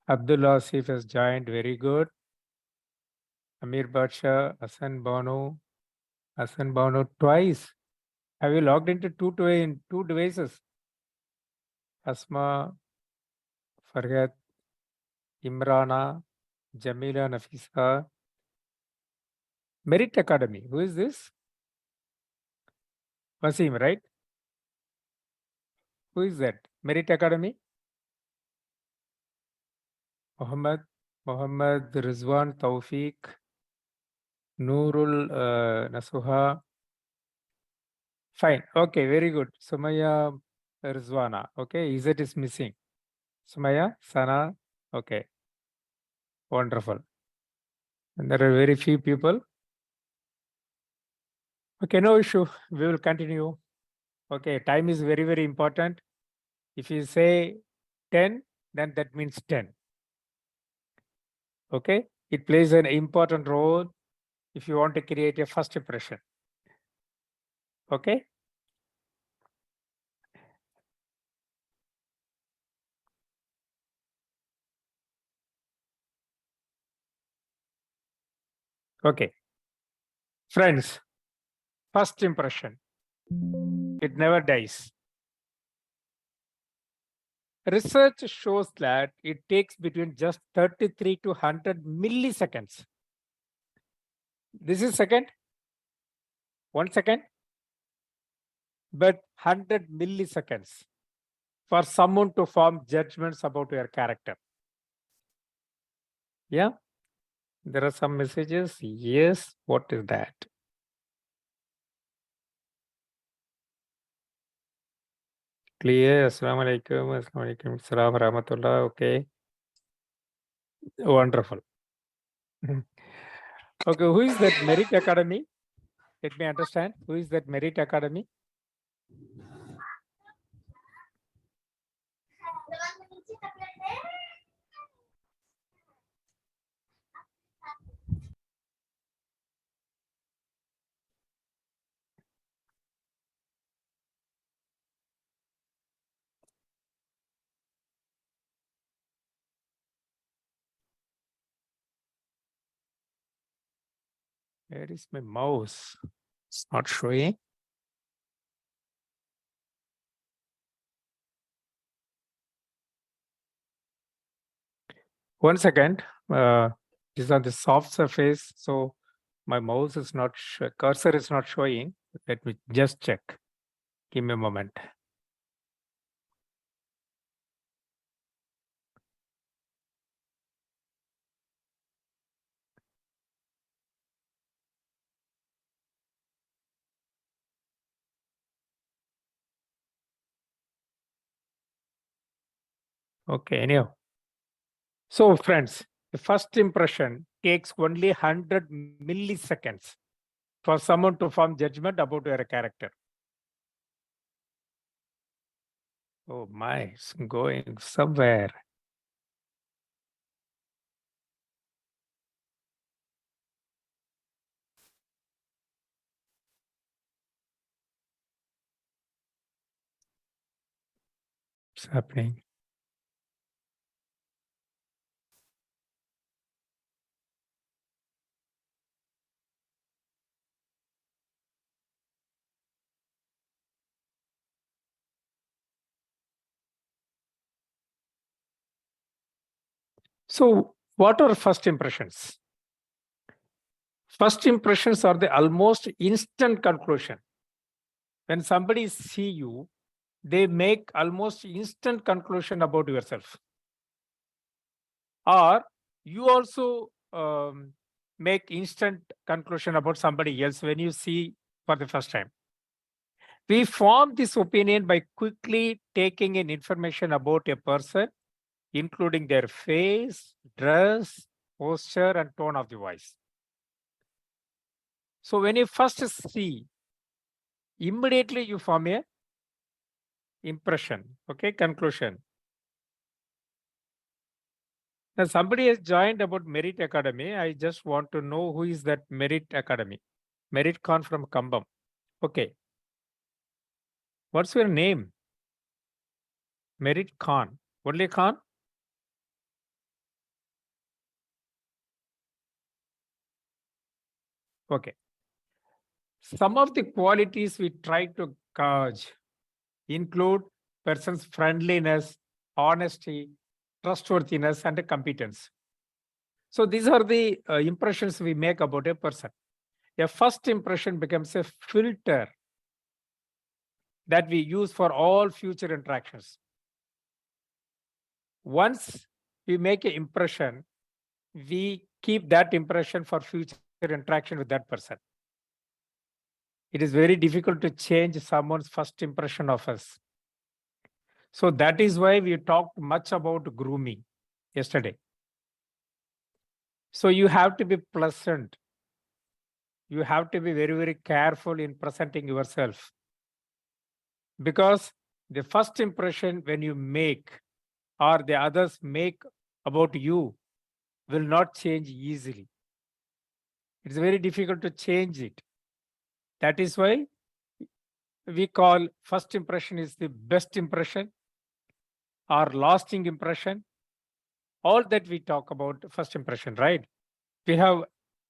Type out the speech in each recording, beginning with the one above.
Abdullah Asif has joined. Very good. Amir Badsha, Hassan Banu twice. Have you logged into two devices? Asma, Farhat, Imrana, Jamila, Nafisa. Merit Academy. Who is this? Wasim, right? Who is that? Merit Academy? Mohammed Rizwan Tawfiq, Noorul Nasuha. Fine. Okay, very good. Sumaya Rizwana. Okay, Izzat is missing. Sumaya, Sana. Okay, wonderful. And there are very few people. Okay, no issue. We will continue. Okay, time is very, very important. If you say 10, then that means 10. Okay, it plays an important role if you want to create a first impression. Okay. Okay. Friends, first impression, it never dies. Research shows that it takes between just 33 to 100 milliseconds. This is second, 1 second, but 100 milliseconds for someone to form judgments about your character. Yeah, there are some messages. Yes, what is that? Clear. Assalamu alaikum. Assalamu alaikum. Assalam rahmatullah. Okay. Wonderful. Okay, who is that Merit Academy? Let me understand. Who is that Merit Academy? Where is my mouse? It's not showing. One second. This is on the soft surface, so my mouse is not, cursor is not showing. Let me just check. Give me a moment. Okay, anyhow. So, friends, the first impression takes only 100 milliseconds for someone to form judgment about your character. Oh my, it's going somewhere. What's happening? So, what are first impressions? First impressions are the almost instant conclusion. When somebody see you, they make almost instant conclusion about yourself. Or you also make instant conclusion about somebody else when you see for the first time. We form this opinion by quickly taking in information about a person, including their face, dress, posture, and tone of the voice. So when you first see, immediately you form a impression, okay, conclusion. Now somebody has joined about Merit Academy. I just want to know who is that Merit Academy. Merit Khan from Kambam. Okay. What's your name? Merit Khan. Only Khan? Okay. Some of the qualities we try to gauge include person's friendliness, honesty, trustworthiness, and competence. So these are the impressions we make about a person. A first impression becomes a filter that we use for all future interactions. Once we make an impression, we keep that impression for future interaction with that person. It is very difficult to change someone's first impression of us. So that is why we talked much about grooming yesterday. So you have to be pleasant. You have to be very, very careful in presenting yourself. Because the first impression when you make or the others make about you will not change easily. It's very difficult to change it. That is why we call first impression is the best impression or lasting impression. All that we talk about first impression, right? We have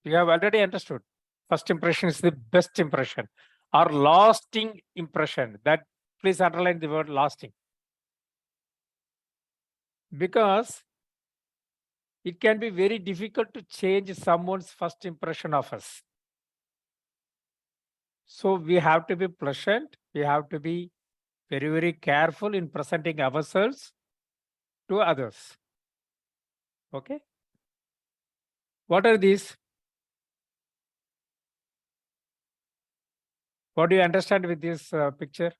already understood. First impression is the best impression or lasting impression. That please underline the word lasting. Because it can be very difficult to change someone's first impression of us. So we have to be pleasant. We have to be very, very careful in presenting ourselves to others. Okay. What are these? What do you understand with this picture?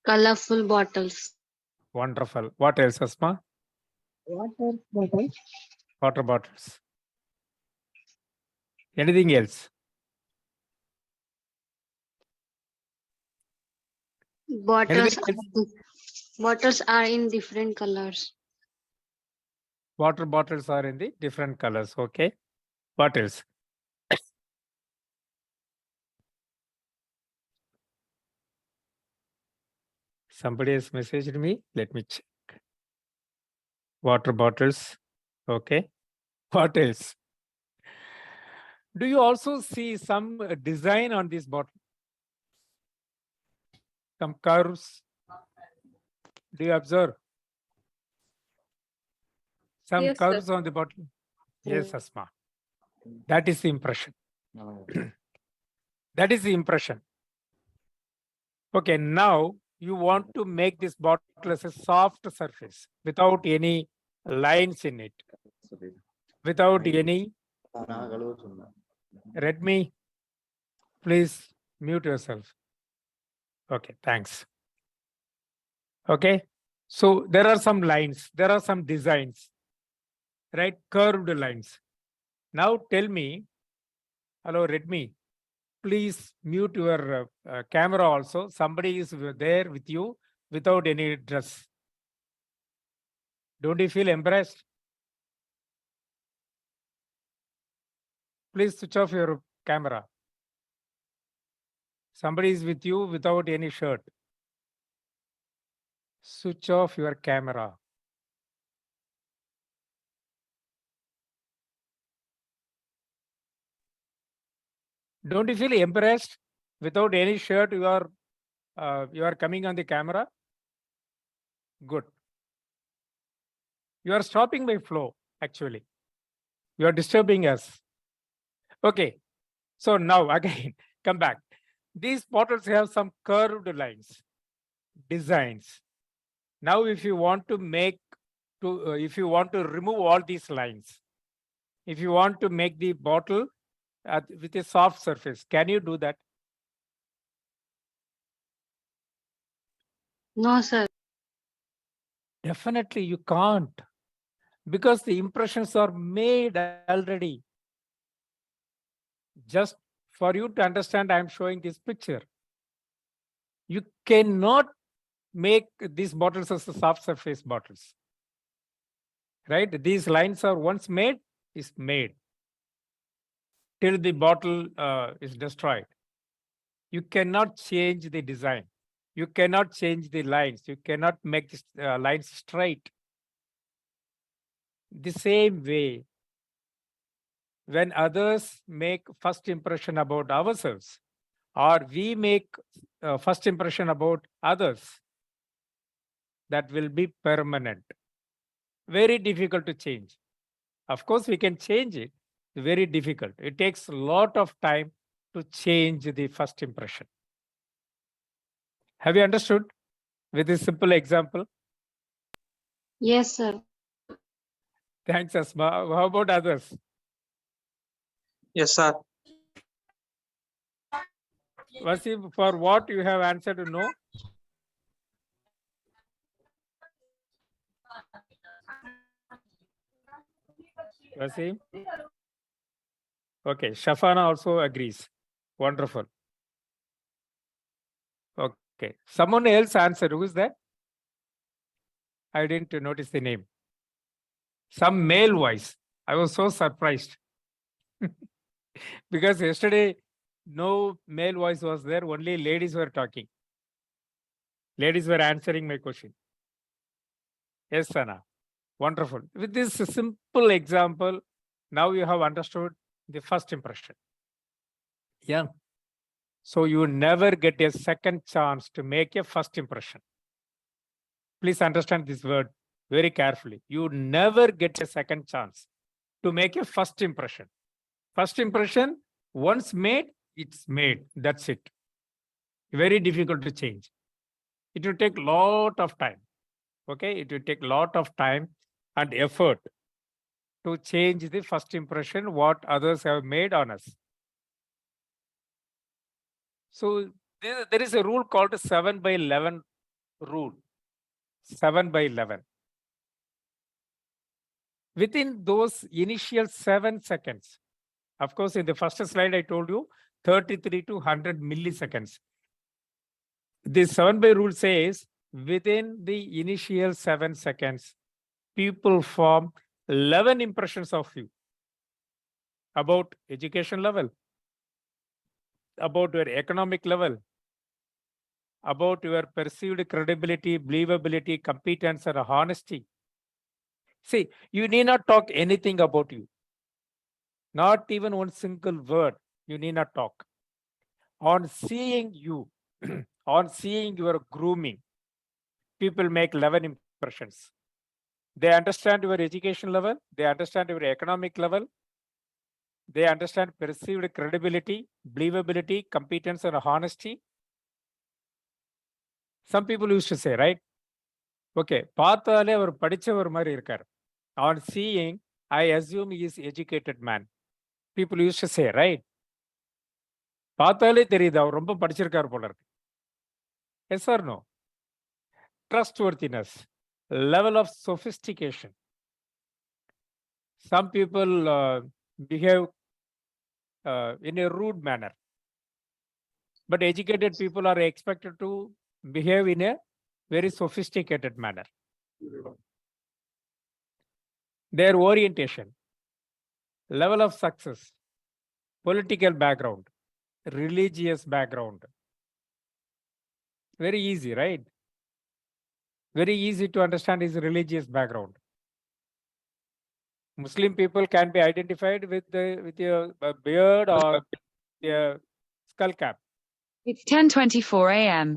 Colorful bottles. Wonderful. What else, Asma? Water bottle. Water bottles. Anything else? Bottles. Anything else? Bottles are in different colors. Water bottles are in the different colors. Okay. What else? Somebody has messaged me. Let me check. Water bottles. Okay. What else? Do you also see some design on this bottle? Some curves? Do you observe some Yes, sir. curves on the bottle? Yes, Asma. That is the impression. That is the impression. Okay, now you want to make this bottle as a soft surface without any lines in it, without any. Redmi, please mute yourself. Okay, thanks. Okay, so there are some lines, there are some designs, right? Curved lines. Now tell me, hello, Redmi, please mute your camera also. Somebody is there with you without any dress. Don't you feel embarrassed? Please switch off your camera. Somebody is with you without any shirt. Switch off your camera. Don't you feel embarrassed? Without any shirt, you are coming on the camera. Good. You are stopping my flow, actually. You are disturbing us. Okay. So now again, come back. These bottles have some curved lines, designs. Now, if you want to if you want to remove all these lines, if you want to make the bottle with a soft surface, can you do that? No, sir. Definitely you can't, because the impressions are made already. Just for you to understand, I am showing this picture. You cannot make these bottles as a soft surface bottles. Right? These lines are once made, is made till the bottle is destroyed. You cannot change the design. You cannot change the lines. You cannot make this lines straight. The same way, when others make first impression about ourselves, or we make first impression about others, that will be permanent. Very difficult to change. Of course, we can change it. Very difficult. It takes a lot of time to change the first impression. Have you understood with this simple example? Yes, sir. Thanks, Asma. How about others? Yes, sir. Wasim, for what you have answered no? Wasim? Okay, Shafana also agrees. Wonderful. Okay, someone else answered. Who is that? I didn't notice the name. Some male voice. I was so surprised because yesterday no male voice was there, only ladies were talking. Ladies were answering my question. Yes, Sana. Wonderful. With this simple example, now you have understood the first impression. Yeah. So you never get a second chance to make a first impression. Please understand this word very carefully. You never get a second chance to make a first impression. First impression, once made, it's made. That's it. Very difficult to change. It will take lot of time. Okay, it will take lot of time and effort to change the first impression what others have made on us. So there is a rule called 7 by 11 rule. 7 by 11. Within those initial 7 seconds, of course, in the first slide, I told you 33 to 100 milliseconds. This 7 by rule says within the initial 7 seconds, people form 11 impressions of you about education level, about your economic level, about your perceived credibility, believability, competence, and honesty. See, you need not talk anything about you. Not even one single word you need not talk. On seeing you, on seeing your grooming, people make 11 impressions. They understand your education level, they understand your economic level, they understand perceived credibility, believability, competence, and honesty. Some people used to say, right? Okay, பார்த்தாலே அவர் படிச்சவர் மாதிரி இருக்கார். On seeing, I assume he is educated man. People used to say, right? பார்த்தாலே தெரியுது அவர் ரொம்ப படிச்சிருக்கார் போல இருக்கு. Yes or no? Trustworthiness, level of sophistication. Some people behave in a rude manner, but educated people are expected to behave in a very sophisticated manner. Their orientation, level of success, political background, religious background. Very easy, right? Very easy to understand his religious background. Muslim people can be identified with a beard or a skull cap. It's 10:24 a.m.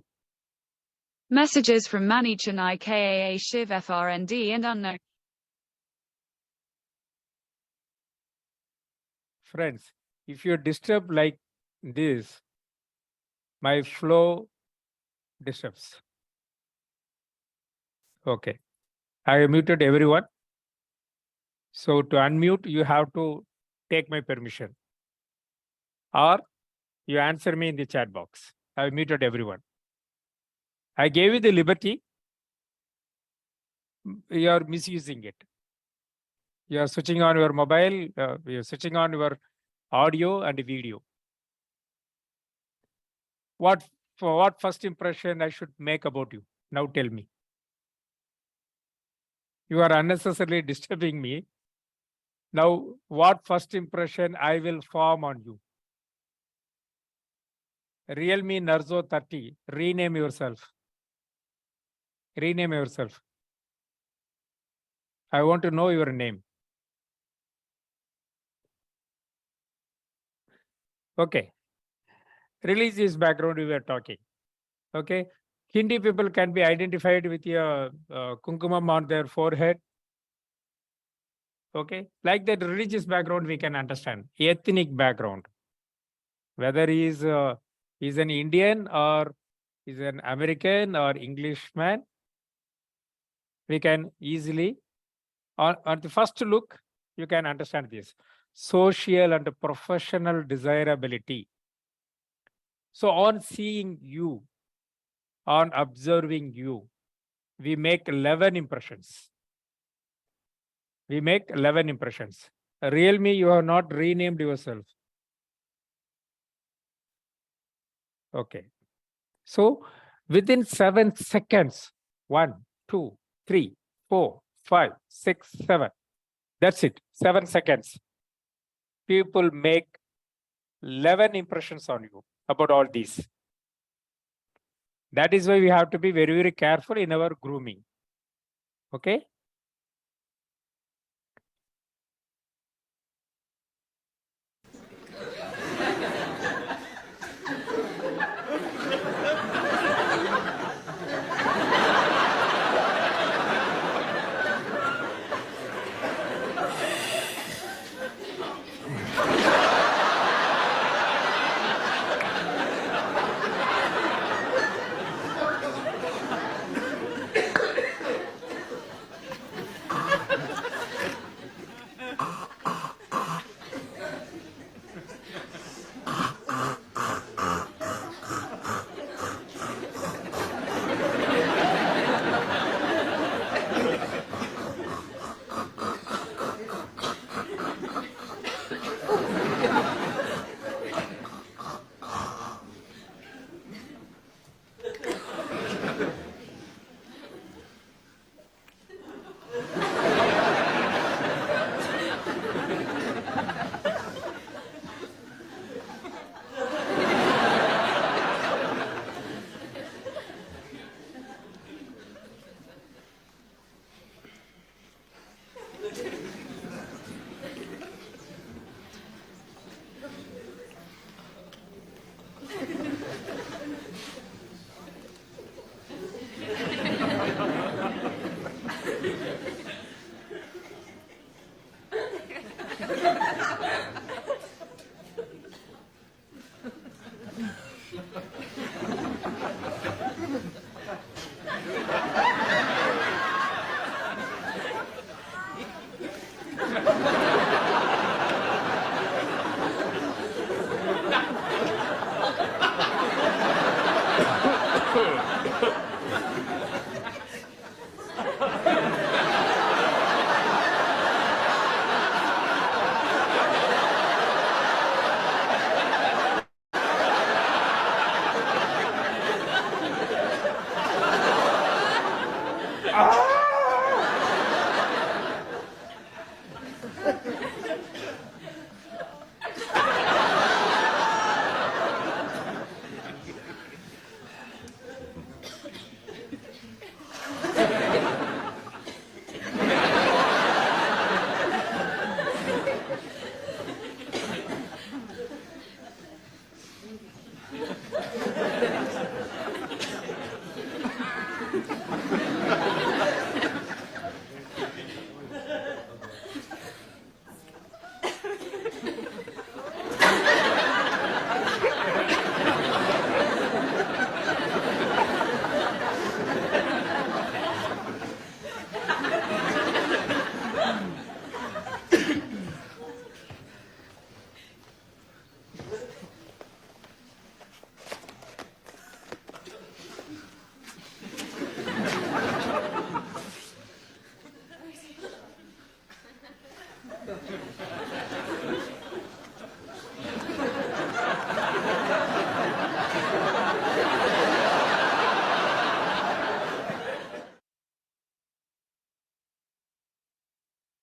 Messages from Mani Chennai Kaa Shiv FRND and unknown. Friends, if you disturb like this, my flow disturbs. Okay. I have muted everyone. So to unmute, you have to take my permission. Or you answer me in the chat box. I have muted everyone. I gave you the liberty. You are misusing it. You are switching on your mobile, you are switching on your audio and video. What first impression I should make about you? Now tell me. You are unnecessarily disturbing me. Now, what first impression I will form on you? Realme Narzo 30. Rename yourself. Rename yourself. I want to know your name. Okay. Religious background we were talking. Okay. Hindi people can be identified with a kumkumam on their forehead. Okay. Like that religious background we can understand. Ethnic background. Whether he's an Indian or is an American or Englishman, we can easily, on the first look, you can understand this. Social and professional desirability. So on seeing you, on observing you, we make 11 impressions. We make 11 impressions. Real me, you have not renamed yourself. Okay. So within 7 seconds, 1, 2, 3, 4, 5, 6, 7. That's it. 7 seconds. People make 11 impressions on you about all these. That is why we have to be very, very careful in our grooming. Okay.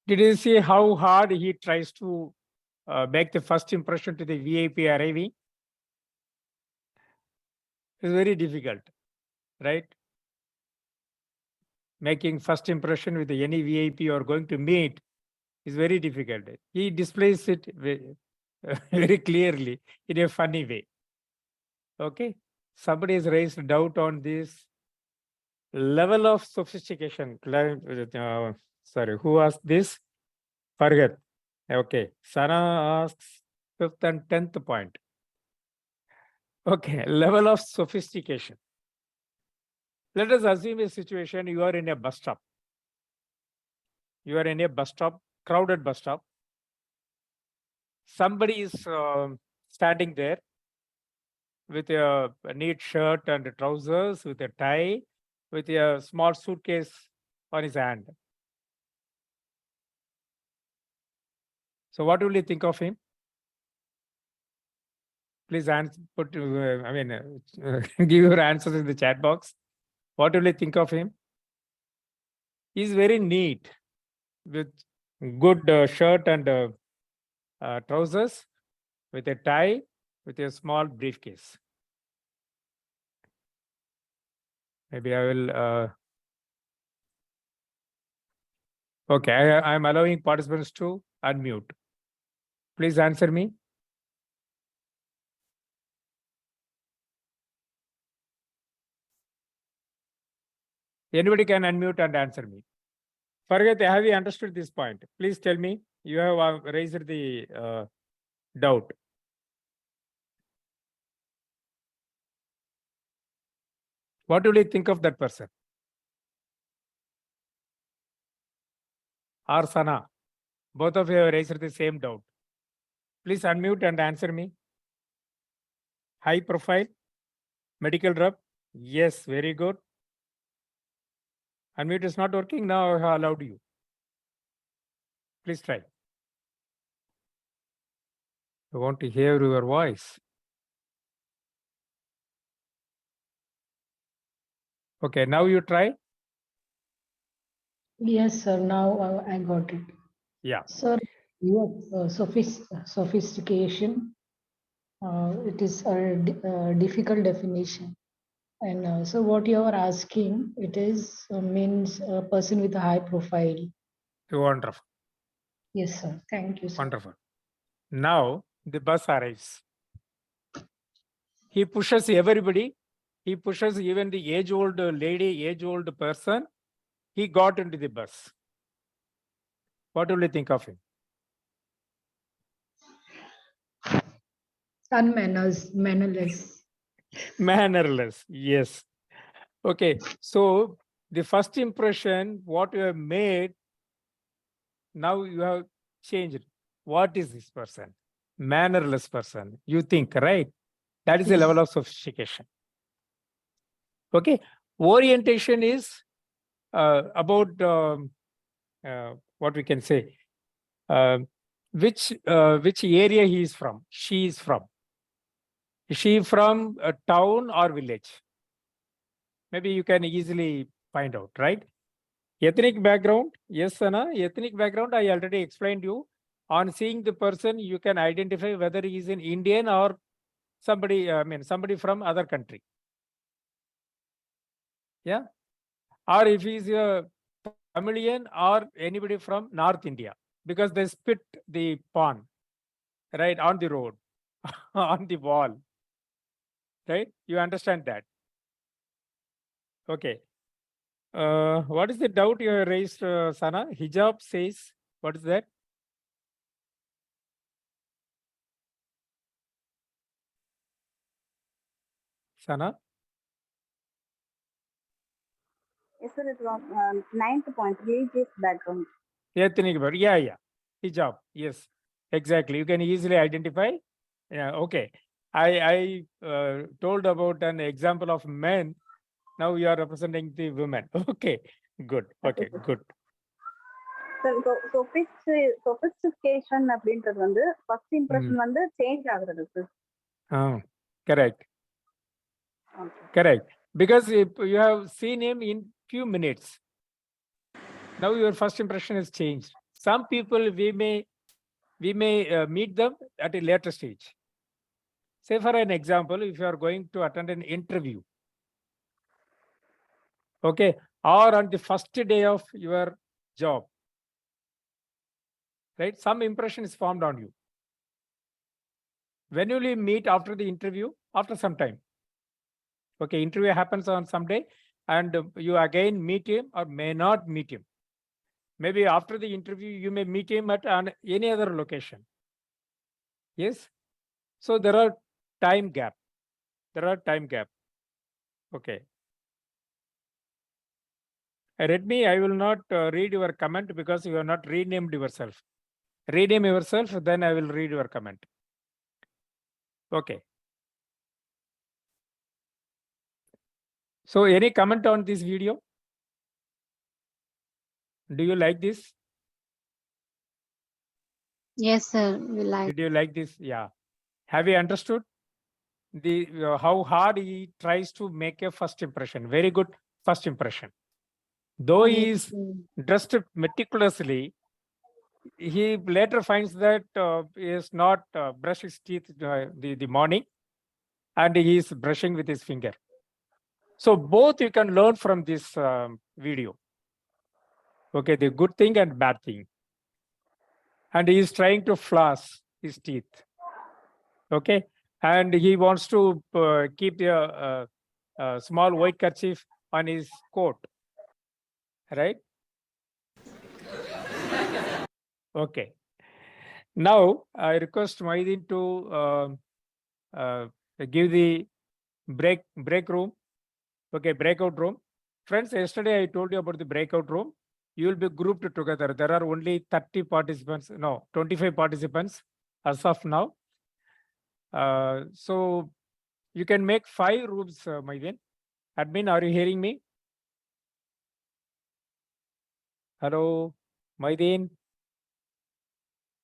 Did you see how hard he tries to make the first impression to the VIP arriving? It's very difficult, right? Making first impression with any VIP you are going to meet is very difficult. He displays it very clearly in a funny way. Okay, somebody has raised doubt on this level of sophistication. Sorry, who asked this? Farhat. Okay, Sana asks 5th and 10th point. Okay, level of sophistication. Let us assume a situation you are in a bus stop. You are in a bus stop, crowded bus stop. Somebody is standing there with a neat shirt and trousers, with a tie, with a small suitcase on his hand. So, what will you think of him? Please answer, give your answers in the chat box. What will you think of him? He's very neat with good shirt and trousers, with a tie, with a small briefcase. Maybe I will. Okay, I'm allowing participants to unmute. Please answer me. Anybody can unmute and answer me. Fargat, have you understood this point? Please tell me. You have raised the doubt. What will you think of that person? Or Sana? Both of you have raised the same doubt. Please unmute and answer me. High profile, medical rep. Yes, very good. Unmute is not working. Now I have allowed you. Please try. I want to hear your voice. Okay, now you try. Yes, sir. Now I got it. Yeah. Sir, yes, sophistication. It is a difficult definition. And so, what you are asking, it is means a person with a high profile. Wonderful. Yes, sir. Thank you, sir. Wonderful. Now the bus arrives. He pushes everybody. He pushes even the age-old lady, age-old person. He got into the bus. What will you think of him? Mannerless. Mannerless. Yes. Okay. So the first impression, what you have made, now you have changed. What is this person? Mannerless person. You think, right? That is the Yes. level of sophistication. Okay. Orientation is about what we can say. Which area he is from? She is from. Is she from a town or village? Maybe you can easily find out, right? Ethnic background, yes, Sana. Ethnic background, I already explained you. On seeing the person, you can identify whether he is an Indian or somebody. Somebody from other country. Yeah, or if he is a Tamilian or anybody from North India, because they spit the pond right on the road, on the wall. Right? You understand that? Okay. What is the doubt you have raised, Sana? Hijab says, what is that? Sana? Yes, sir, it was 9th point, religious background. Ethnic background. Yeah. Hijab. Yes, exactly. You can easily identify. Yeah, okay. I told about an example of men. Now you are representing the women. Okay, good. Okay, good. Sir இப்போ sophistication அப்படின்றது வந்து first impression வந்து change ஆகுறது sir. Correct. Correct. Because if you have seen him in few minutes, now your first impression has changed. Some people we may meet them at a later stage. Say for an example, if you are going to attend an interview, okay, or on the first day of your job, right? Some impression is formed on you. When will you meet after the interview? After some time. Okay, interview happens on some day and you again meet him or may not meet him. Maybe after the interview, you may meet him at any other location. Yes. So there are time gap. There are time gap. Okay. Redmi, I will not read your comment because you have not renamed yourself. Rename yourself, then I will read your comment. Okay. So any comment on this video? Do you like this? Yes, sir. We like. Did you like this? Yeah. Have you understood the how hard he tries to make a first impression? Very good first impression. Though he Yes, is sir. dressed meticulously, he later finds that he has not brushed his teeth the morning and he is brushing with his finger. So both you can learn from this video. Okay, the good thing and bad thing. And he is trying to floss his teeth. Okay, and he wants to keep a small white kerchief on his coat, right? Okay. Now I request Maidin to give the break room. Okay, breakout room. Friends, yesterday I told you about the breakout room. You will be grouped together. There are only 30 participants, no, 25 participants as of now. So you can make 5 rooms, Maidin. Admin, are you hearing me? Hello, Maidin.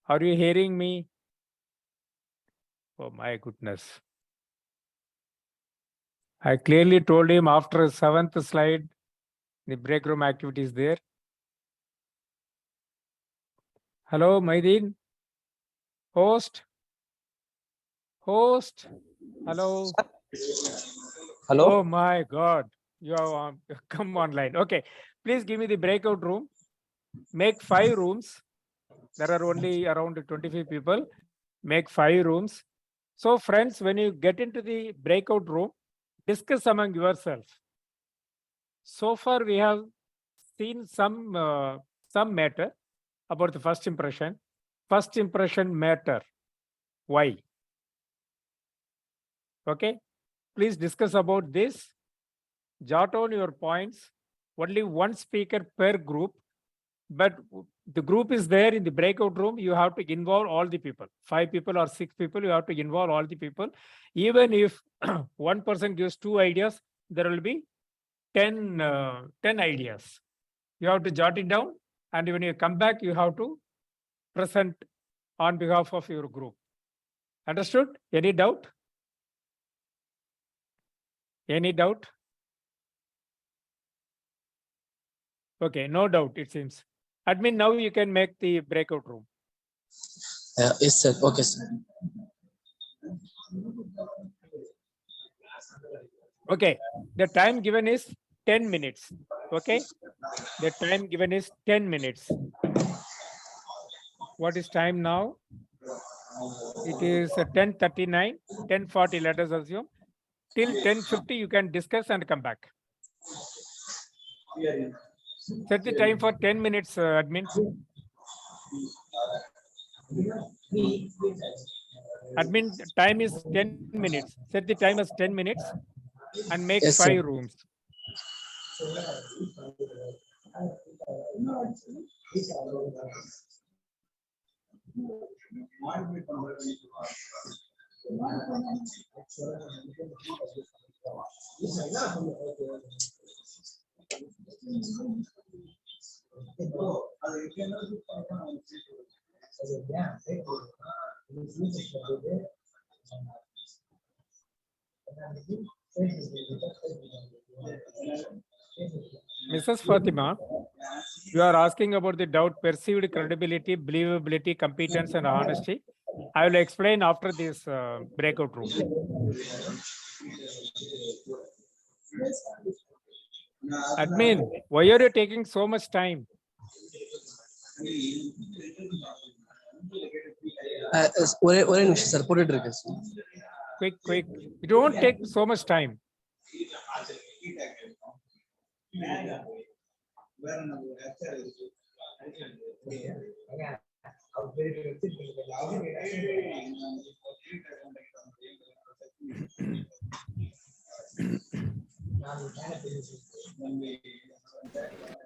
Are you hearing me? Oh my goodness. I clearly told him after 7th slide, the break room activity is there. Hello, Maidin. Host. Host. Hello. Hello. Oh my God. You have come online. Okay. Please give me the breakout room. Make 5 rooms. There are only around 25 people. Make 5 rooms. So friends, when you get into the breakout room, discuss among yourself. So far, we have seen some matter about the first impression. First impression matter. Why? Okay. Please discuss about this. Jot on your points. Only one speaker per group. But the group is there in the breakout room. You have to involve all the people. 5 people or 6 people. You have to involve all the people. Even if one person gives 2 ideas, there will be 10 ideas. You have to jot it down, and when you come back, you have to present on behalf of your group. Understood? Any doubt? Any doubt? Okay, no doubt, it seems. Admin, now you can make the breakout room. Yes, sir. Okay, sir. Okay, the time given is 10 minutes. Okay, the time given is 10 minutes. What is time now? It is 10:39, 10:40, let us assume. Till 10:50, you can discuss and come back. Set the time for 10 minutes, admin. Admin, time is 10 minutes. Set the time as 10 minutes and make Yes, 5 sir. rooms. Mrs. Fatima, you are asking about the doubt, perceived credibility, believability, competence, and honesty. I will explain after this breakout room. Admin, why are you taking so much time? ஒரே நிமிஷம் sir போட்டுட்டு இருக்கேன் sir. Quick. It won't take so much time.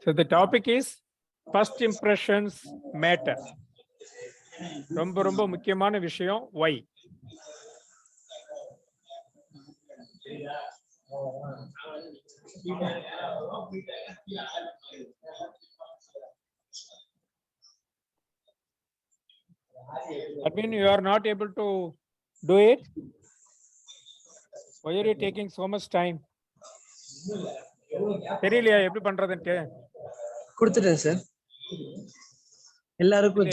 So the topic is first impressions matter. ரொம்ப முக்கியமான விஷயம். Why? I mean, you are not able to do it. Why are you taking so much time? தெரியலையா எப்படி பண்றதுன்ட்டு? கொடுத்துட்டேன் sir. எல்லாருக்கும்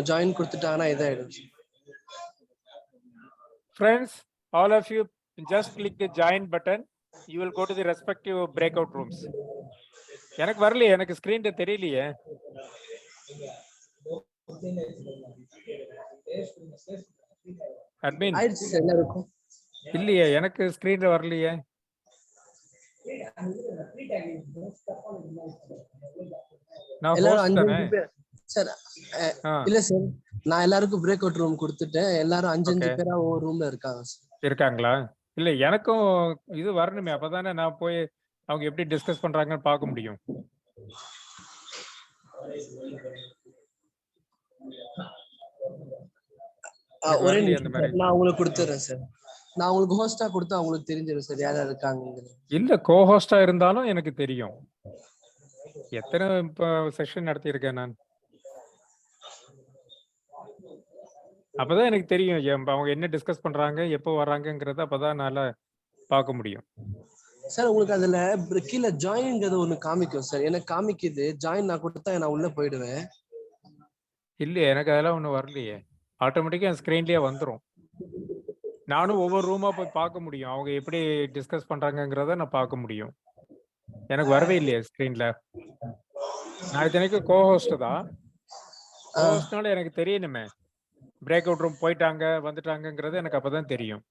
join கொடுத்துட்டாங்கன்னா இதாயிடும். Friends, all of you just click the join button. You will go to the respective breakout rooms. எனக்கு வரலையே, எனக்கு ஸ்கிரீன்ல தெரியலையே. அட்மின் ஆயிடுச்சு சார் எல்லாருக்கும். இல்லையே, எனக்கு ஸ்கிரீன்ல வரலையே. நான் ஹோஸ்ட் தானே சார். இல்ல சார், நான் எல்லாருக்கும் பிரேக் அவுட் ரூம் கொடுத்துட்டேன். எல்லாரும் 5 பேரா ஒரு ரூம்ல இருக்காங்களா? இல்ல, எனக்கும் இது வரணுமே, அப்பதானே நான் போய் அவங்க எப்படி டிஸ்கஸ் பண்றாங்கன்னு பார்க்க முடியும். ஒரே நிமிஷம் நான் உங்களுக்கு கொடுத்துறேன் சார். நான் உங்களுக்கு ஹோஸ்டா கொடுத்தா உங்களுக்கு தெரிஞ்சிடும் சார் யார் இருக்காங்க. இல்ல, கோ ஹோஸ்டா இருந்தாலும் எனக்கு தெரியும். எத்தனை செஷன் நடத்தி இருக்கேன் நான். அப்பதான் எனக்கு தெரியும் அவங்க என்ன டிஸ்கஸ் பண்றாங்க, எப்போ வர்றாங்கங்கறத அப்பதான் நல்லா பார்க்க முடியும். சார் உங்களுக்கு அதுல கீழே ஜாயின்ங்கிறது ஒண்ணு காமிக்கும் சார். எனக்கு காமிக்குது ஜாயின் நான் கொடுத்தா நான் உள்ள போயிடுவேன். இல்லையே, எனக்கு அதெல்லாம் ஒண்ணு வரலையே. ஆட்டோமேட்டிக்கா என் ஸ்கிரீன்லயே வந்துடும். நானும் ஒவ்வொரு ரூமா போய் பார்க்க முடியும், அவங்க எப்படி டிஸ்கஸ் பண்றாங்கங்கிறத நான் பார்க்க முடியும். எனக்கு வரவே இல்லையே ஸ்கிரீன்ல. நான் இத்தனைக்கும் கோ ஹோஸ்ட் தான். கோ ஹோஸ்ட்னால எனக்கு தெரியணுமே, பிரேக் அவுட் ரூம் போயிட்டாங்க வந்துட்டாங்கங்கிறது எனக்கு அப்பதான் தெரியும்.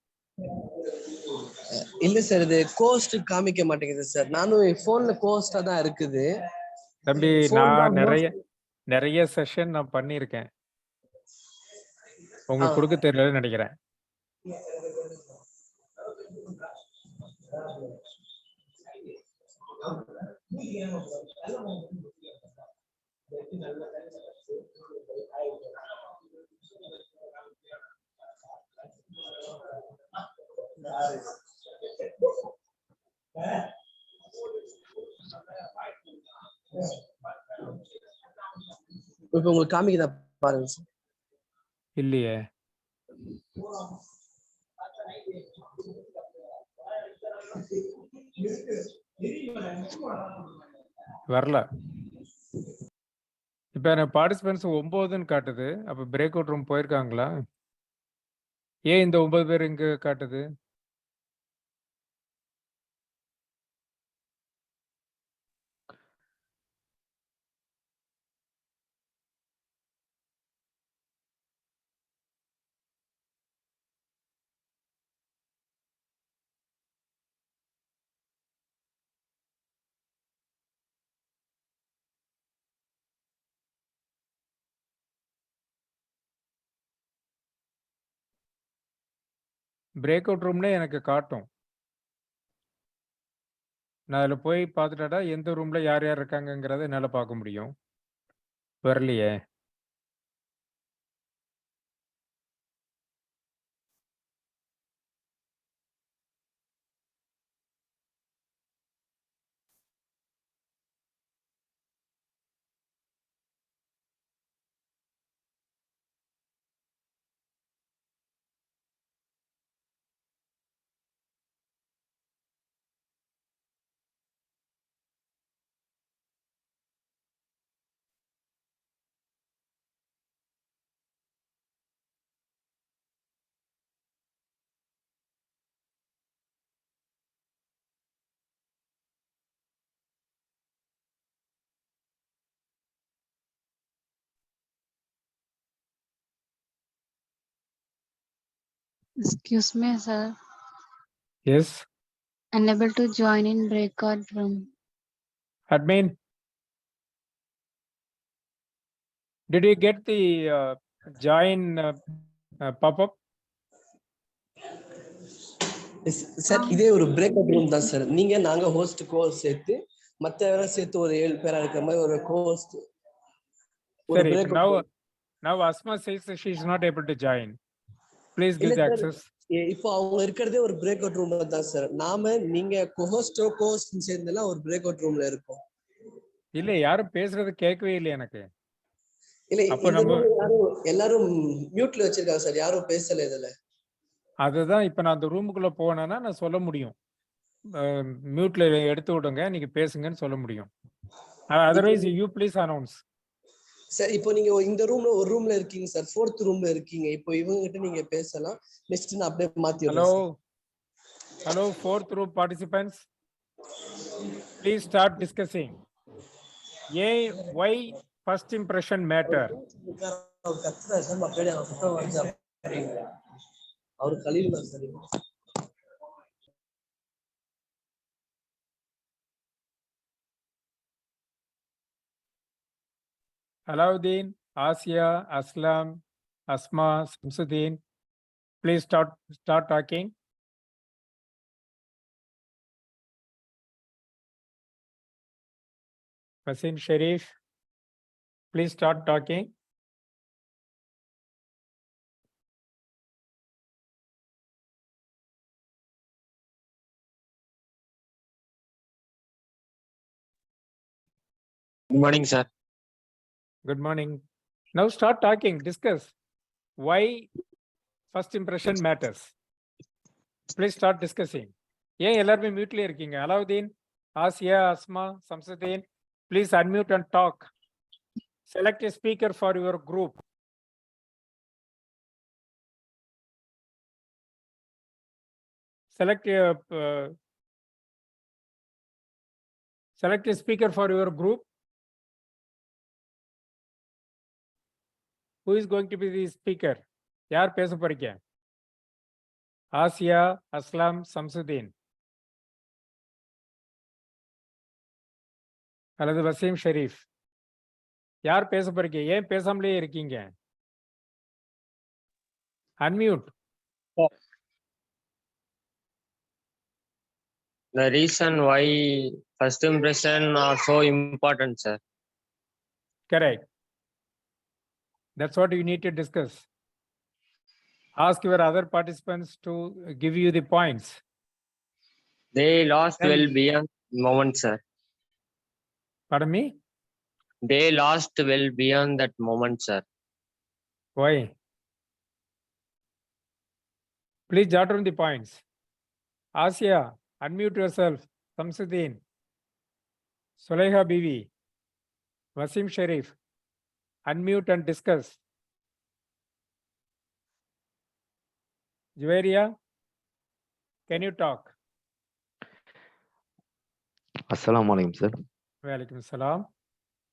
இல்ல சார், இது கோஸ்ட் காமிக்க மாட்டேங்குது சார். நானும் போன்ல கோஸ்டா தான் இருக்குது. தம்பி, நான் நிறைய செஷன் நான் பண்ணியிருக்கேன். உங்களுக்கு கொடுக்க தெரியலன்னு நினைக்கிறேன். இப்ப உங்களுக்கு காமிக்குதா பாருங்க சார். இல்லையே, வரல. இப்ப எனக்கு பார்ட்டிசிபென்ட்ஸ் 9ன்னு காட்டுது. அப்ப பிரேக் அவுட் ரூம் போயிருக்காங்களா? ஏன் இந்த 9 பேர் இங்க காட்டுது? பிரேக் அவுட் ரூம்ல எனக்கு காட்டும். நான் அதில் போய் பார்த்துட்டாடா எந்த ரூம்ல யார் யார் இருக்காங்கங்கிறத என்னால பார்க்க முடியும். வரலையே. Excuse me, sir. Yes, Unable to join in breakout room. admin. Did you get the join pop-up? Sir இதே ஒரு பிரேக் அவுட் ரூம் தான் சார். நீங்க நாங்க ஹோஸ்ட் கோர்ஸ் சேர்த்து மத்தவங்க சேர்த்து ஒரு 7 பேரா இருக்கிற மாதிரி ஒரு கோர்ஸ் ஒரு Sorry, break now Asma says that she is not able to join. Please give the access. இப்போ அவங்க இருக்கிறதே ஒரு பிரேக் அவுட் ரூம்ல தான் சார். நாம நீங்க கோஹோஸ்டோ கோஹோஸ்ட் சேர்ந்தெல்லாம் ஒரு பிரேக் அவுட் ரூம்ல இருக்கோம். இல்ல யாரும் பேசுறது கேட்கவே இல்லை எனக்கு. இல்ல அப்ப நம்ம எல்லாரும் மியூட்ல வச்சிருக்காங்க சார். யாரும் பேசல இதுல. அதுதான் இப்ப நான் அந்த ரூமுக்குள்ள போனேன்னா நான் சொல்ல முடியும். மியூட்ல எடுத்து விடுங்க, நீங்க பேசுங்கன்னு சொல்ல முடியும். Otherwise you please announce. Sir இப்போ நீங்க இந்த ரூம்ல ஒரு ரூம்ல இருக்கீங்க சார். 4th ரூம்ல இருக்கீங்க. இப்போ இவங்க கிட்ட நீங்க பேசலாம். நெக்ஸ்ட் நான் அப்படியே மாத்தி விடுறேன். Hello 4th room participants. Please start discussing. Why first impression matter? அவர் கலீல் தான் sir. Alauddin, Asia, Aslam, Asma, Samsuddin, please start talking. Wasim Sharif, please start talking. Good morning, sir. Good morning. Now start talking, discuss why first impression matters. Please start discussing. ஏன் எல்லாருமே மியூட்ல இருக்கீங்க? Alauddin, Asiya, Asma, Samsudeen, please unmute and talk. Select a speaker for your group. Select a speaker for your group. Who is going to be the speaker? யார் பேச போறீங்க? Asia, அஸ்லாம், சம்சுதீன் அல்லது வசீம் ஷெரீஃப்? யார் பேச போறீங்க? ஏன் பேசாமலே இருக்கீங்க? Unmute. The reason why first impression are so important, sir. Correct. That's what you need to discuss. Ask your other participants to give you the points. They lost well beyond moment, sir. Pardon me? They lost well beyond that moment, sir. Why? Please jot down the points. Asia, unmute yourself. Samsuddin, Suleha Bibi, Wasim Sharif, unmute and discuss. Juwairiya, can you talk? Assalamu alaikum, sir. Walaikum salam.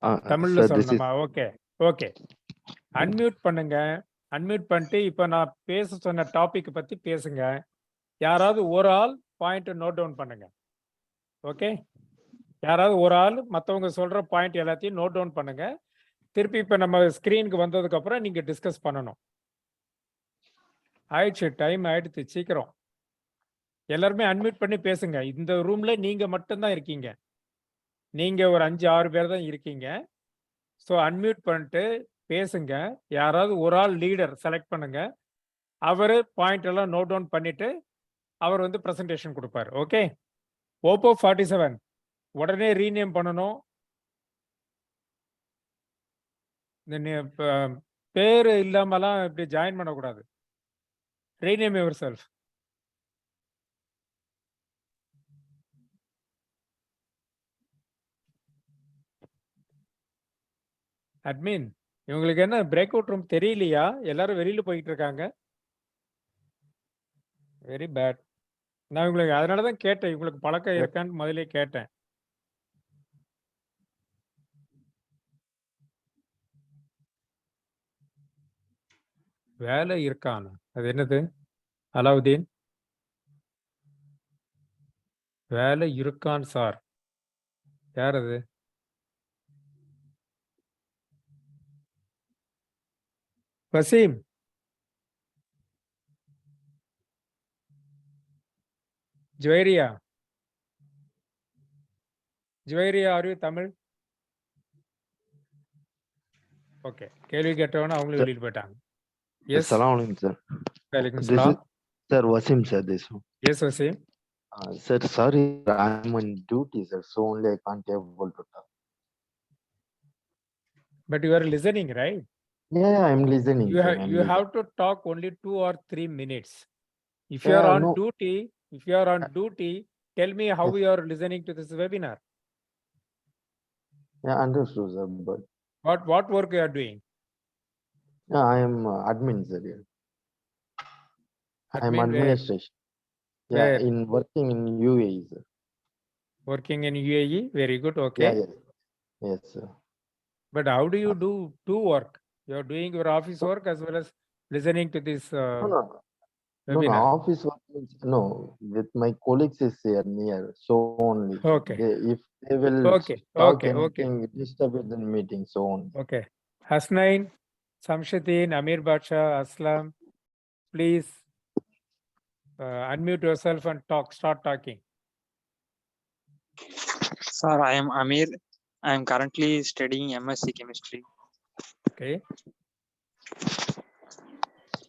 Sir, தமிழ்ல this is சொல்லணுமா? Okay unmute பண்ணுங்க. Unmute பண்ணிட்டு இப்போ நான் பேச சொன்ன topic பத்தி பேசுங்க. யாராவது ஒரு ஆள் பாயிண்ட் நோட் டவுன் பண்ணுங்க. ஓகே, யாராவது ஒரு ஆள் மற்றவங்க சொல்ற பாயிண்ட் எல்லாத்தையும் நோட் டவுன் பண்ணுங்க. திருப்பி இப்போ நம்ம ஸ்க்ரீனுக்கு வந்ததுக்கு அப்புறம் நீங்க டிஸ்கஸ் பண்ணணும். ஆயிடுச்சு, டைம் ஆயிடுச்சு, சீக்கிரம் எல்லாருமே அன்மியூட் பண்ணி பேசுங்க. இந்த ரூம்ல நீங்க மட்டும்தான் இருக்கீங்க. நீங்க ஒரு 5-6 பேர் தான் இருக்கீங்க. ஸோ அன்மியூட் பண்ணிட்டு பேசுங்க. யாராவது ஒரு ஆள் லீடர் செலக்ட் பண்ணுங்க. அவரு பாயிண்ட் எல்லாம் நோட் டவுன் பண்ணிட்டு அவர் வந்து பிரசன்டேஷன் கொடுப்பார். ஓகே, ஓப்போ 47 உடனே ரீநேம் பண்ணணும். பேர் இல்லாமலாம் இப்படி ஜாயின் பண்ணக்கூடாது. Rename your self. அட்மின், இவங்களுக்கு என்ன பிரேக் அவுட் ரூம் தெரியலையா? எல்லாரும் வெளியில போயிட்டு இருக்காங்க. Very bad. நான் உங்களுக்கு அதனால தான் கேட்டேன், உங்களுக்கு பழக்கம் இருக்கான்னு முதல்ல கேட்டேன். வேலை இருக்கான அது என்னது? அலாவுதீன் வேலை இருக்கான் சார். யார் அது? Wasim. Juwairiya. Juwairiya, are you Tamil? Okay, கேள்வி கேட்டவன அவங்களும் வெளியிட்டு போயிட்டாங்க. எஸ். Assalamualaikum, sir. வலைக்கும் This is சலாம். sir Wasim, sir. This one. Yes Wasim. Sir, sorry, I'm on duty, sir. So only I can't able to talk. But you are listening, right? Yeah, I'm listening. You sir. have I'm you listening. have to talk only 2 or 3 minutes. If you are Yeah, on no. duty, tell me how you are listening to this webinar. Yeah, understood, sir. But What work you are doing? yeah, I am admin, sir. Yeah. I'm Admin where? administration. Yeah, Where? in working in UAE, sir. Working in UAE. Very good. Yeah, Okay. yes. Yes, sir. But how do you do two work? You are doing your office No, work as well as listening to this no, no. No, webinar. office work means no. With my colleagues is here near, so only. Okay. If they will Okay. talk Okay. Okay. anything, disturb with the meeting, so on. Okay. Hasnain, Samshadin, Amir Bacha, Aslam, please unmute yourself and start talking. Sir, I am Amir. I am currently studying MSc Chemistry. Okay.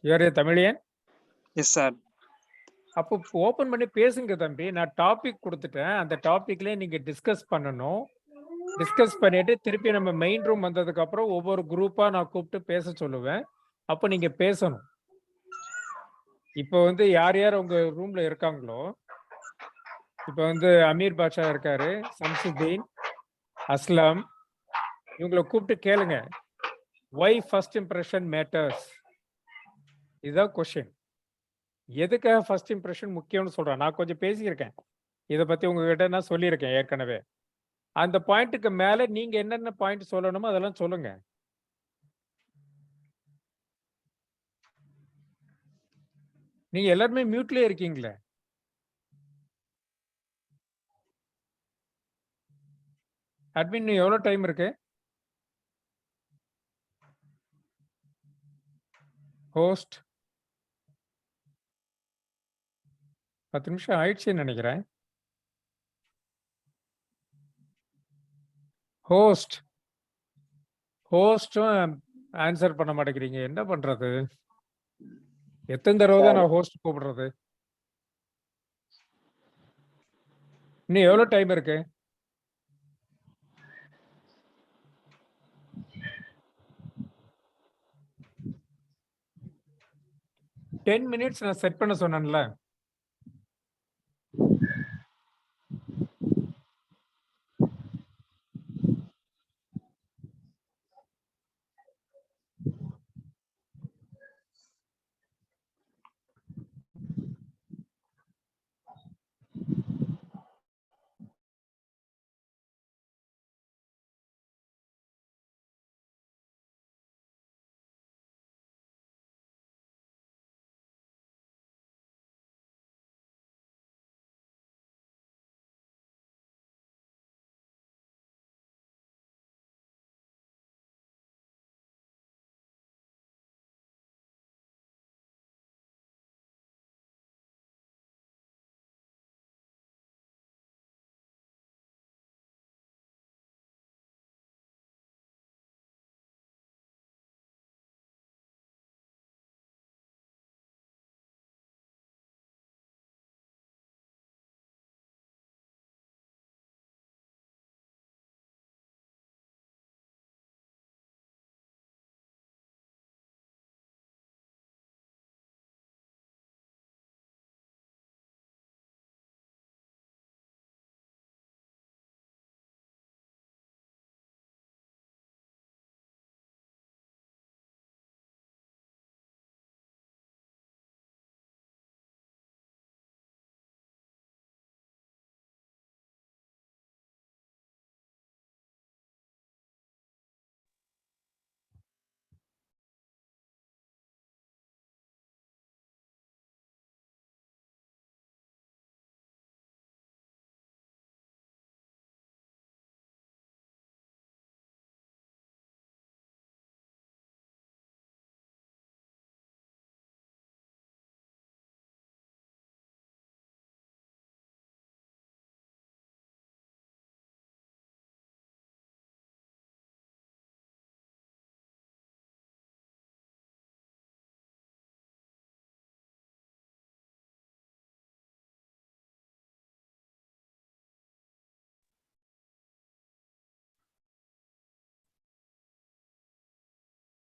You are a Tamilian? Yes, sir. அப்போ open பண்ணி பேசுங்க தம்பி. நான் topic கொடுத்துட்டேன். அந்த டாபிக்ல நீங்க discuss பண்ணணும். டிஸ்கஸ் பண்ணிட்டு திருப்பி நம்ம மெயின் ரூம் வந்ததுக்கு அப்புறம் ஒவ்வொரு குரூப்பா நான் கூப்பிட்டு பேச சொல்லுவேன். அப்போ நீங்க பேசணும். இப்போ வந்து யார் யார் உங்க ரூம்ல இருக்காங்களோ, இப்போ வந்து அமீர் பாஷா இருக்காரு, சம்சுதீன், அஸ்லாம், இவங்களை கூப்பிட்டு கேளுங்க. Why first impression matters? இதுதான் கொஸ்டின். எதுக்காக ஃபர்ஸ்ட் இம்ப்ரெஷன் முக்கியம்னு சொல்றேன். நான் கொஞ்சம் பேசியிருக்கேன். இதை பத்தி உங்ககிட்ட நான் சொல்லியிருக்கேன் ஏற்கனவே. அந்த பாயிண்ட்டுக்கு மேல நீங்க என்னென்ன பாயிண்ட் சொல்லணுமோ அதெல்லாம் சொல்லுங்க. நீங்க எல்லாருமே மியூட்லயே இருக்கீங்களே. அட்மின் எவ்வளவு டைம் இருக்கு? ஹோஸ்ட் 10 நிமிஷம் ஆயிடுச்சுன்னு நினைக்கிறேன். ஹோஸ்டும் ஆன்சர் பண்ண மாட்டேங்கிறீங்க. என்ன பண்றது? எத்தனை தடவை தான் நான் ஹோஸ்ட் கூப்பிடுறது? இன்னும் எவ்வளவு டைம் இருக்கு? டென் மினிட்ஸ் நான் செட் பண்ண சொன்னேன்ல.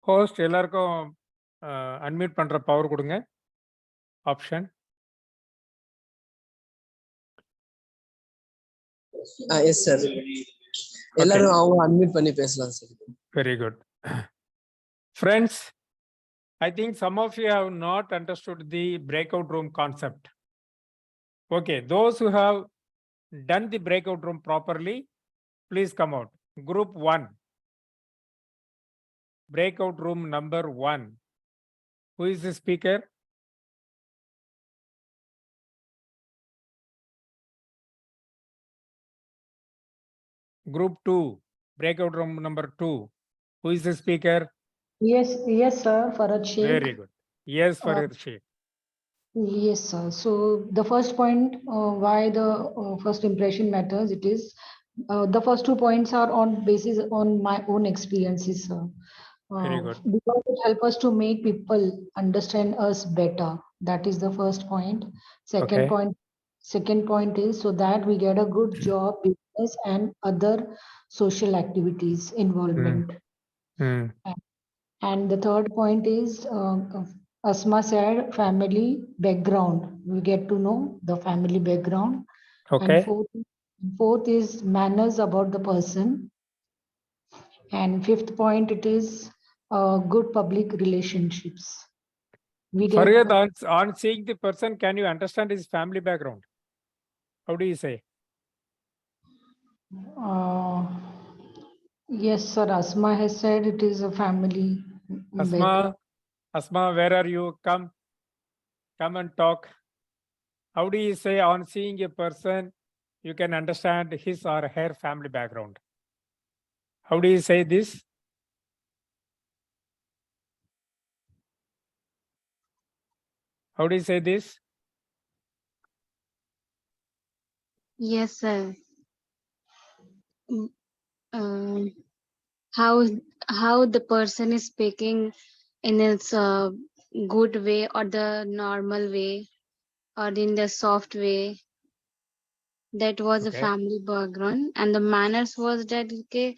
ஹோஸ்ட் எல்லாருக்கும் அன்மியூட் பண்ற பவர் கொடுங்க ஆப்ஷன். Yes sir. எல்லாரும் அவங்க அன்மியூட் பண்ணி பேசலாம் sir. Very good. Friends, I think some of you have not understood the breakout room concept. Okay, those who have done the breakout room properly, please come out. Group 1. Breakout room number 1. Who is the speaker? Group 2. Breakout room number 2. Who is the speaker? Yes, sir, Farad Sheikh. Very good. Yes, Farid Sheikh. Yes, sir. So the first point, why the first impression matters, it is the first 2 points are on basis on my own experiences, sir. Very good. Because it helps us to make people understand us better. That is the first point. Second Okay. point is so that we get a good job, business, and other social activities involvement. Hmm. And the third point is, Asma said, family background. We get to know the family background. Okay. And fourth is manners about the person. And fifth point, it is good public relationships. We get Farid, on seeing the person, can you understand his family background? How do you say? yes, sir. Asma has said it is a family background. Asma, where are you? Come and talk. How do you say on seeing a person, you can understand his or her family background? How do you say this? How do you say this? Yes, sir. How the person is speaking in its good way or the normal way or in the soft way. That was a Okay. family background, and the manners was that okay,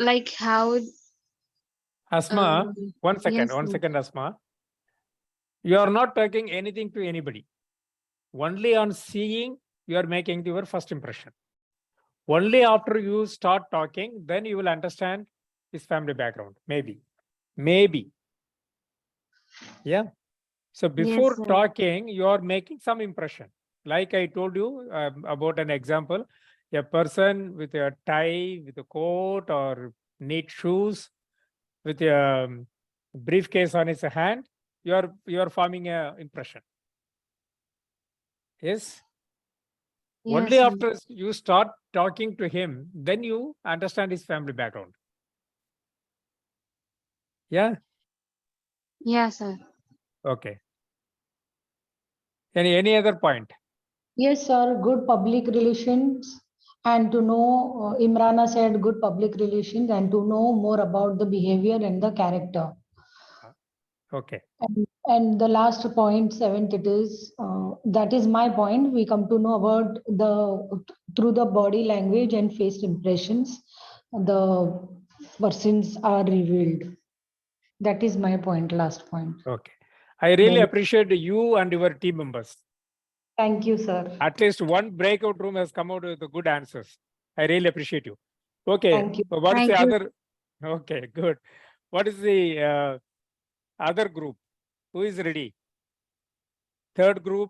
like how. Asma, one second, Yes, sir. Asma. You are not talking anything to anybody. Only on seeing, you are making your first impression. Only after you start talking, then you will understand his family background. Maybe. Yeah. So before sir. talking, you are making some impression. Like I told you about an example, a person with a tie, with a coat or neat shoes, with a briefcase on his hand, you are forming a impression. Yes. Only Yes, sir. after you start talking to him, then you understand his family background. Yeah. Yes, sir. Okay. Any other point? Yes, sir. Good public relations, and to know, Imrana said good public relations, and to know more about the behavior and the character. Okay. And the last point, 7th, it is that is my point. We come to know about through the body language and face impressions, the persons are revealed. That is my point, last point. Okay. I really Then- appreciate you and your team members. Thank you, sir. At least one breakout room has come out with the good answers. I really appreciate you. Okay. Thank you. So what is Thank the you. other? Okay, good. What is the other group? Who is ready? Third group,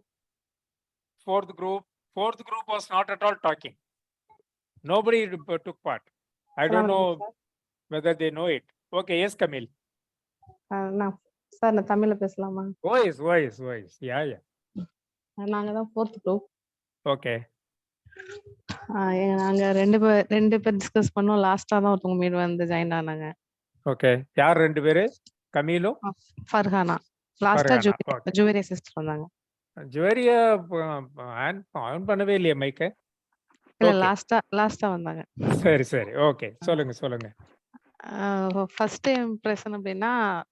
fourth group. Fourth group was not at all talking. Nobody took part. I don't know whether they know it. Okay, yes, Camille. Sir நான் தமிழ்ல பேசலாமா? Voice. Yeah. நாங்க தான் 4th group. Okay. நாங்க ரெண்டு பேர் discuss பண்ணோம். லாஸ்டா தான் ஒருத்தவங்க மீட் வந்து ஜாயின் ஆனாங்க. Okay. யார் ரெண்டு பேரு? கமீலோ, ஃபர்ஹானா. லாஸ்டா ஜுவேரியா சிஸ்டர் வந்தாங்க. ஜுவேரியா ஆன் பண்ணவே இல்லையே மைக்க. இல்ல லாஸ்டா வந்தாங்க. சரி. ஓகே. சொல்லுங்க. ஃபர்ஸ்ட் இம்ப்ரெஷன் அப்படின்னா,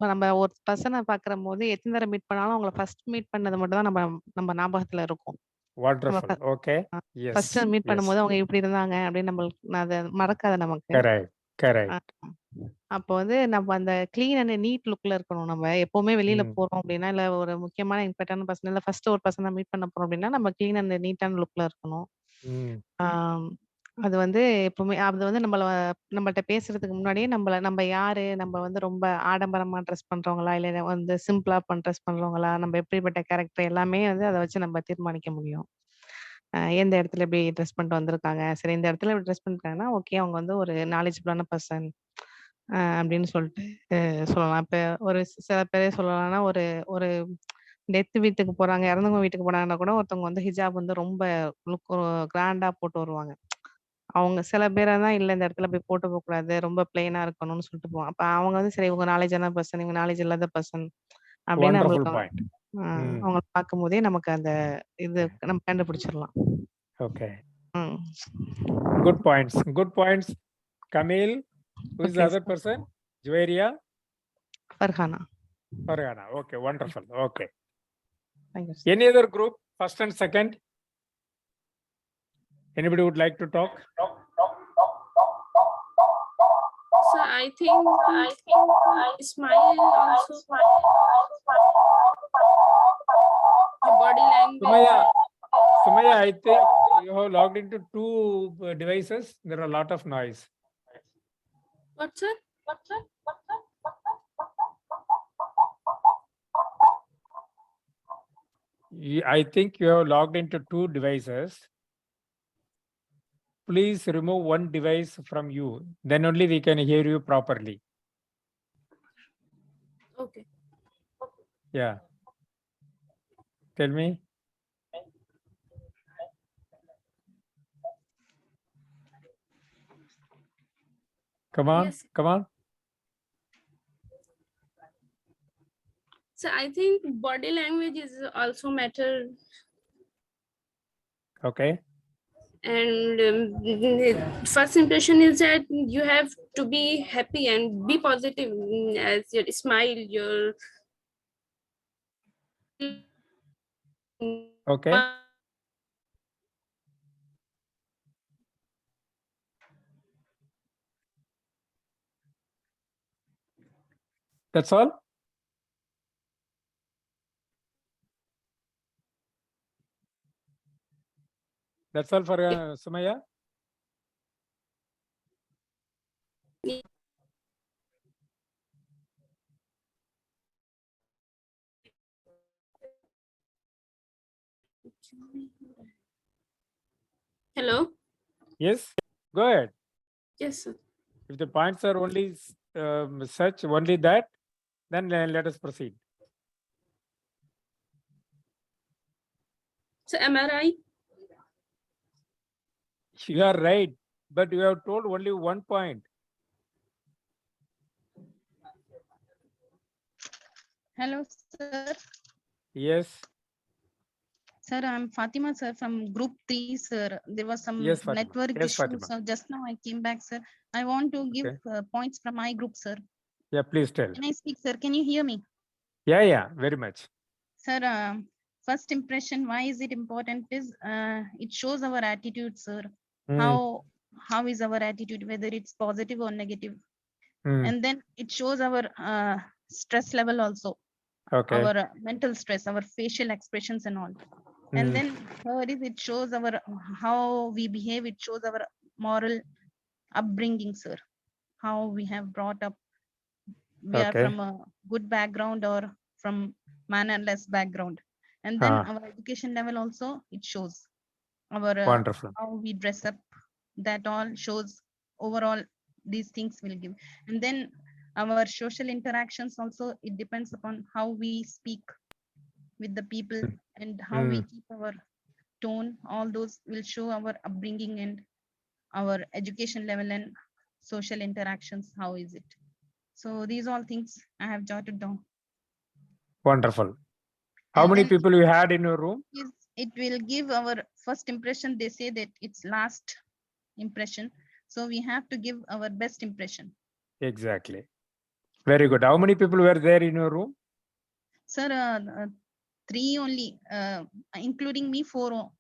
நம்ம ஒரு பர்சனை பார்க்கும்போது எத்தனை தடவை மீட் பண்ணாலும் அவங்கள ஃபர்ஸ்ட் மீட் பண்ணது மட்டும் தான் நம்ம ஞாபகத்துல இருக்கும். Wonderful. Okay. Yes. First meet பண்ணும்போது அவங்க இப்படி இருந்தாங்க அப்படின்னு நம்மளுக்கு அது மறக்காது நமக்கு. Correct. அப்போ வந்து நம்ம அந்த கிளீன் அண்ட் நீட் லுக்ல இருக்கணும். நம்ம எப்பவுமே வெளியில ம். போறோம் அப்படின்னா, இல்ல ஒரு முக்கியமான இம்பார்ட்டன்ட் பர்சன் இல்ல ஃபர்ஸ்ட் ஒரு பர்சன மீட் பண்ண போறோம் அப்படின்னா, நம்ம கிளீன் அண்ட் நீட்டான லுக்ல இருக்கணும். ம். ஆம். அது வந்து எப்பவுமே அது வந்து நம்மள்ட்ட பேசுறதுக்கு முன்னாடியே நம்ம யாரு? நம்ம வந்து ரொம்ப ஆடம்பரமா ட்ரெஸ் பண்றவங்களா? இல்ல வந்து சிம்பிளா ட்ரெஸ் பண்றவங்களா? நம்ம எப்படிப்பட்ட கேரக்டர் எல்லாமே வந்து அத வச்சு நம்ம தீர்மானிக்க முடியும். எந்த இடத்துல எப்படி ட்ரெஸ் பண்ணிட்டு வந்திருக்காங்க. சரி இந்த இடத்துல இப்படி ட்ரெஸ் பண்ணிருக்காங்கன்னா, ஓகே அவங்க வந்து ஒரு நாலேட்ஜபிளான பெர்சன் அப்படின்னு சொல்லிட்டு சொல்லலாம். இப்ப ஒரு சில பேர் சொல்லலாம்னா, ஒரு ஒரு டெத் வீட்டுக்கு போறாங்க, இறந்தவங்க வீட்டுக்கு போனாங்கன்னா கூட ஒருத்தவங்க வந்து ஹிஜாப் வந்து ரொம்ப லுக் கிராண்டா போட்டு வருவாங்க. அவங்க சில பேரா தான் இல்ல இந்த இடத்துல போய் போட்டு போக்கூடாது. ரொம்ப பிளெயினா இருக்கணும்னு சொல்லிட்டு போவாங்க. அப்ப அவங்க வந்து சரி இவங்க நாலேட்ஜான பெர்சன், இவங்க நாலேட்ஜ் இல்லாத பெர்சன் அப்படின்னு வண்டர்ஃபுல் நம்மளுக்கு பாயிண்ட். ம். அவங்கள பார்க்கும்போதே நமக்கு அந்த இது நம்ம கண்டுபிடிச்சிடலாம். Okay. ம். Good points. Good points. Camille, who is the Okay, other sir. person? Juwairiya? Farhana. Farhana. Okay, wonderful. Okay. Thank you, sir. Any other group, first and second? Anybody would like to talk? So I think smile also the body language. Sumaya, I think you have logged into two devices. There are a lot of noise. What sir? I think you have logged into two devices. Please remove one device from you. Then only we can hear you properly. Okay. Yeah. Tell me. Come on, Yes. come on. So I think body language is also matter, Okay. and the first impression is that you have to be happy and be positive, as your smile, your Okay. That's all. That's all for Sumaya. Hello. Yes. Go ahead. Yes sir. If the points are only such, only that, then let us proceed. So am I right? You are right, but you have told only one point. Hello, sir. Yes. Sir, I'm Fatima, sir, from Group 3, sir. There was some Yes, Fatima. network Yes, issue, Fatima. so just now I came back, sir. I want to give Okay. points from my group, sir. Yeah, please tell. Can I speak, sir? Can you hear me? Yeah, very much. Sir, first impression, why is it important is it shows our attitude, sir. Mm. How is our attitude, whether it's positive or negative. Mm. And then it shows our stress level also. Okay. Our mental stress, our facial expressions and all. And then third is it shows our how we behave. It shows our moral upbringing, sir. How we have brought up. We are Okay. from a good background or from mannerless background. And then our education level also it shows our Wonderful. how we dress up. That all shows overall these things will give. And then our social interactions also it depends upon how we speak with the people and how we keep our tone. All those will show our upbringing and our education level and social interactions. How is it? So these all things I have jotted down. Wonderful. How And many then people you had in your room? it will give our first impression. They say that it's last impression. So we have to give our best impression. Exactly. Very good. How many people were there in your room? Sir, 3 only, including me, 4.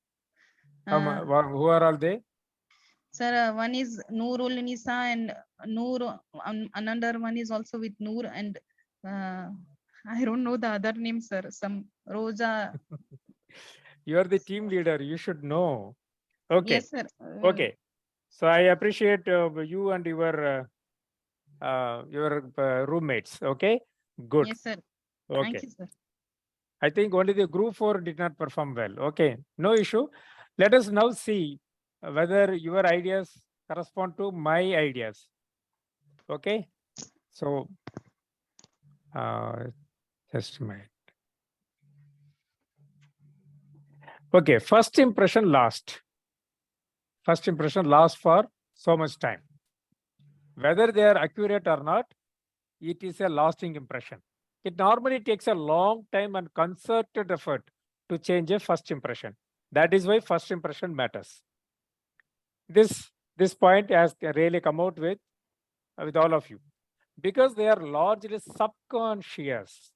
Who are all they? Sir, one is Noorul Nisa and Noor, another one is also with Noor and I don't know the other name, sir. Some Roja. You are the team leader. You should know. Okay. Yes, sir. Okay. So I appreciate you and your roommates. Okay. Good. Yes, sir. Okay. Thank you, sir. I think only the group 4 did not perform well. Okay. No issue. Let us now see whether your ideas correspond to my ideas. Okay. So just a minute. Okay. First impression last. First impression lasts for so much time. Whether they are accurate or not, it is a lasting impression. It normally takes a long time and concerted effort to change a first impression. That is why first impression matters. This point has really come out with all of you, because they are largely subconscious.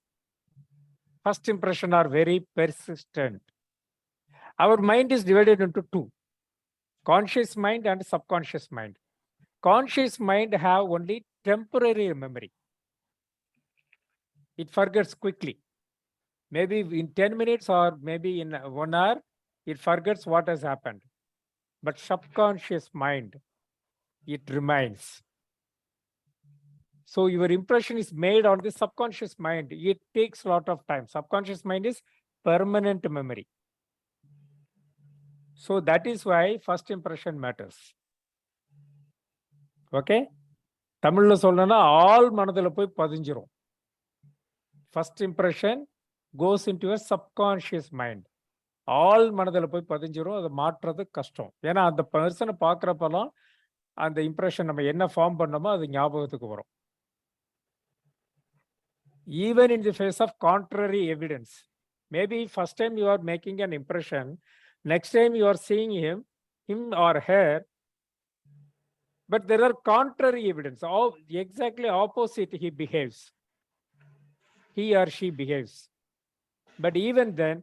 First impression are very persistent. Our mind is divided into two: conscious mind and subconscious mind. Conscious mind have only temporary memory. It forgets quickly. Maybe in 10 minutes or maybe in 1 hour, it forgets what has happened. But subconscious mind, it remains. So your impression is made on the subconscious mind. It takes a lot of time. Subconscious mind is permanent memory. So that is why first impression matters. Okay? தமிழ்ல சொல்லணும்னா ஆள் மனதில் போய் பதிஞ்சிரும். First impression goes into your subconscious mind. ஆள் மனதில் போய் பதிஞ்சிரும். அதை மாற்றுறது கஷ்டம். ஏன்னா அந்த பர்சனை பார்க்குறப்பெல்லாம் அந்த இம்ப்ரெஷன் நம்ம என்ன ஃபார்ம் பண்ணோமோ அது ஞாபகத்துக்கு வரும். Even in the face of contrary evidence. Maybe first time you are making an impression, next time you are seeing him or her, but there are contrary evidence. Exactly opposite he behaves. He or she behaves. But even then,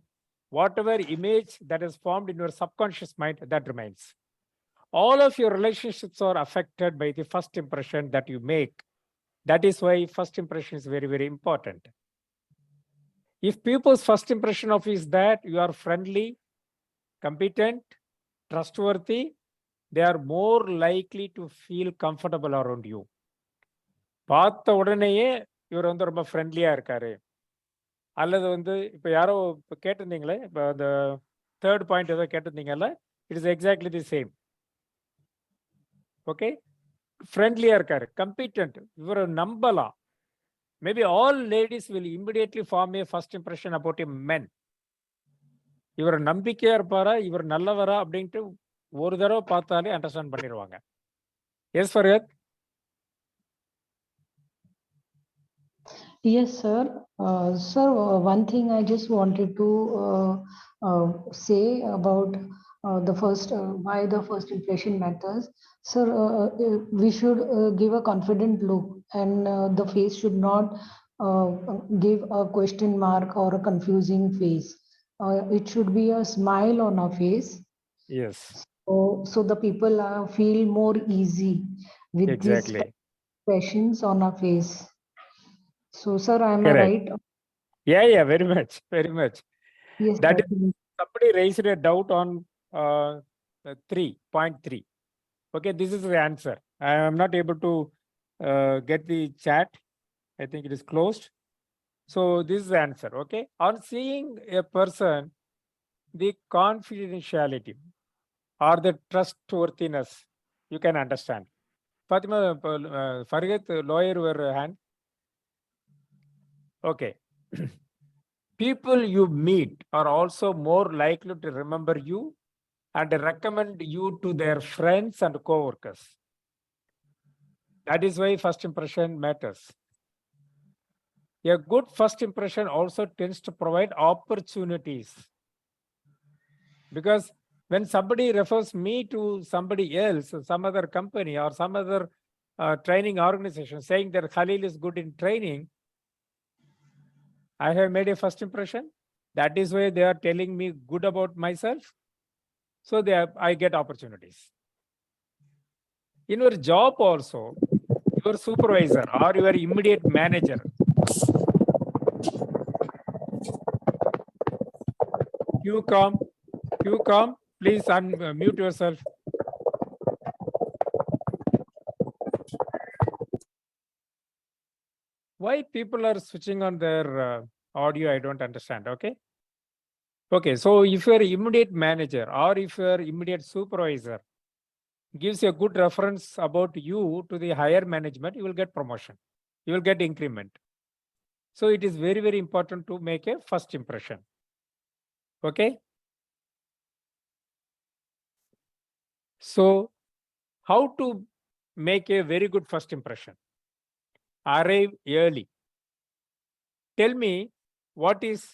whatever image that is formed in your subconscious mind, that remains. All of your relationships are affected by the first impression that you make. That is why first impression is very, very important. If people's first impression of you is that you are friendly, competent, trustworthy, they are more likely to feel comfortable around you. பார்த்த உடனேயே இவர் வந்து ரொம்ப ஃப்ரெண்ட்லியா இருக்காரு, அல்லது வந்து இப்போ யாரோ இப்போ கேட்டிருந்தீங்களே, இப்போ அந்த தேர்ட் பாயிண்ட் ஏதோ கேட்டிருந்தீங்கல்ல, it is exactly the same. Okay, ஃப்ரெண்ட்லியா இருக்காரு, கம்பீட்டன்ட், இவரை நம்பலாம். Maybe all ladies will immediately form a first impression about a man. இவர் நம்பிக்கையா இருப்பாரா, இவர் நல்லவரா அப்படின்ட்டு ஒரு தடவை பார்த்தாலே அண்டர்ஸ்டாண்ட் பண்ணிடுவாங்க. Yes Farhat? Yes, sir. Sir, one thing I just wanted to say about the first, why the first impression matters. Sir, we should give a confident look, and the face should not give a question mark or a confusing face. It should be a smile on our face. Yes. So the people feel more easy with Exactly. these expressions on our face. So, sir, am I Correct. right? Yeah, very much, very much. Yes, That sir. is, somebody raised a doubt on 3.3. Okay, this is the answer. I am not able to get the chat. I think it is closed. So this is the answer. Okay, on seeing a person, the confidentiality or the trustworthiness, you can understand. Fatima, Fargat, lower your hand. Okay. People you meet are also more likely to remember you and recommend you to their friends and co-workers. That is why first impression matters. A good first impression also tends to provide opportunities. Because when somebody refers me to somebody else, some other company or some other training organization saying that Khalil is good in training, I have made a first impression. That is why they are telling me good about myself. So I get opportunities. In your job also, your supervisor or your immediate manager. You come, please unmute yourself. Why people are switching on their audio, I don't understand, okay? Okay, so if your immediate manager or if your immediate supervisor gives a good reference about you to the higher management, you will get promotion, you will get increment. So it is very, very important to make a first impression, okay? So how to make a very good first impression? Arrive early. Tell me what is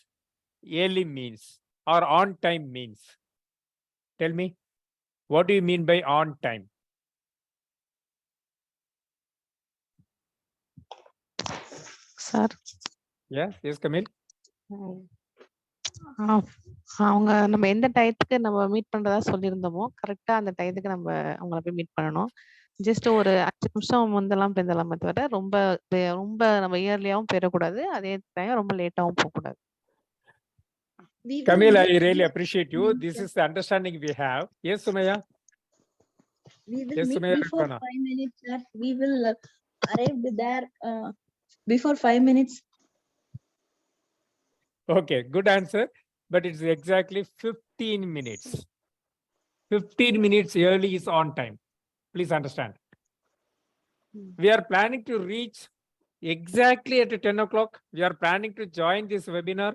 early means or on time means. Tell me, what do you mean by on time? Sir. Yes, Camille. அவங்க நம்ம எந்த டயத்துக்கு நம்ம meet பண்றதா சொல்லியிருந்தோமோ கரெக்டா அந்த டயத்துக்கு நம்ம அவங்கள போய் மீட் பண்ணணும். ஜஸ்ட் ஒரு 5 நிமிஷம் முந்தலாம் பிந்தலாமே தவிர ரொம்ப ரொம்ப நம்ம இயர்லியாவும் போயிடக்கூடாது. அதே டைம் ரொம்ப லேட்டாவும் போகக்கூடாது. Camille, I really appreciate you. This is the understanding we have. Yes, Sumaya. We will Yes, meet Sumaya. before 5 minutes, sir. We will arrive there before 5 minutes. Okay, good answer. But it's exactly 15 minutes. 15 minutes early is on time. Please understand. We are planning to reach exactly at 10 o'clock. We are planning to join this webinar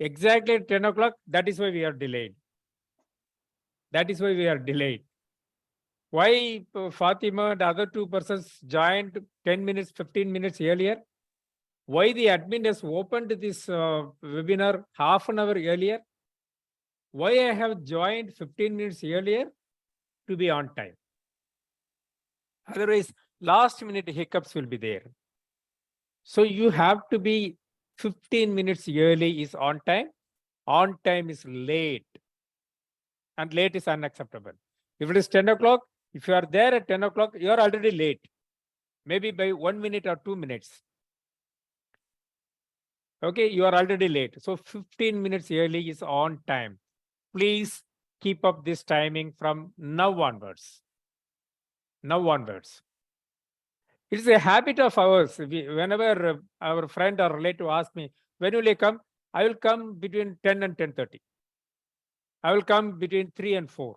exactly at 10 o'clock. That is why we are delayed. That is why we are delayed. Why Fatima and other 2 persons joined 10 minutes, 15 minutes earlier? Why the admin has opened this webinar half an hour earlier? Why I have joined 15 minutes earlier? To be on time. Otherwise, last minute hiccups will be there. So you have to be 15 minutes early is on time. On time is late. And late is unacceptable. If it is 10 o'clock, if you are there at 10 o'clock, you are already late. Maybe by 1 minute or 2 minutes. Okay, you are already late. So 15 minutes early is on time. Please keep up this timing from now onwards. Now onwards. It is a habit of ours. Whenever our friend or relative asks me, when will you come? I will come between 10 and 10:30. I will come between 3 and 4.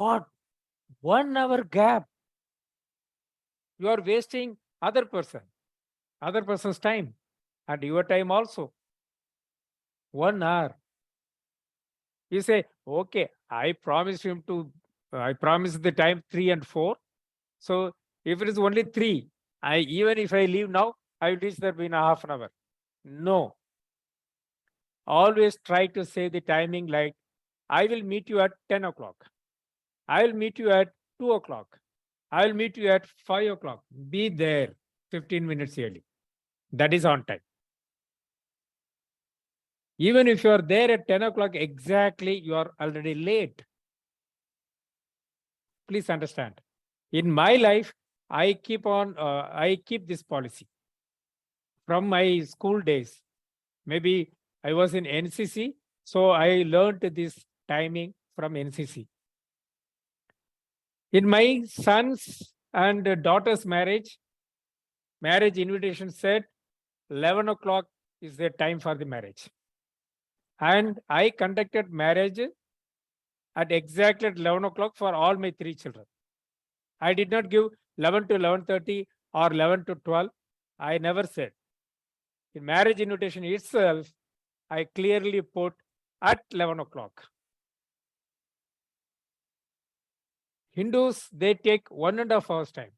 What? 1 hour gap. You are wasting other person's time and your time also. 1 hour. You say, okay, I promised the time 3 and 4. So if it is only 3, even if I leave now, I will reach there in a half an hour. No. Always try to say the timing like, I will meet you at 10 o'clock. I will meet you at 2 o'clock. I will meet you at 5 o'clock. Be there 15 minutes early. That is on time. Even if you are there at 10 o'clock exactly, you are already late. Please understand. In my life, I keep this policy. From my school days, maybe I was in NCC, so I learned this timing from NCC. In my son's and daughter's marriage invitation said 11 o'clock is the time for the marriage. And I conducted marriage at exactly at 11 o'clock for all my 3 children. I did not give 11 to 11:30 or 11 to 12. I never said. In marriage invitation itself, I clearly put at 11 o'clock. Hindus, they take 1.5 hours time.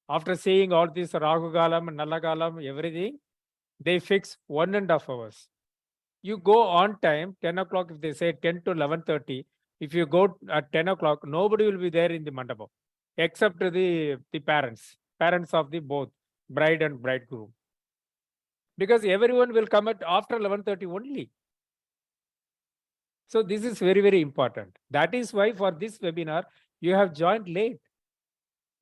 After saying all this Rahu Galam, Nallagalam, everything, they fix 1.5 hours. You go on time, 10 o'clock, if they say 10 to 11:30, if you go at 10 o'clock, nobody will be there in the mandapam, except the parents of the both bride and bridegroom. Because everyone will come at after 11:30 only. So this is very, very important. That is why for this webinar, you have joined late.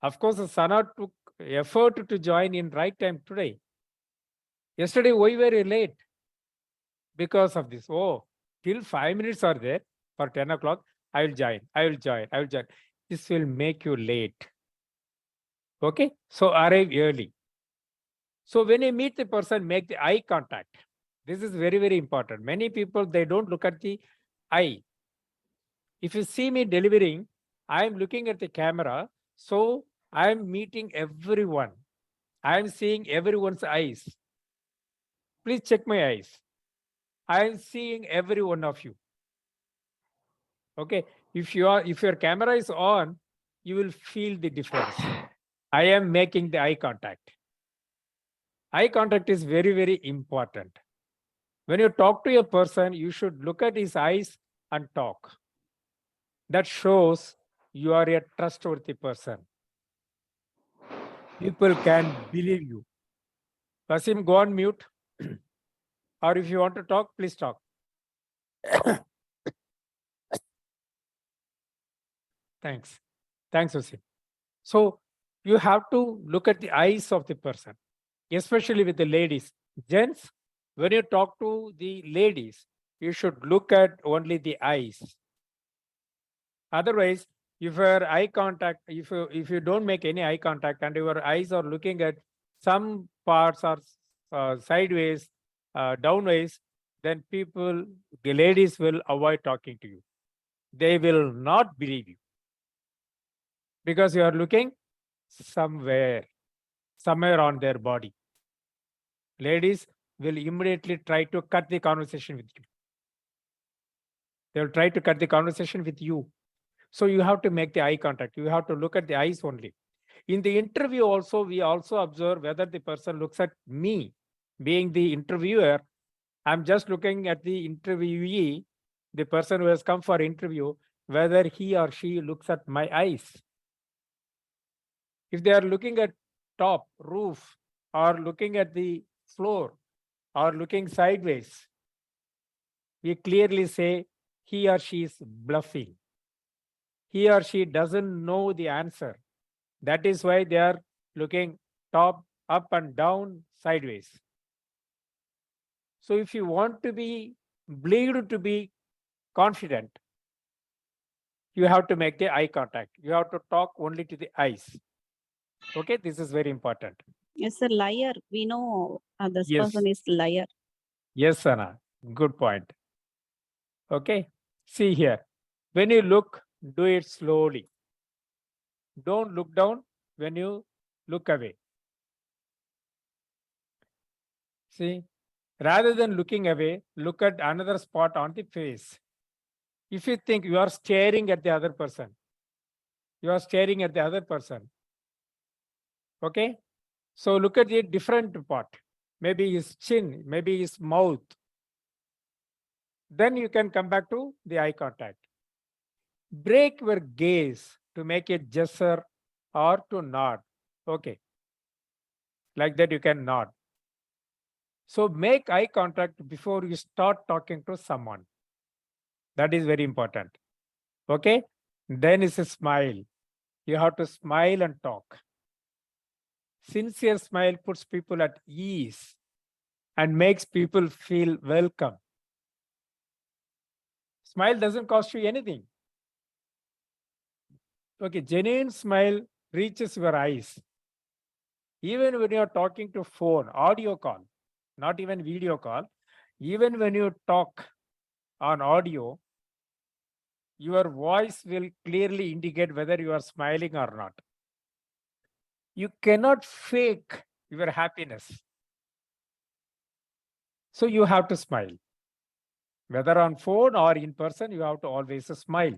Of course, Sana took effort to join in right time today. Yesterday, why were you late? Because of this. Oh, till 5 minutes are there for 10 o'clock. I will join. I will join. I will join. This will make you late. Okay. So arrive early. So when you meet the person, make the eye contact. This is very, very important. Many people, they don't look at the eye. If you see me delivering, I am looking at the camera. So I am meeting everyone. I am seeing everyone's eyes. Please check my eyes. I am seeing every one of you. Okay. If your camera is on, you will feel the difference. I am making the eye contact. Eye contact is very, very important. When you talk to a person, you should look at his eyes and talk. That shows you are a trustworthy person. People can believe you. Wasim, go on mute. Or if you want to talk, please talk. Thanks. Thanks, Wasim. So you have to look at the eyes of the person, especially with the ladies. Gents, when you talk to the ladies, you should look at only the eyes. Otherwise, if your eye contact, if you don't make any eye contact and your eyes are looking at some parts or sideways, downways, then the ladies will avoid talking to you. They will not believe you because you are looking somewhere on their body. Ladies will immediately try to cut the conversation with you. They will try to cut the conversation with you. So you have to make the eye contact. You have to look at the eyes only. In the interview also, we also observe whether the person looks at me, being the interviewer. I'm just looking at the interviewee, the person who has come for interview, whether he or she looks at my eyes. If they are looking at top, roof, or looking at the floor, or looking sideways, we clearly say he or she is bluffing. He or she doesn't know the answer. That is why they are looking top, up and down, sideways. So if you want to be believed to be confident, you have to make the eye contact. You have to talk only to the eyes. Okay, this is very important. Yes, a liar. We know this Yes. person is liar. Yes, Anna. Good point. Okay. See here. When you look, do it slowly. Don't look down when you look away. See, rather than looking away, look at another spot on the face. If you think you are staring at the other person, you are staring at the other person. Okay. So look at the different part. Maybe his chin, maybe his mouth. Then you can come back to the eye contact. Break your gaze to make a gesture or to nod. Okay. Like that you can nod. So make eye contact before you start talking to someone. That is very important. Okay. Then is a smile. You have to smile and talk. Sincere smile puts people at ease and makes people feel welcome. Smile doesn't cost you anything. Okay, genuine smile reaches your eyes. Even when you're talking to phone, audio call, not even video call, even when you talk on audio, your voice will clearly indicate whether you are smiling or not. You cannot fake your happiness. So you have to smile. Whether on phone or in person, you have to always smile.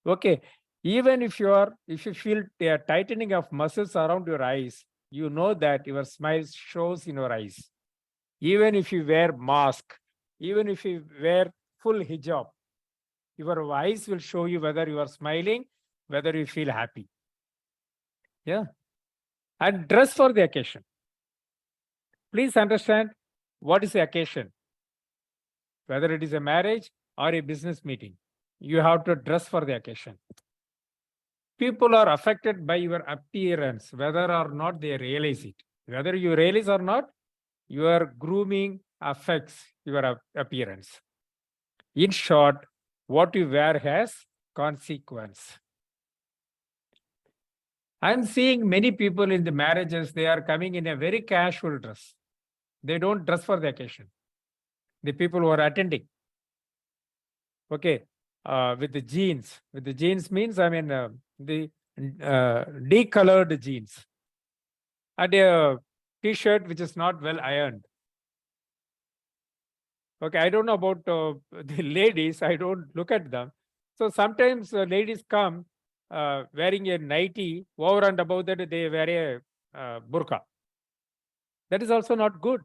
Okay. Even if you feel a tightening of muscles around your eyes, you know that your smile shows in your eyes. Even if you wear mask, even if you wear full hijab, your eyes will show you whether you are smiling, whether you feel happy. Yeah. And dress for the occasion. Please understand what is the occasion. Whether it is a marriage or a business meeting, you have to dress for the occasion. People are affected by your appearance, whether or not they realize it. Whether you realize or not, your grooming affects your appearance. In short, what you wear has consequence. I'm seeing many people in the marriages, they are coming in a very casual dress. They don't dress for the occasion. The people who are attending. Okay, with the jeans. With the jeans means, I mean, the decolored jeans. And a t-shirt which is not well ironed. Okay, I don't know about the ladies. I don't look at them. So sometimes ladies come wearing a nightie, over and above that they wear a burqa. That is also not good.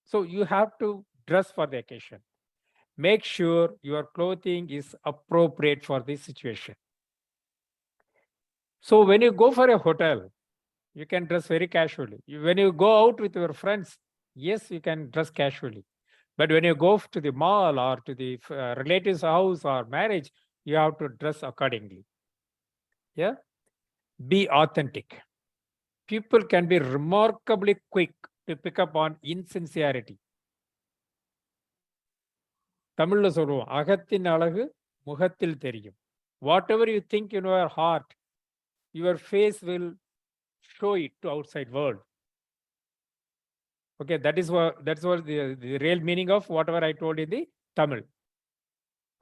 So you have to dress for the occasion. Make sure your clothing is appropriate for this situation. So when you go for a hotel, you can dress very casually. When you go out with your friends, yes, you can dress casually. But when you go to the mall or to the relative's house or marriage, you have to dress accordingly. Yeah? Be authentic. People can be remarkably quick to pick up on insincerity. தமிழ்ல சொல்லுவோம் அகத்தின் அழகு முகத்தில் தெரியும். Whatever you think in your heart, your face will show it to outside world. Okay, that's what the real meaning of whatever I told in the Tamil.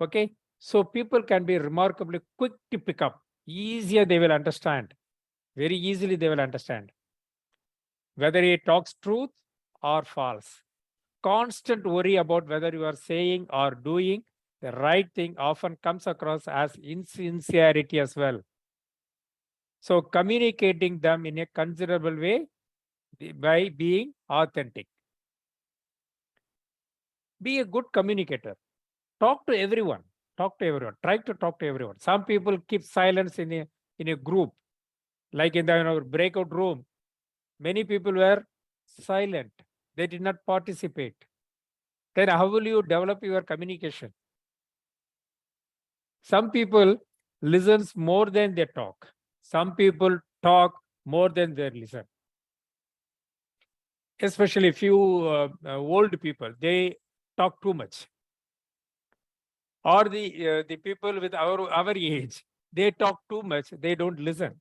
Okay, so people can be remarkably quick to pick up. Easier they will understand. Very easily they will understand whether he talks truth or false. Constant worry about whether you are saying or doing the right thing often comes across as insincerity as well. So communicating them in a considerable way by being authentic. Be a good communicator. Talk to everyone. Talk to everyone. Try to talk to everyone. Some people keep silence in a group, like in the breakout room. Many people were silent. They did not participate. Then how will you develop your communication? Some people listens more than they talk. Some people talk more than they listen. Especially few old people, they talk too much. Or the people with our age, they talk too much, they don't listen.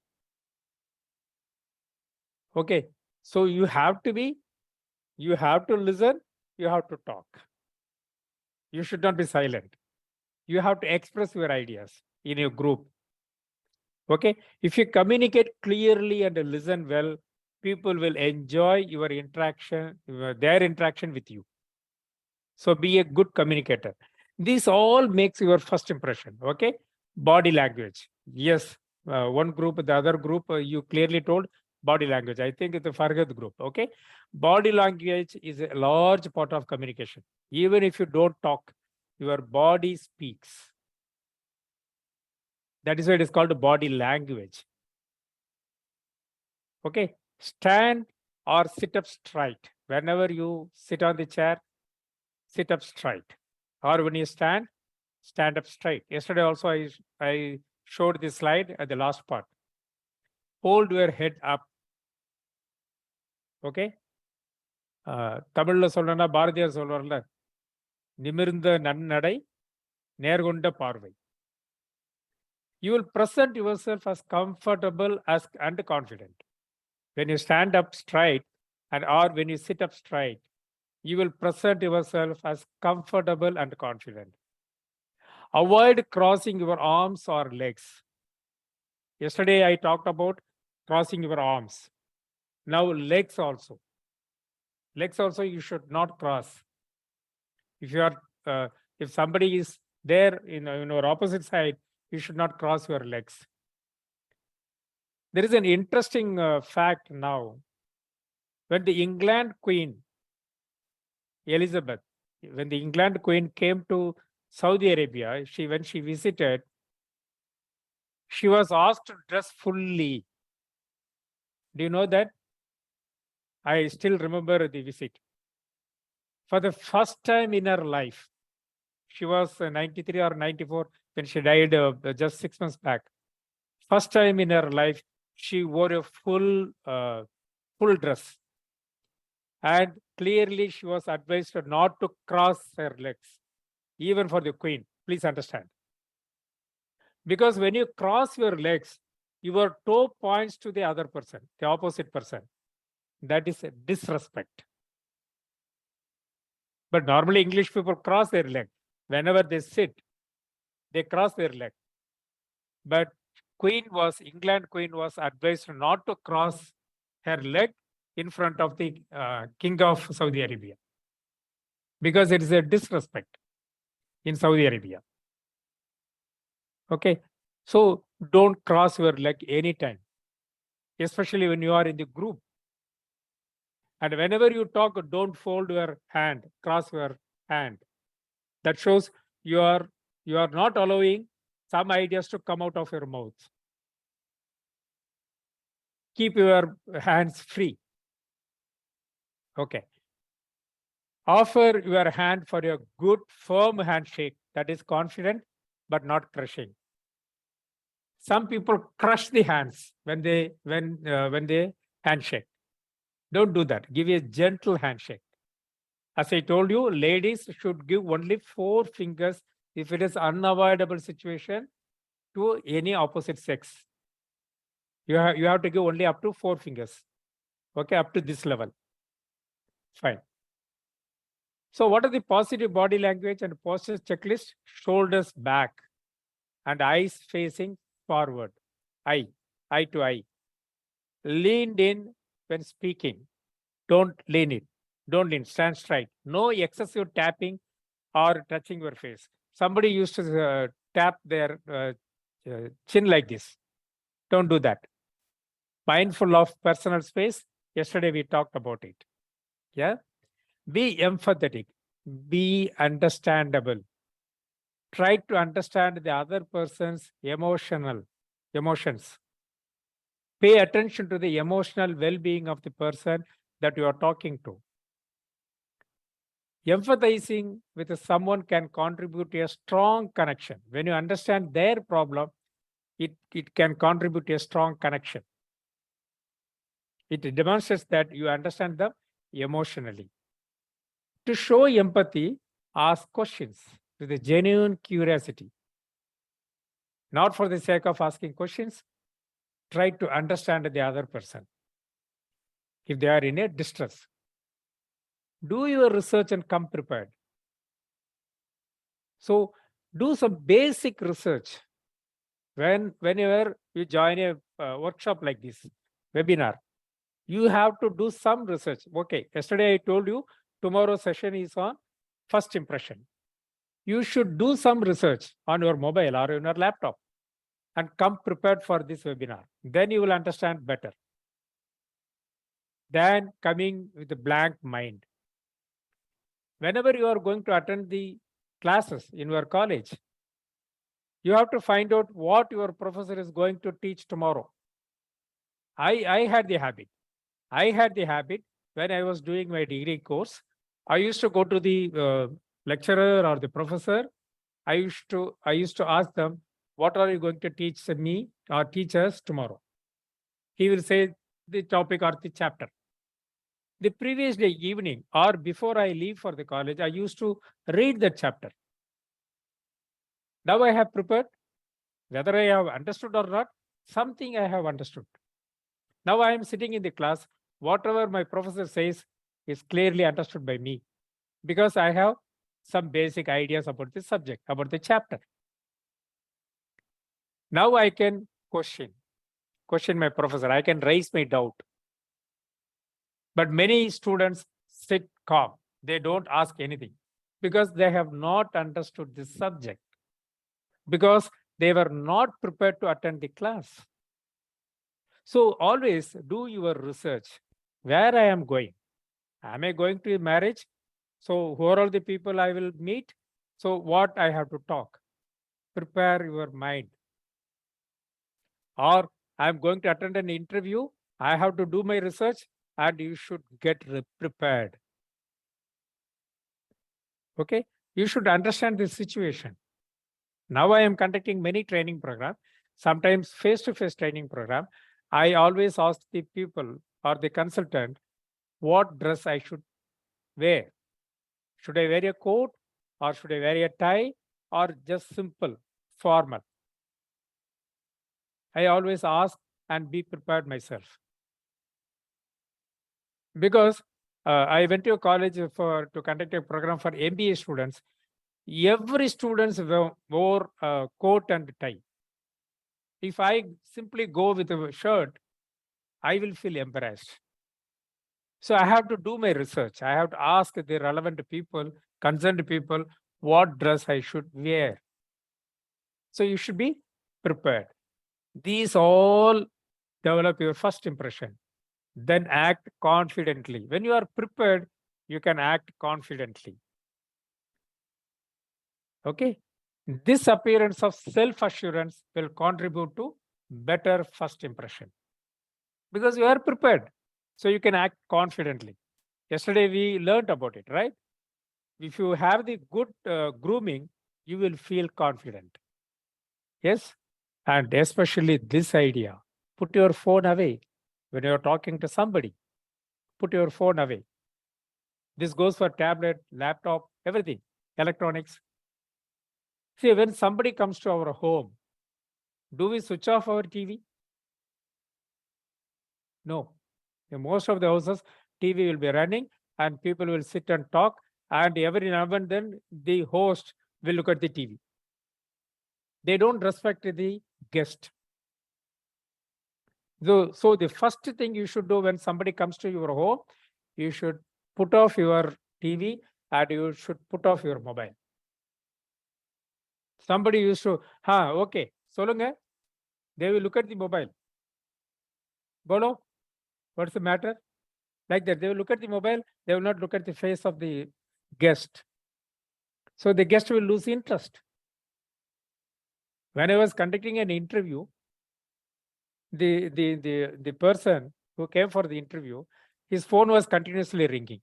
Okay, so you have to listen, you have to talk. You should not be silent. You have to express your ideas in your group. Okay, if you communicate clearly and listen well, people will enjoy your interaction, their interaction with you. So be a good communicator. This all makes your first impression. Okay, body language. Yes, one group, the other group, you clearly told body language. I think it's the Farhad group. Okay, body language is a large part of communication. Even if you don't talk, your body speaks. That is why it is called body language. Okay, stand or sit up straight. Whenever you sit on the chair, sit up straight. Or when you stand up straight. Yesterday also I showed this slide at the last part. Hold your head up. Okay. தமிழ்ல சொல்லணும்னா பாரதியார் சொல்வார்ல, நிமிர்ந்த நன்னடை நேர்கொண்ட பார்வை. You will present yourself as comfortable and confident. When you stand up straight or when you sit up straight, you will present yourself as comfortable and confident. Avoid crossing your arms or legs. Yesterday I talked about crossing your arms. Now legs also. Legs also you should not cross. If you are, if somebody is there in your opposite side, you should not cross your legs. There is an interesting fact now. When the England Queen Elizabeth, when the England Queen came to Saudi Arabia, when she visited, she was asked to dress fully. Do you know that? I still remember the visit. For the first time in her life, she was 93 or 94 when she died just 6 months back. First time in her life, she wore a full dress. And clearly she was advised not to cross her legs, even for the queen. Please understand. Because when you cross your legs, your toe points to the other person, the opposite person. That is a disrespect. But normally English people cross their leg. Whenever they sit, they cross their leg. But England queen was advised not to cross her leg in front of the king of Saudi Arabia, because it is a disrespect in Saudi Arabia. Okay, so don't cross your leg anytime, especially when you are in the group. And whenever you talk, don't fold your hand, cross your hand. That shows you are not allowing some ideas to come out of your mouth. Keep your hands free. Okay. Offer your hand for a good, firm handshake that is confident but not crushing. Some people crush the hands when they handshake. Don't do that. Give a gentle handshake. As I told you, ladies should give only 4 fingers if it is unavoidable situation to any opposite sex. You have to give only up to 4 fingers. Okay, up to this level. Fine. So what are the positive body language and posture checklist? Shoulders back and eyes facing forward. Eye to eye. Leaned in when speaking. Don't lean it. Don't lean. Stand straight. No excessive tapping or touching your face. Somebody used to tap their chin like this. Don't do that. Mindful of personal space. Yesterday we talked about it. Yeah. Be empathetic. Be understandable. Try to understand the other person's emotions. Pay attention to the emotional well-being of the person that you are talking to. Empathizing with someone can contribute to a strong connection. When you understand their problem, it can contribute to a strong connection. It demonstrates that you understand them emotionally. To show empathy, ask questions with a genuine curiosity. Not for the sake of asking questions, try to understand the other person. If they are in a distress, do your research and come prepared. So do some basic research. Whenever you join a workshop like this, webinar, you have to do some research. Okay, yesterday I told you tomorrow's session is on first impression. You should do some research on your mobile or on your laptop and come prepared for this webinar. Then you will understand better than coming with a blank mind. Whenever you are going to attend the classes in your college, you have to find out what your professor is going to teach tomorrow. I had the habit when I was doing my degree course. I used to go to the lecturer or the professor. I used to ask them, what are you going to teach me or teach us tomorrow? He will say the topic or the chapter. The previous day evening or before I leave for the college, I used to read that chapter. Now I have prepared. Whether I have understood or not, something I have understood. Now I am sitting in the class. Whatever my professor says is clearly understood by me because I have some basic ideas about the subject, about the chapter. Now I can question my professor. I can raise my doubt. But many students sit calm. They don't ask anything because they have not understood the subject, because they were not prepared to attend the class. So always do your research. Where I am going? Am I going to a marriage? So who are all the people I will meet? So what I have to talk? Prepare your mind. Or I'm going to attend an interview. I have to do my research and you should get prepared. Okay, you should understand this situation. Now I am conducting many training programs. sometimes face-to-face training program, I always ask the people or the consultant what dress I should wear. Should I wear a coat or should I wear a tie or just simple, formal? I always ask and be prepared myself. Because I went to a college to conduct a program for MBA students. Every student wore a coat and tie. If I simply go with a shirt, I will feel embarrassed. So I have to do my research. I have to ask the relevant people, concerned people, what dress I should wear. So you should be prepared. These all develop your first impression. Then act confidently. When you are prepared, you can act confidently. Okay. This appearance of self-assurance will contribute to better first impression because you are prepared. So you can act confidently. Yesterday we learned about it, right? If you have the good grooming, you will feel confident. Yes. And especially this idea, put your phone away when you're talking to somebody. Put your phone away. This goes for tablet, laptop, everything, electronics. See, when somebody comes to our home, do we switch off our TV? No. In most of the houses, TV will be running and people will sit and talk, and every now and then the host will look at the TV. They don't respect the guest. So the first thing you should do when somebody comes to your home, you should put off your TV and you should put off your mobile. Somebody used to, okay, solunga. They will look at the mobile. Bolo, what's the matter? Like that, they will look at the mobile, they will not look at the face of the guest. So the guest will lose interest. When I was conducting an interview, the person who came for the interview, his phone was continuously ringing.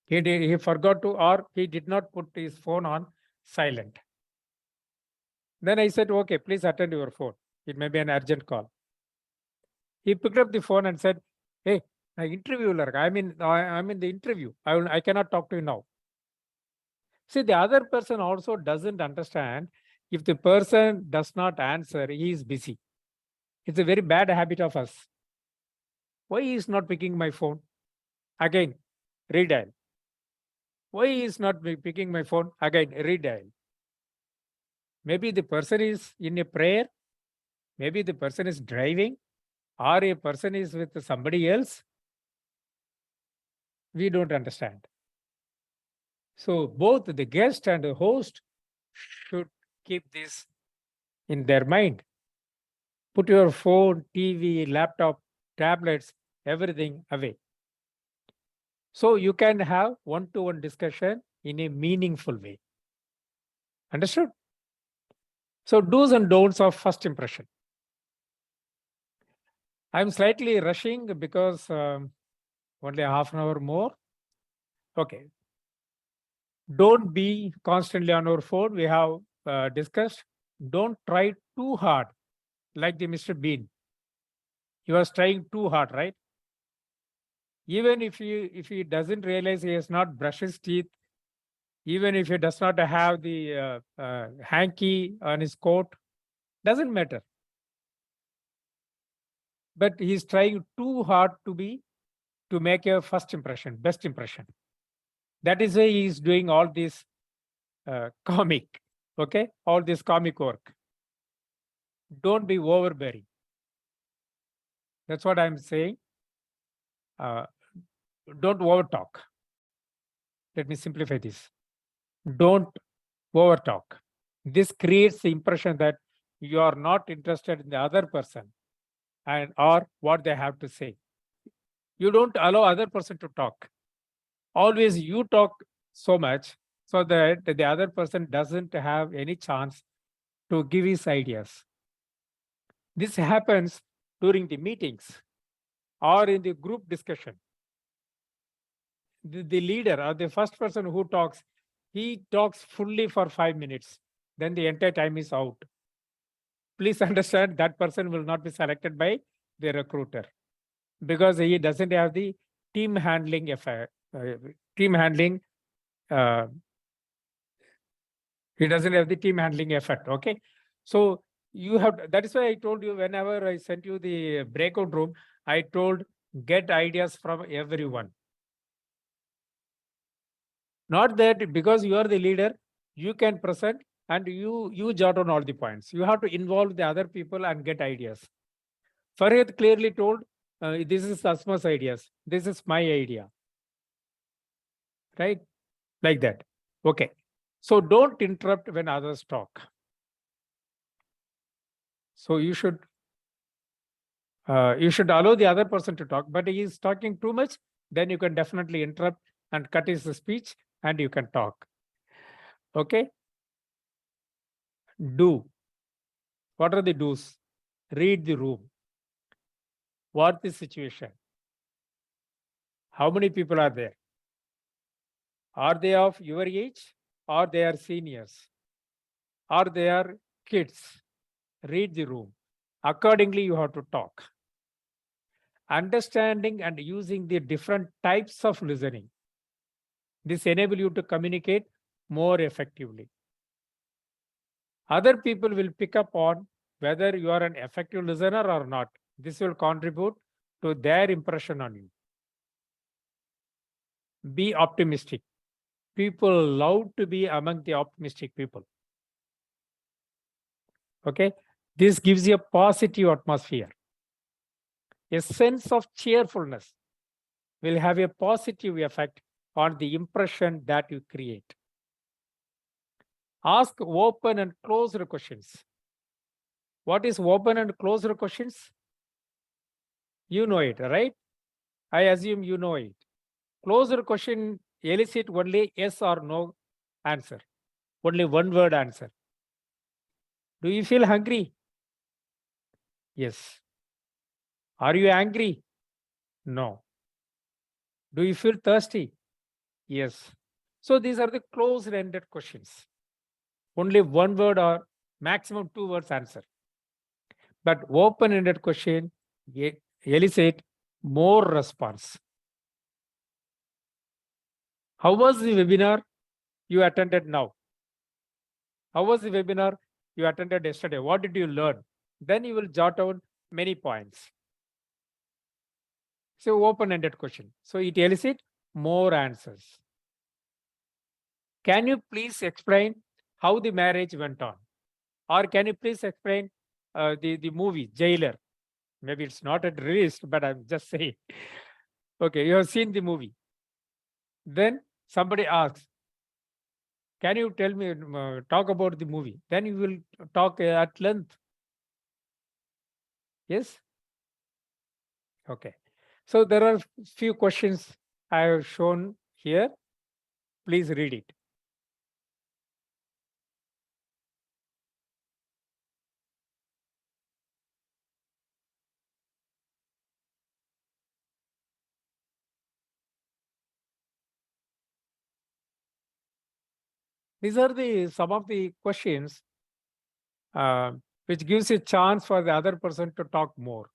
He forgot to, or he did not put his phone on silent. Then I said, okay, please attend your phone. It may be an urgent call. He picked up the phone and said, hey, interviewer, I'm in the interview. I cannot talk to you now. See, the other person also doesn't understand. If the person does not answer, he is busy. It's a very bad habit of us. Why he is not picking my phone? Again, redial. Why he is not picking my phone? Again, redial. Maybe the person is in a prayer. Maybe the person is driving, or a person is with somebody else. We don't understand. So both the guest and the host should keep this in their mind. Put your phone, TV, laptop, tablets, everything away. So you can have one-to-one discussion in a meaningful way. Understood? So do's and don'ts of first impression. I'm slightly rushing because only half an hour more. Okay. Don't be constantly on our phone. We have discussed. Don't try too hard, like the Mr. Bean. He was trying too hard, right? Even if he doesn't realize he has not brushed his teeth, even if he does not have the hanky on his coat, doesn't matter. But he's trying too hard to make a first impression, best impression. That is why he's doing all this comic, okay? All this comic work. Don't be overbearing. That's what I'm saying. Don't overtalk. Let me simplify this. Don't overtalk. This creates the impression that you are not interested in the other person or what they have to say. You don't allow other person to talk. Always you talk so much so that the other person doesn't have any chance to give his ideas. This happens during the meetings or in the group discussion. The leader or the first person who talks, he talks fully for 5 minutes. Then the entire time is out. please understand that person will not be selected by the recruiter because he doesn't have the team handling effect, team handling. He doesn't have the team handling effect. Okay. So you have, that is why I told you whenever I sent you the breakout room, I told get ideas from everyone. Not that because you are the leader, you can present and you jot on all the points. You have to involve the other people and get ideas. Farhad clearly told, this is Asma's ideas. This is my idea. Right? Like that. Okay. So don't interrupt when others talk. So you should allow the other person to talk, but he is talking too much, then you can definitely interrupt and cut his speech and you can talk. Okay? Do. What are the do's? Read the room. What the situation? How many people are there? Are they of your age or they are seniors? Or they are kids? Read the room. Accordingly, you have to talk. Understanding and using the different types of listening. This enables you to communicate more effectively. Other people will pick up on whether you are an effective listener or not. This will contribute to their impression on you. Be optimistic. People love to be among the optimistic people. Okay, this gives you a positive atmosphere. A sense of cheerfulness will have a positive effect on the impression that you create. Ask open and closed questions. What is open and closed questions? You know it, right? I assume you know it. Closed question elicit only yes or no answer. Only one word answer. Do you feel hungry? Yes. Are you angry? No. Do you feel thirsty? Yes. So these are the closed-ended questions. Only one word or maximum 2 words answer. But open-ended question elicit more response. How was the webinar you attended now? How was the webinar you attended yesterday? What did you learn? Then you will jot down many points. So open-ended question. So it elicits more answers. Can you please explain how the marriage went on? Or can you please explain the movie Jailer? Maybe it's not at released, but I'm just saying. Okay, you have seen the movie. Then somebody asks, can you tell me, talk about the movie? Then you will talk at length. Yes? Okay. So there are few questions I have shown here. Please read it. These are some of the questions which gives a chance for the other person to talk more.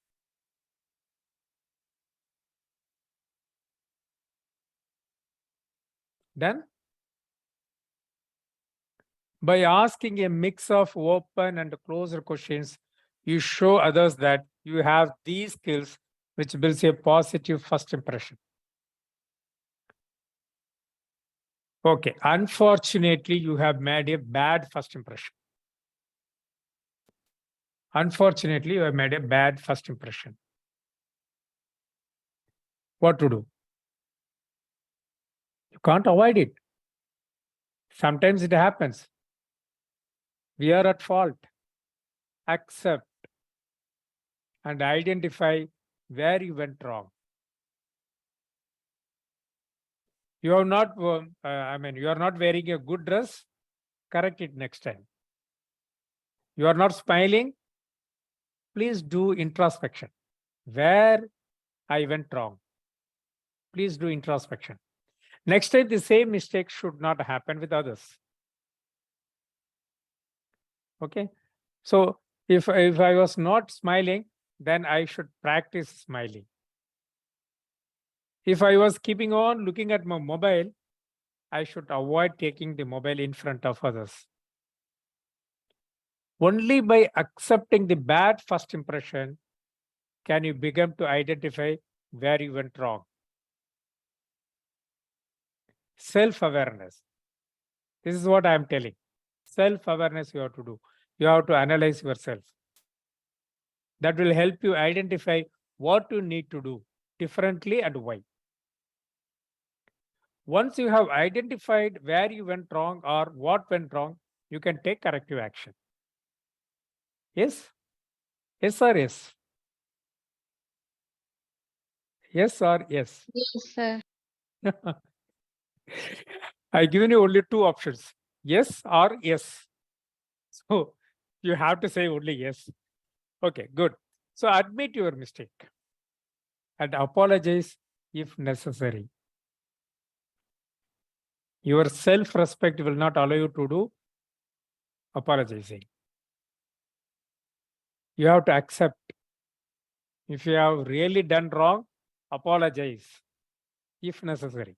Then, by asking a mix of open and closed questions, you show others that you have these skills which builds a positive first impression. Okay, unfortunately, you have made a bad first impression. Unfortunately, you have made a bad first impression. What to do? You can't avoid it. Sometimes it happens. We are at fault. Accept and identify where you went wrong. You are not, you are not wearing a good dress, correct it next time. You are not smiling, please do introspection. Where I went wrong. Please do introspection. Next time, the same mistake should not happen with others. Okay. So If I was not smiling, then I should practice smiling. If I was keeping on looking at my mobile, I should avoid taking the mobile in front of others. Only by accepting the bad first impression can you begin to identify where you went wrong. Self-awareness. This is what I am telling. Self-awareness you have to do. You have to analyze yourself. That will help you identify what you need to do differently and why. Once you have identified where you went wrong or what went wrong, you can take corrective action. Yes? Yes or yes? Yes or yes? Yes, sir. I given you only two options, yes or yes. So you have to say only yes. Okay, good. So admit your mistake and apologize if necessary. Your self-respect will not allow you to do apologizing. You have to accept. If you have really done wrong, apologize if necessary.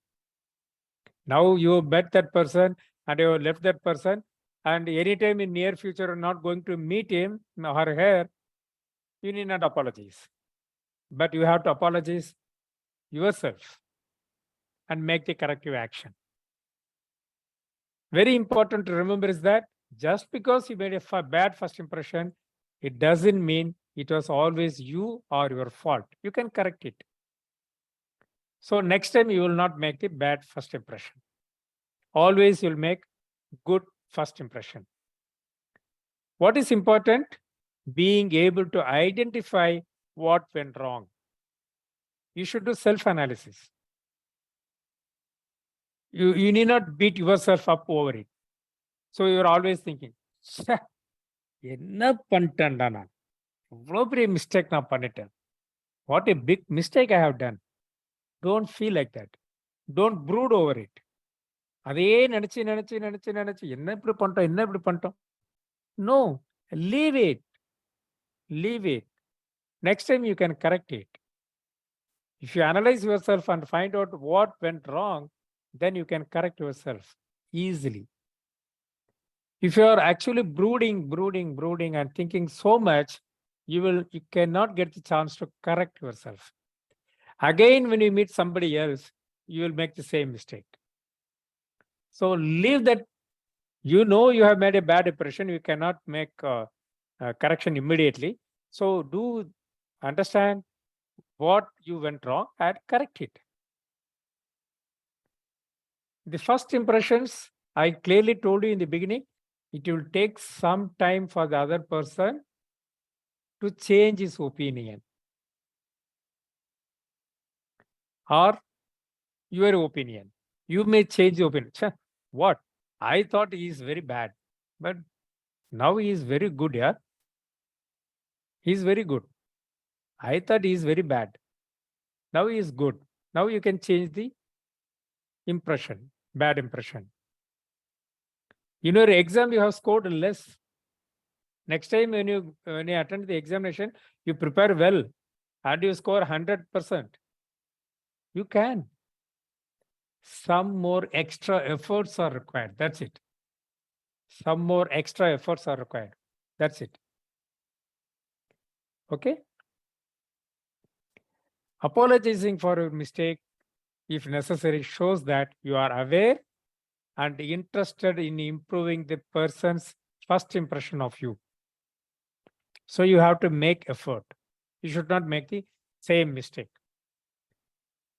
Now you met that person and you have left that person, and anytime in near future you're not going to meet him or her, you need not apologize. But you have to apologize yourself and make the corrective action. Very important to remember is that just because you made a bad first impression, it doesn't mean it was always you or your fault. You can correct it. So next time you will not make the bad first impression. Always you'll make good first impression. What is important? Being able to identify what went wrong. You should do self-analysis. You need not beat yourself up over it. So you're always thinking, என்ன பண்ணிட்டேன்டா நான் இவ்வளோ பெரிய mistake நான் பண்ணிட்டேன். What a big mistake I have done. Don't feel like that. Don't brood over it. அதையே நினைச்சு நினைச்சு நினைச்சு நினைச்சு என்ன இப்படி பண்ணிட்டோம் என்ன இப்படி பண்ணிட்டோம். No, leave it. Leave it. Next time you can correct it. If you analyze yourself and find out what went wrong, then you can correct yourself easily. If you are actually brooding and thinking so much, you cannot get the chance to correct yourself. Again, when you meet somebody else, you will make the same mistake. So leave that. You know you have made a bad impression. You cannot make correction immediately. So do understand what you went wrong and correct it. The first impressions, I clearly told you in the beginning, it will take some time for the other person to change his opinion or your opinion. You may change the opinion. What? I thought he is very bad, but now he is very good, yeah? He is very good. I thought he is very bad. Now he is good. Now you can change the impression, bad impression. In your exam, you have scored less. Next time when you attend the examination, you prepare well and you score 100%. You can. Some more extra efforts are required. That's it. Some more extra efforts are required. That's it. Okay? Apologizing for your mistake, if necessary, shows that you are aware and interested in improving the person's first impression of you. So you have to make effort. You should not make the same mistake.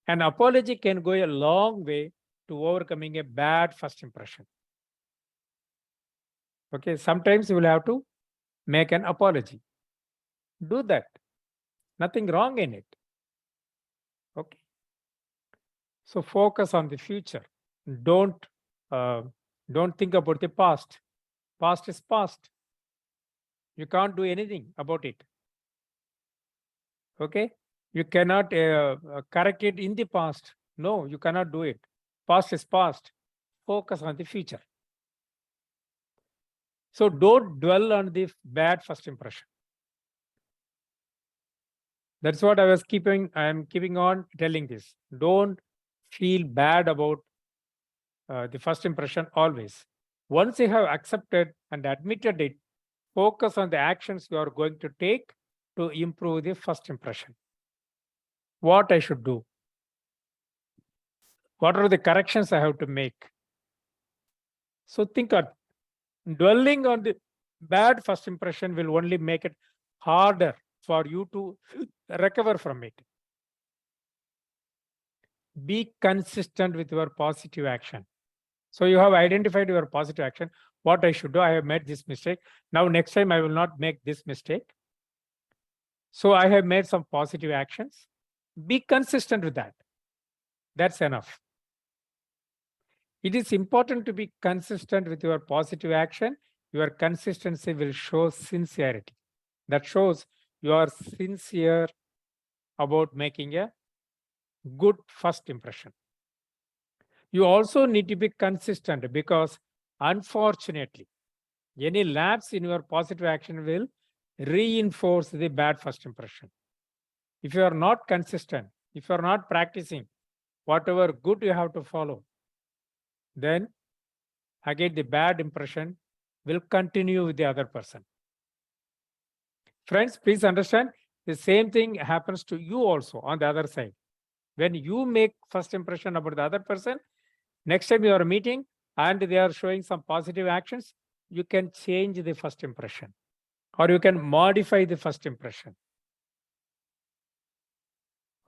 An apology can go a long way to overcoming a bad first impression. Okay, sometimes you will have to make an apology. Do that. Nothing wrong in it. Okay. So focus on the future. Don't think about the past. Past is past. You can't do anything about it. Okay? You cannot correct it in the past. No, you cannot do it. Past is past. Focus on the future. So don't dwell on the bad first impression. That's what I am keeping on telling this. Don't feel bad about the first impression always. Once you have accepted and admitted it, focus on the actions you are going to take to improve the first impression. What I should do? What are the corrections I have to make? So think on dwelling on the bad first impression will only make it harder for you to recover from it. Be consistent with your positive action. So you have identified your positive action. What I should do? I have made this mistake. Now next time I will not make this mistake. So I have made some positive actions. Be consistent with that. That's enough. It is important to be consistent with your positive action. Your consistency will show sincerity. That shows you are sincere about making a good first impression. You also need to be consistent because unfortunately, any lapse in your positive action will reinforce the bad first impression. If you are not consistent, if you are not practicing whatever good you have to follow, then again the bad impression will continue with the other person. Friends, please understand the same thing happens to you also on the other side. When you make first impression about the other person, next time you are meeting and they are showing some positive actions, you can change the first impression or you can modify the first impression.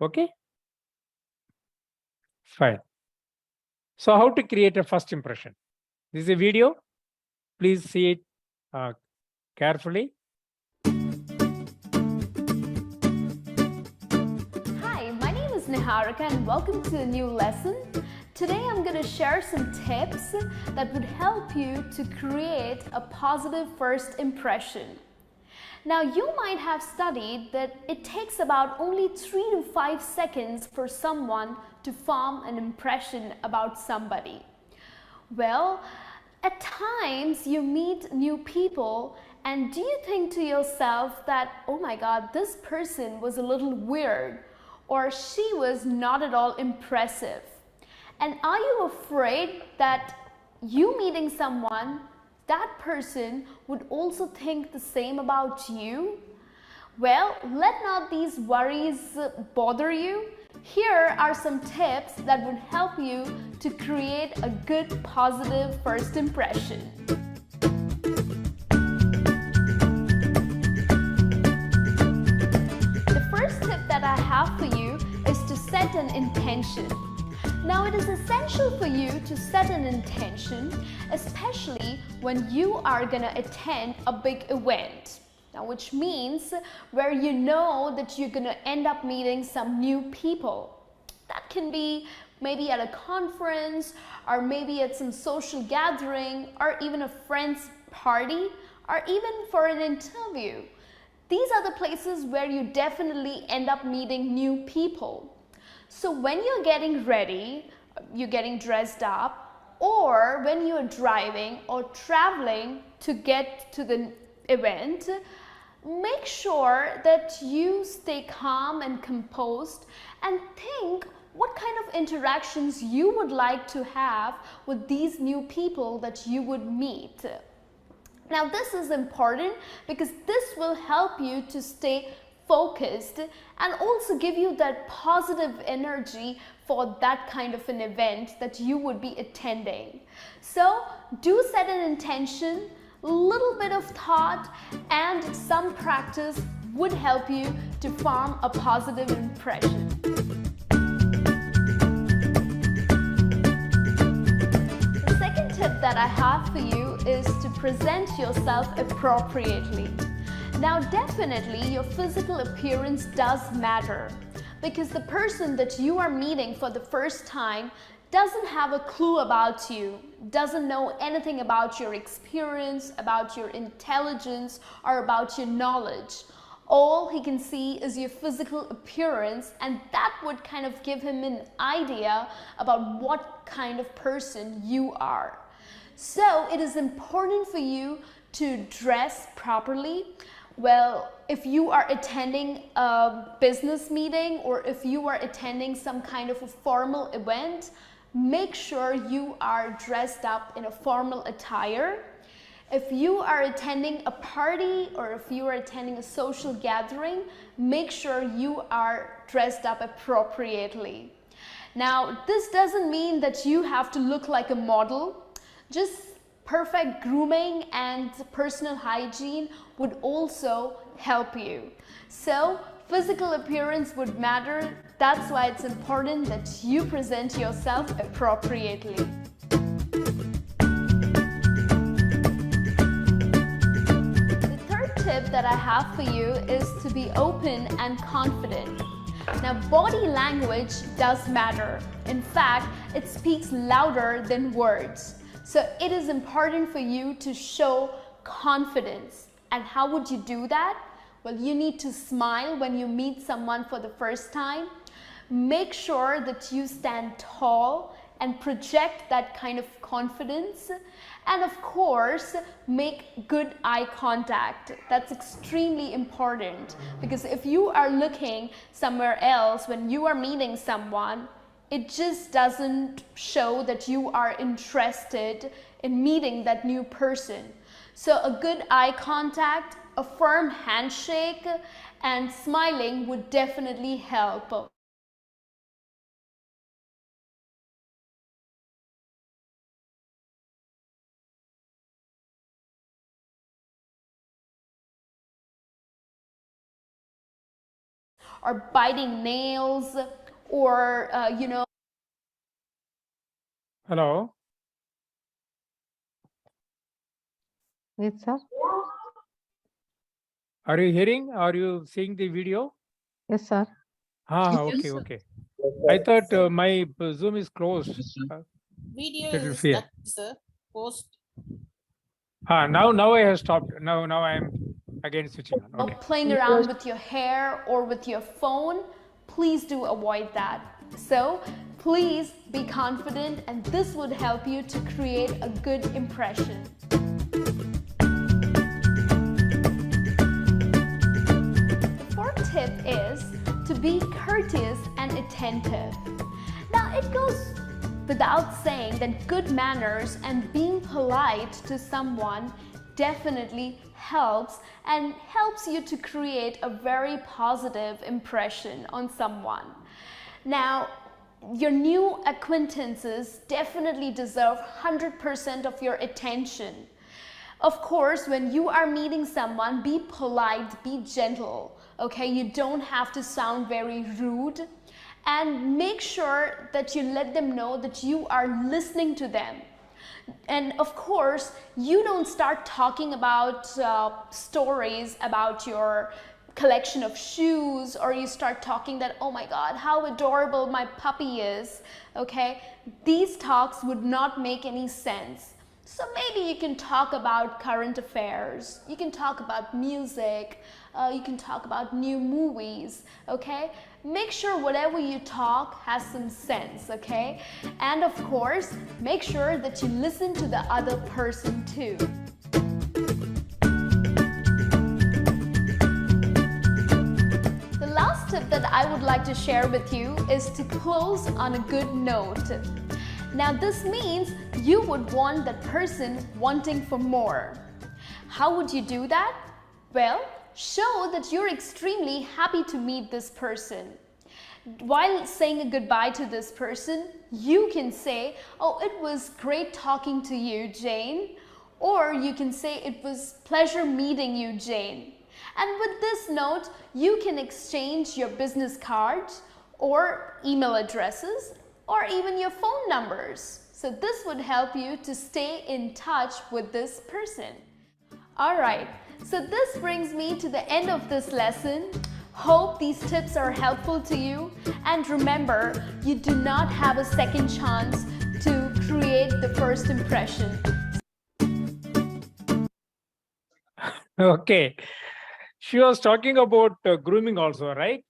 Okay? Fine. So how to create a first impression? This is a video. Please see it carefully. Hi, my name is Niharika and welcome to a new lesson. Today I'm going to share some tips that would help you to create a positive first impression. Now you might have studied that it takes about only 3 to 5 seconds for someone to form an impression about somebody. Well, at times you meet new people and do you think to yourself that, oh my God, this person was a little weird or she was not at all impressive? And are you afraid that you meeting someone, that person would also think the same about you? Well, let not these worries bother you. Here are some tips that would help you to create a good, positive first impression. The first tip that I have for you is to set an intention. Now, it is essential for you to set an intention, especially when you are going to attend a big event. Now, which means where you know that you're going to end up meeting some new people. That can be maybe at a conference, or maybe at some social gathering, or even a friend's party, or even for an interview. These are the places where you definitely end up meeting new people. So when you're getting ready, you're getting dressed up, or when you're driving or traveling to get to the event, make sure that you stay calm and composed and think what kind of interactions you would like to have with these new people that you would meet. Now this is important because this will help you to stay focused and also give you that positive energy for that kind of an event that you would be attending. So do set an intention, little bit of thought and some practice would help you to form a positive impression. The second tip that I have for you is to present yourself appropriately. Now definitely your physical appearance does matter because the person that you are meeting for the first time doesn't have a clue about you, doesn't know anything about your experience, about your intelligence, or about your knowledge. All he can see is your physical appearance, and that would kind of give him an idea about what kind of person you are. So it is important for you to dress properly? Well, if you are attending a business meeting or if you are attending some kind of a formal event, make sure you are dressed up in a formal attire. If you are attending a party or if you are attending a social gathering, make sure you are dressed up appropriately. Now, this doesn't mean that you have to look like a model. Just perfect grooming and personal hygiene would also help you. So, physical appearance would matter. That's why it's important that you present yourself appropriately. The third tip that I have for you is to be open and confident. Now, body language does matter. In fact, it speaks louder than words. So it is important for you to show confidence. And how would you do that? Well, you need to smile when you meet someone for the first time. Make sure that you stand tall and project that kind of confidence. And of course, make good eye contact. That's extremely important, because if you are looking somewhere else when you are meeting someone, it just doesn't show that you are interested in meeting that new person. So a good eye contact, a firm handshake, and smiling would definitely help. Or biting nails, or Hello. Yes, sir. Are you hearing? Are you seeing the video? Yes, sir. Okay, okay. I thought my Zoom is closed. Video It will is fear. stuck, sir. Post. Now I have stopped. Now I am again switching on. Okay. playing around with your hair or with your phone, please do avoid that. So please be confident, and this would help you to create a good impression. The fourth tip is to be courteous and attentive. Now, it goes without saying that good manners and being polite to someone definitely helps you to create a very positive impression on someone. Now, your new acquaintances definitely deserve 100% of your attention. Of course, when you are meeting someone, be polite, be gentle, okay? You don't have to sound very rude, and make sure that you let them know that you are listening to them. And of course, you don't start talking about stories about your collection of shoes, or you start talking that, oh my God, how adorable my puppy is, okay? These talks would not make any sense. So maybe you can talk about current affairs, you can talk about music, you can talk about new movies, okay? Make sure whatever you talk has some sense, okay? And of course, make sure that you listen to the other person too. The last tip that I would like to share with you is to close on a good note. Now, this means you would want that person wanting for more. How would you do that? Well, show that you're extremely happy to meet this person. While saying a goodbye to this person, you can say, oh, it was great talking to you, Jane. Or you can say, it was pleasure meeting you, Jane. And with this note, you can exchange your business cards or email addresses or even your phone numbers. So this would help you to stay in touch with this person. All right, so this brings me to the end of this lesson. Hope these tips are helpful to you. And remember, you do not have a second chance to create the first impression. Okay. She was talking about grooming also, right?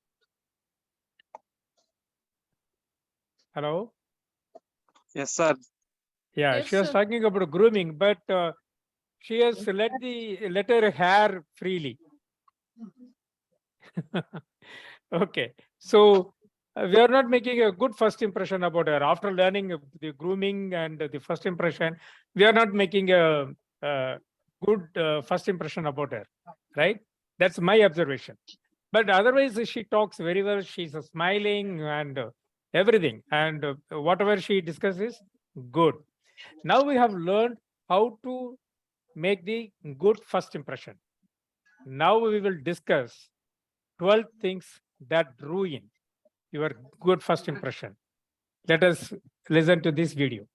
Hello? Yes, sir. Yeah, Yes, she was sir. talking about grooming, but She has let her hair freely. Okay, so we are not making a good first impression about her. After learning the grooming and the first impression, we are not making a good first impression about her, right? That's my observation. But otherwise, she talks very well. She's smiling and everything, and whatever she discusses, good. Now we have learned how to make the good first impression. Now we will discuss 12 things that ruin your good first impression. Let us listen to this video.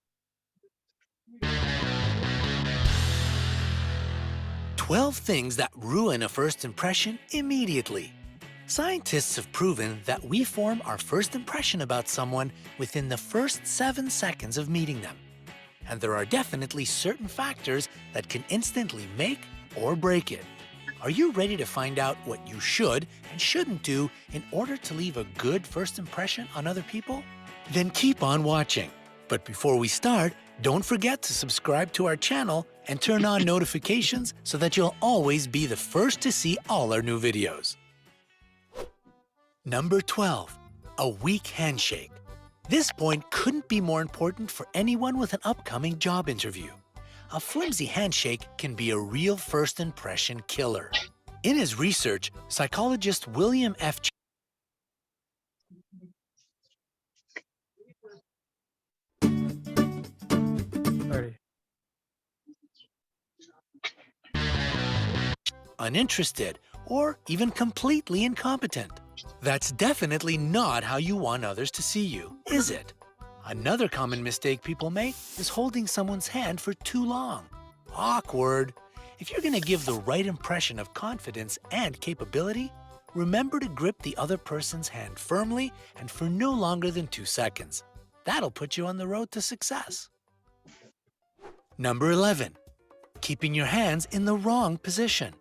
12 things that ruin a first impression immediately. Scientists have proven that we form our first impression about someone within the first 7 seconds of meeting them. And there are definitely certain factors that can instantly make or break it. Are you ready to find out what you should and shouldn't do in order to leave a good first impression on other people? Then keep on watching. But before we start, don't forget to subscribe to our channel and turn on notifications so that you'll always be the first to see all our new videos. Number 12, a weak handshake. This point couldn't be more important for anyone with an upcoming job interview. A flimsy handshake can be a real first impression killer. In his research, psychologist William F. Uninterested or even completely incompetent. That's definitely not how you want others to see you, is it? Another common mistake people make is holding someone's hand for too long. Awkward. If you're going to give the right impression of confidence and capability, remember to grip the other person's hand firmly and for no longer than 2 seconds. That'll put you on the road to success. Number 11, keeping your hands in the wrong position.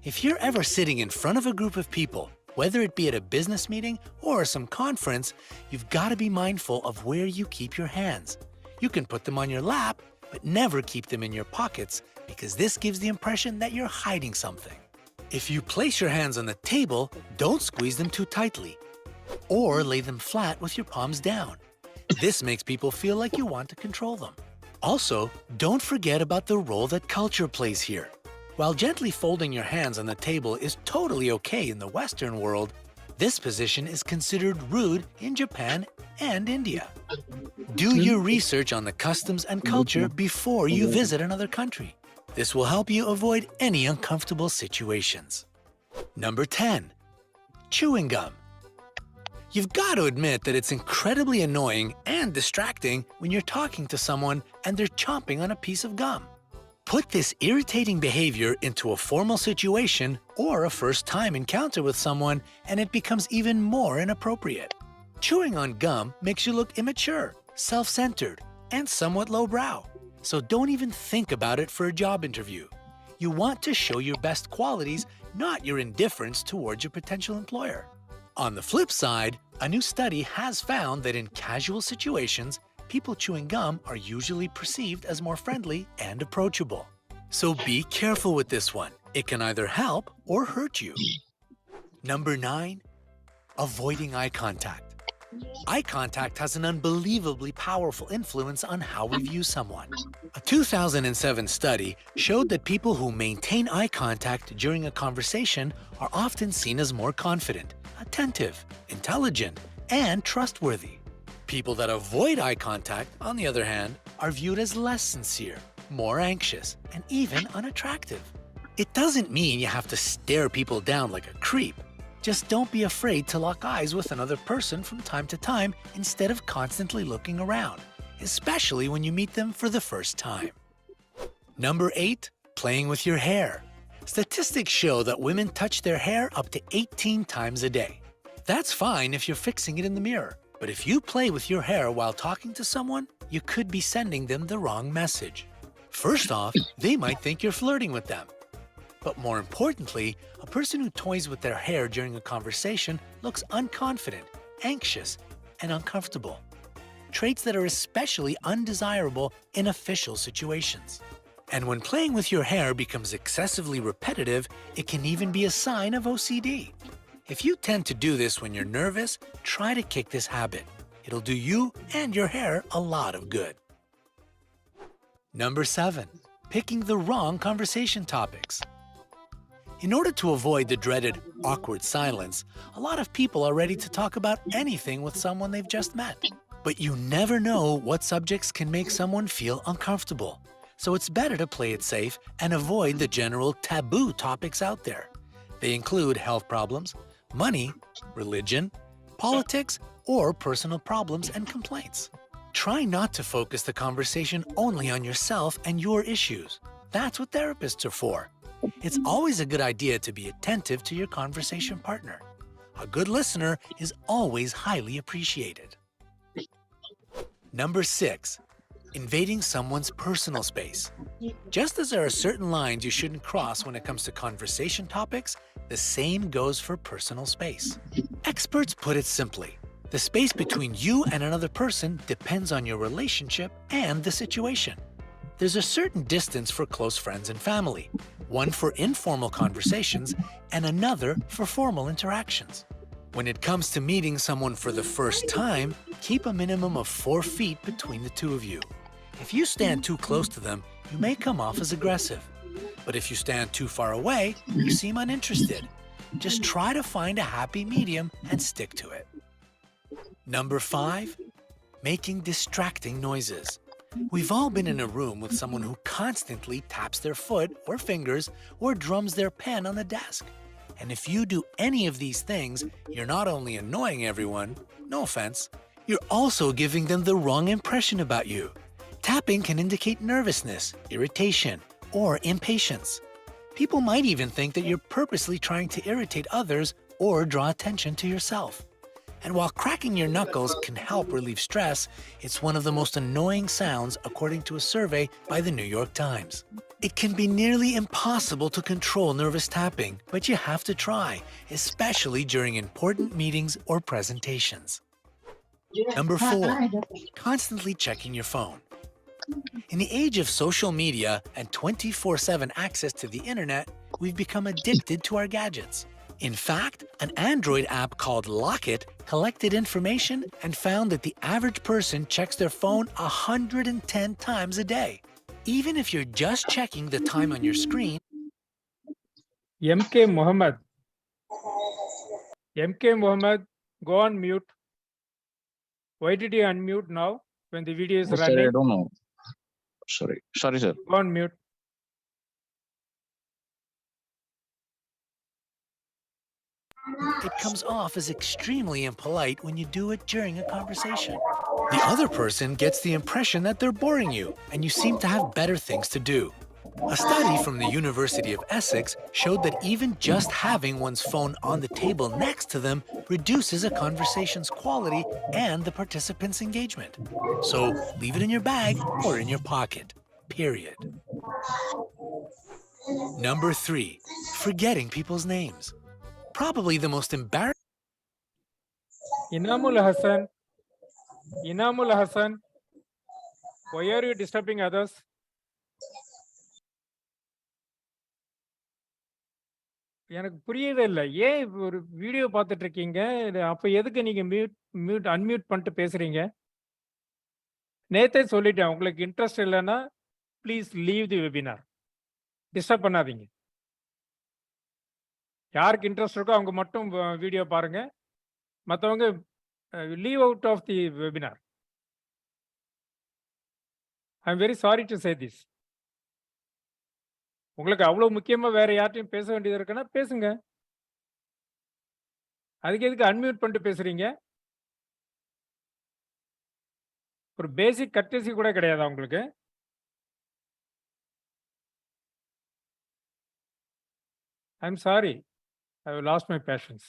If you're ever sitting in front of a group of people, whether it be at a business meeting or some conference, you've got to be mindful of where you keep your hands. You can put them on your lap, but never keep them in your pockets because this gives the impression that you're hiding something. If you place your hands on the table, don't squeeze them too tightly or lay them flat with your palms down. This makes people feel like you want to control them. Also, don't forget about the role that culture plays here. While gently folding your hands on the table is totally okay in the Western world, this position is considered rude in Japan and India. Do your research on the customs and culture before you visit another country. This will help you avoid any uncomfortable situations. Number 10, chewing gum. You've got to admit that it's incredibly annoying and distracting when you're talking to someone and they're chomping on a piece of gum. Put this irritating behavior into a formal situation or a first-time encounter with someone, and it becomes even more inappropriate. Chewing on gum makes you look immature, self-centered, and somewhat lowbrow. So don't even think about it for a job interview. You want to show your best qualities, not your indifference towards your potential employer. On the flip side, a new study has found that in casual situations, people chewing gum are usually perceived as more friendly and approachable. So be careful with this one. It can either help or hurt you. Number 9, avoiding eye contact. Eye contact has an unbelievably powerful influence on how we view someone. A 2007 study showed that people who maintain eye contact during a conversation are often seen as more confident, attentive, intelligent, and trustworthy. People that avoid eye contact, on the other hand, are viewed as less sincere, more anxious, and even unattractive. It doesn't mean you have to stare people down like a creep. Just don't be afraid to lock eyes with another person from time to time instead of constantly looking around, especially when you meet them for the first time. Number 8, playing with your hair. Statistics show that women touch their hair up to 18 times a day. That's fine if you're fixing it in the mirror. But if you play with your hair while talking to someone, you could be sending them the wrong message. First off, they might think you're flirting with them. But more importantly, a person who toys with their hair during a conversation looks unconfident, anxious, and uncomfortable. Traits that are especially undesirable in official situations. And when playing with your hair becomes excessively repetitive, it can even be a sign of OCD. If you tend to do this when you're nervous, try to kick this habit. It'll do you and your hair a lot of good. Number 7, picking the wrong conversation topics. In order to avoid the dreaded awkward silence, a lot of people are ready to talk about anything with someone they've just met. But you never know what subjects can make someone feel uncomfortable. So it's better to play it safe and avoid the general taboo topics out there. They include health problems, money, religion, politics, or personal problems and complaints. Try not to focus the conversation only on yourself and your issues. That's what therapists are for. It's always a good idea to be attentive to your conversation partner. A good listener is always highly appreciated. Number 6, invading someone's personal space. Just as there are certain lines you shouldn't cross when it comes to conversation topics, the same goes for personal space. Experts put it simply: the space between you and another person depends on your relationship and the situation. There's a certain distance for close friends and family, one for informal conversations and another for formal interactions. When it comes to meeting someone for the first time, keep a minimum of 4 feet between the two of you. If you stand too close to them, you may come off as aggressive. But if you stand too far away, you seem uninterested. Just try to find a happy medium and stick to it. Number 5, making distracting noises. We've all been in a room with someone who constantly taps their foot or fingers or drums their pen on the desk. And if you do any of these things, you're not only annoying everyone, no offense, you're also giving them the wrong impression about you. Tapping can indicate nervousness, irritation, or impatience. People might even think that you're purposely trying to irritate others or draw attention to yourself. And while cracking your knuckles can help relieve stress, it's one of the most annoying sounds according to a survey by the New York Times. It can be nearly impossible to control nervous tapping, but you have to try, especially during important meetings or presentations. Number 4, constantly checking your phone. In the age of social media and 24/7 access to the internet, we've become addicted to our gadgets. In fact, an Android app called Lock It collected information and found that the average person checks their phone 110 times a day. Even if you're just checking the time on your screen. MK Mohammed. MK Mohammed, go on mute. Why did you unmute now when the video is Sir, running? I don't know. Sorry, sir. Go on mute. It comes off as extremely impolite when you do it during a conversation. The other person gets the impression that they're boring you, and you seem to have better things to do. A study from the University of Essex showed that even just having one's phone on the table next to them reduces a conversation's quality and the participant's engagement. So leave it in your bag or in your pocket, period. Number 3, forgetting people's names. Probably the most embarrassing. Inamul Hassan, why are you disturbing others? எனக்கு புரியவே இல்லை. ஏன் ஒரு video பார்த்துட்டு இருக்கீங்க, அப்ப எதுக்கு நீங்க அன்மியூட் பண்ணிட்டு பேசுறீங்க? நேத்தே சொல்லிட்டேன், உங்களுக்கு இன்ட்ரெஸ்ட் இல்லைன்னா please leave the webinar. Disturb பண்ணாதீங்க. யாருக்கு இன்ட்ரெஸ்ட் இருக்கோ அவங்க மட்டும் வீடியோ பாருங்க, மற்றவங்க leave out of the webinar. I am very sorry to say this. உங்களுக்கு அவ்வளவு முக்கியமா வேற யார்ட்டையும் பேச வேண்டியது இருக்குன்னா பேசுங்க. அதுக்கு எதுக்கு அன்மியூட் பண்ணிட்டு பேசுறீங்க? ஒரு பேசிக் கர்டசி கூட கிடையாதா உங்களுக்கு? I am sorry, I have lost my patience.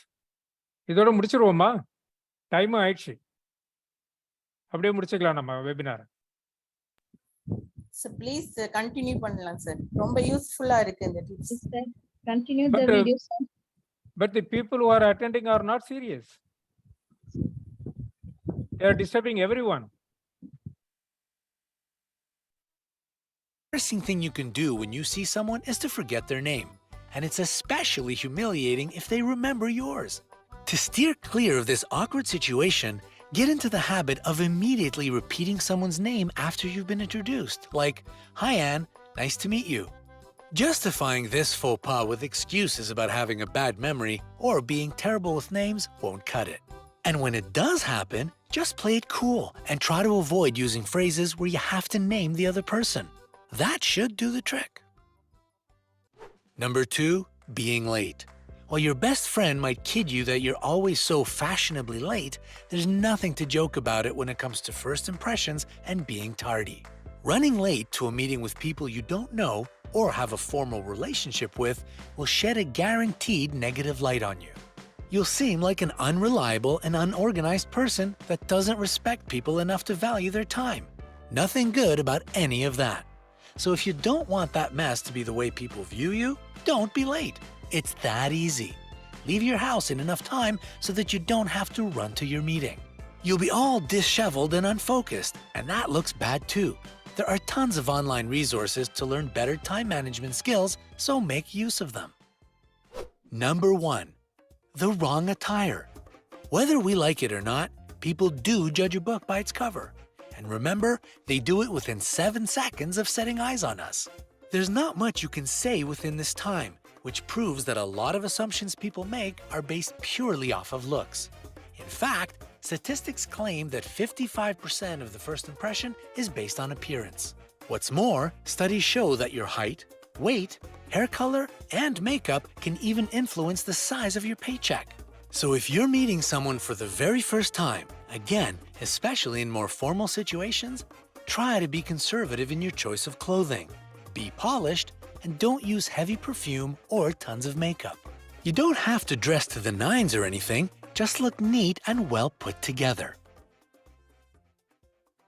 இதோட முடிச்சிருவோமா? டைமும் ஆயிடுச்சு. அப்படியே முடிச்சுக்கலாம் நம்ம வெபினார். So please continue பண்ணலாம் சார். ரொம்ப யூஸ்ஃபுல்லா இருக்கு இந்த tips. Continue the video, sir. But the people who are attending are not serious. They are disturbing everyone. embarrassing thing you can do when you see someone is to forget their name, and it's especially humiliating if they remember yours. To steer clear of this awkward situation, get into the habit of immediately repeating someone's name after you've been introduced, like, "Hi Anne, nice to meet you." Justifying this faux pas with excuses about having a bad memory or being terrible with names won't cut it. And when it does happen, just play it cool and try to avoid using phrases where you have to name the other person. That should do the trick. Number 2, being late. While your best friend might kid you that you're always so fashionably late, there's nothing to joke about it when it comes to first impressions and being tardy. Running late to a meeting with people you don't know or have a formal relationship with will shed a guaranteed negative light on you. You'll seem like an unreliable and unorganized person that doesn't respect people enough to value their time. Nothing good about any of that. So if you don't want that mess to be the way people view you, don't be late. It's that easy. Leave your house in enough time so that you don't have to run to your meeting. You'll be all disheveled and unfocused, and that looks bad too. There are tons of online resources to learn better time management skills, so make use of them. Number 1, the wrong attire. Whether we like it or not, people do judge a book by its cover. And remember, they do it within 7 seconds of setting eyes on us. There's not much you can say within this time, which proves that a lot of assumptions people make are based purely off of looks. In fact, statistics claim that 55% of the first impression is based on appearance. What's more, studies show that your height, weight, hair color, and makeup can even influence the size of your paycheck. So if you're meeting someone for the very first time, again, especially in more formal situations, try to be conservative in your choice of clothing. Be polished, and don't use heavy perfume or tons of makeup. You don't have to dress to the nines or anything, just look neat and well put together.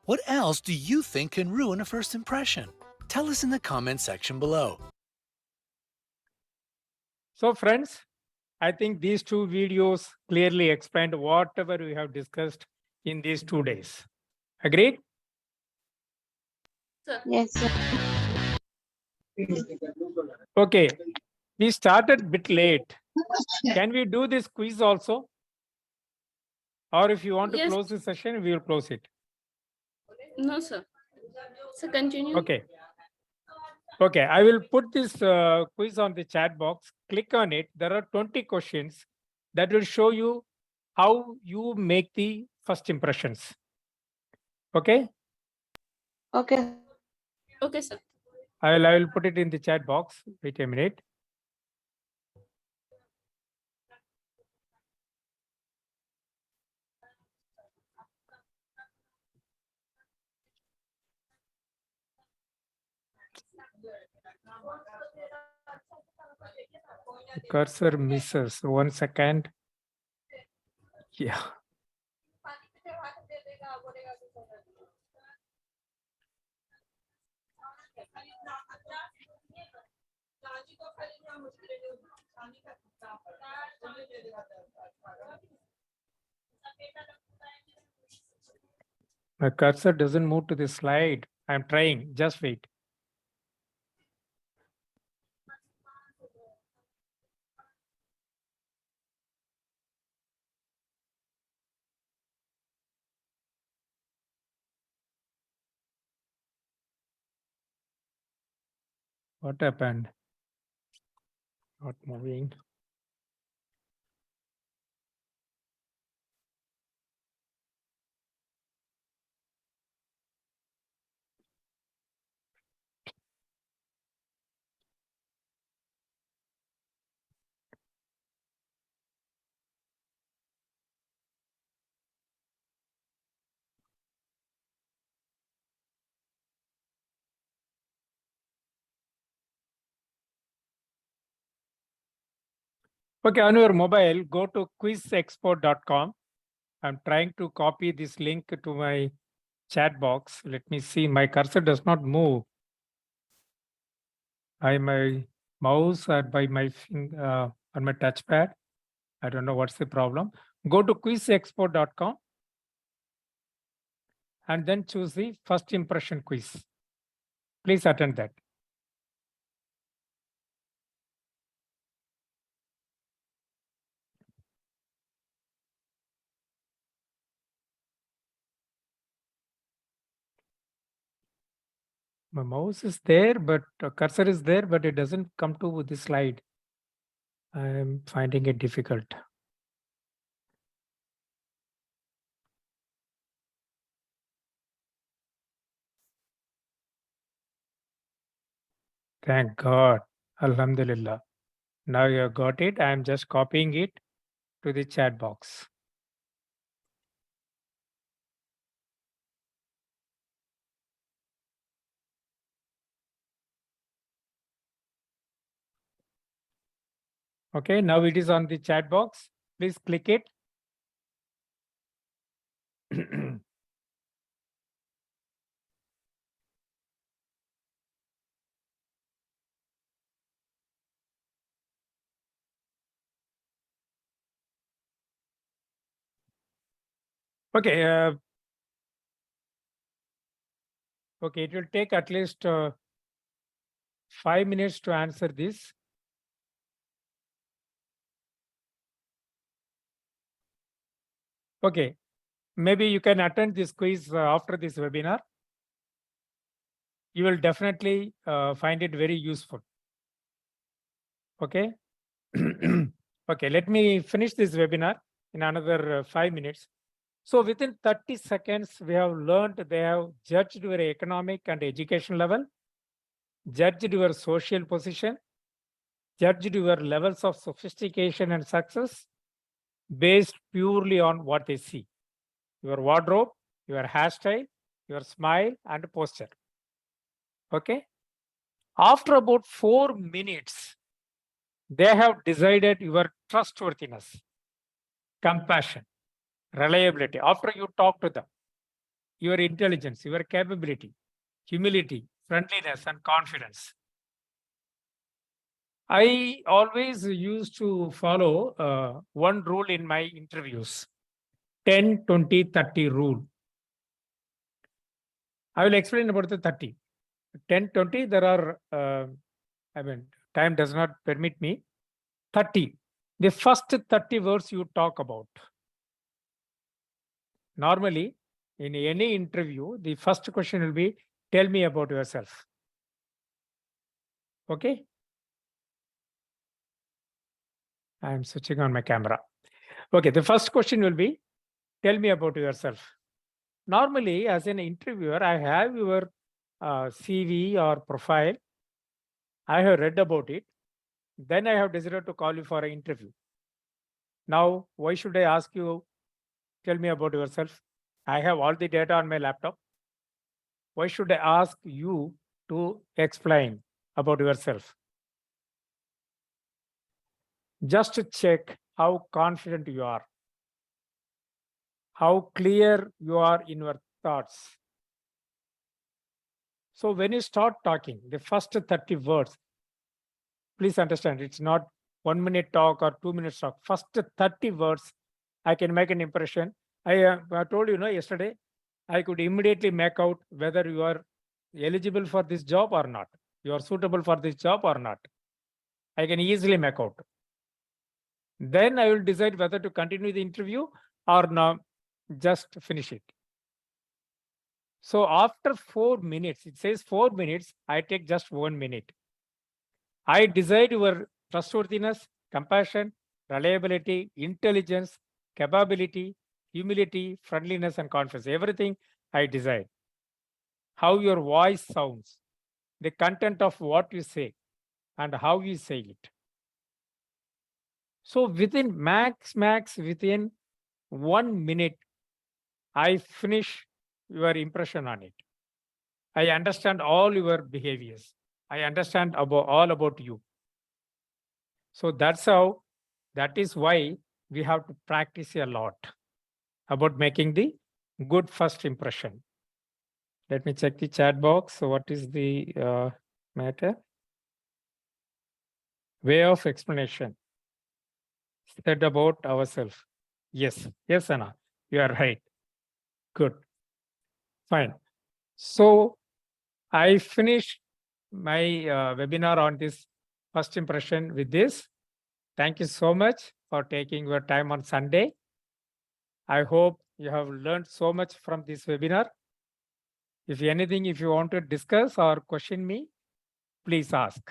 What else do you think can ruin a first impression? Tell us in the comment section below. So friends, I think these 2 videos clearly explained whatever we have discussed in these 2 days. Agreed? Yes, sir. Okay, we started bit late. Can we do this quiz also? Or if you want to Yes. close the session, we will close it. No, sir. So continue. Okay. Okay, I will put this quiz on the chat box. Click on it. There are 20 questions that will show you how you make the first impressions. Okay? Okay. Okay, sir. I will put it in the chat box. Wait a minute. The cursor misses. 1 second. Yeah. My cursor doesn't move to the slide. I'm trying. Just wait. What happened? Not moving. Okay, on your mobile, go to quizexport.com. I'm trying to copy this link to my chat box. Let me see. My cursor does not move. My mouse or by my on my touchpad. I don't know what's the problem. Go to quizexport.com and then choose the first impression quiz. Please attend that. My mouse is there, but cursor is there, but it doesn't come to the slide. I am finding it difficult. Thank God. Alhamdulillah. Now you have got it. I am just copying it to the chat box. Okay, now it is on the chat box. Please click it. Okay. Okay, it will take at least 5 minutes to answer this. Okay, maybe you can attend this quiz after this webinar. You will definitely find it very useful. Okay. Okay, let me finish this webinar in another 5 minutes. So within 30 seconds, we have learned they have judged your economic and education level, judged your social position, judged your levels of sophistication and success based purely on what they see. Your wardrobe, your hairstyle, your smile and posture. Okay. After about 4 minutes, they have decided your trustworthiness, compassion, reliability. After you talk to them, your intelligence, your capability, humility, friendliness, and confidence. I always used to follow one rule in my interviews, 10, 20, 30 rule. I will explain about the 30. 10, 20, there are, time does not permit me. 30, the first 30 words you talk about. Normally, in any interview, the first question will be, tell me about yourself. Okay. I'm switching on my camera. Okay, the first question will be, tell me about yourself. Normally, as an interviewer, I have your CV or profile. I have read about it. Then I have decided to call you for an interview. Now, why should I ask you, tell me about yourself? I have all the data on my laptop. Why should I ask you to explain about yourself? Just to check how confident you are, how clear you are in your thoughts. So when you start talking, the first 30 words, please understand, it's not 1 minute talk or 2 minutes talk. First 30 words, I can make an impression. I told you, yesterday, I could immediately make out whether you are eligible for this job or not. You are suitable for this job or not. I can easily make out. Then I will decide whether to continue the interview or not, just finish it. So after 4 minutes, it says 4 minutes, I take just 1 minute. I decide your trustworthiness, compassion, reliability, intelligence, capability, humility, friendliness, and confidence. Everything I decide. How your voice sounds, the content of what you say, and how you say it. So within within 1 minute, I finish your impression on it. I understand all your behaviors. I understand all about you. So that is why we have to practice a lot about making the good first impression. Let me check the chat box. So what is the matter? Way of explanation said about ourselves. Yes, Anna, you are right. Good. Fine. So I finished my webinar on this first impression with this. Thank you so much for taking your time on Sunday. I hope you have learned so much from this webinar. If anything, if you want to discuss or question me, please ask.